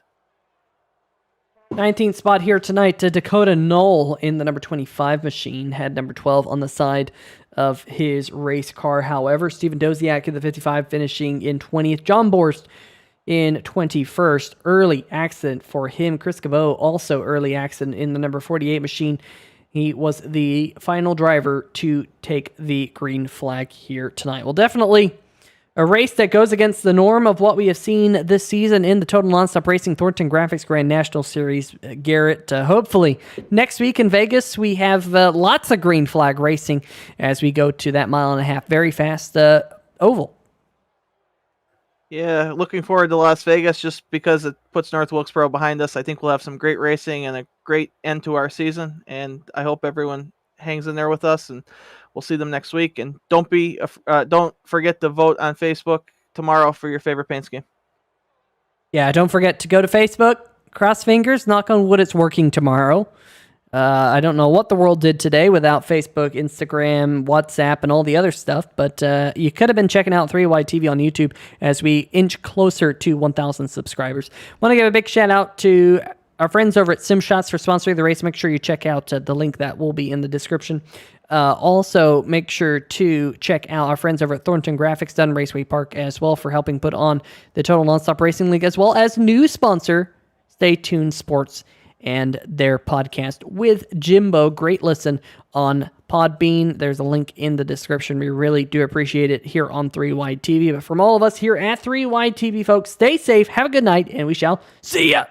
19th spot here tonight to Dakota Knoll in the number 25 machine, had number 12 on the side of his race car. However, Stephen Doziak in the 55 finishing in 20th. John Borst in 21st. Early accident for him. Chris Cabot also early accident in the number 48 machine. He was the final driver to take the green flag here tonight. Well, definitely a race that goes against the norm of what we have seen this season in the Total Nonstop Racing Thornton Graphix Grand National Series. Garrett, hopefully next week in Vegas, we have lots of green flag racing as we go to that 1.5 mile very fast oval. Yeah, looking forward to Las Vegas just because it puts North Wilkesboro behind us. I think we'll have some great racing and a great end to our season, and I hope everyone hangs in there with us, and we'll see them next week. And don't forget to vote on Facebook tomorrow for your favorite paint scheme. Yeah, don't forget to go to Facebook. Cross fingers, knock on wood, it's working tomorrow. I don't know what the world did today without Facebook, Instagram, WhatsApp, and all the other stuff, but you could have been checking out 3Y TV on YouTube as we inch closer to 1,000 subscribers. Want to give a big shout out to our friends over at SimShots for sponsoring the race. Make sure you check out the link that will be in the description. Also, make sure to check out our friends over at Thornton Graphix, Dunn Raceway Park as well, for helping put on the Total Nonstop Racing League, as well as new sponsor, Stay Tuned Sports, and their podcast with Jimbo. Great listen on Podbean. There's a link in the description. We really do appreciate it here on 3Y TV. But from all of us here at 3Y TV, folks, stay safe, have a good night, and we shall see ya.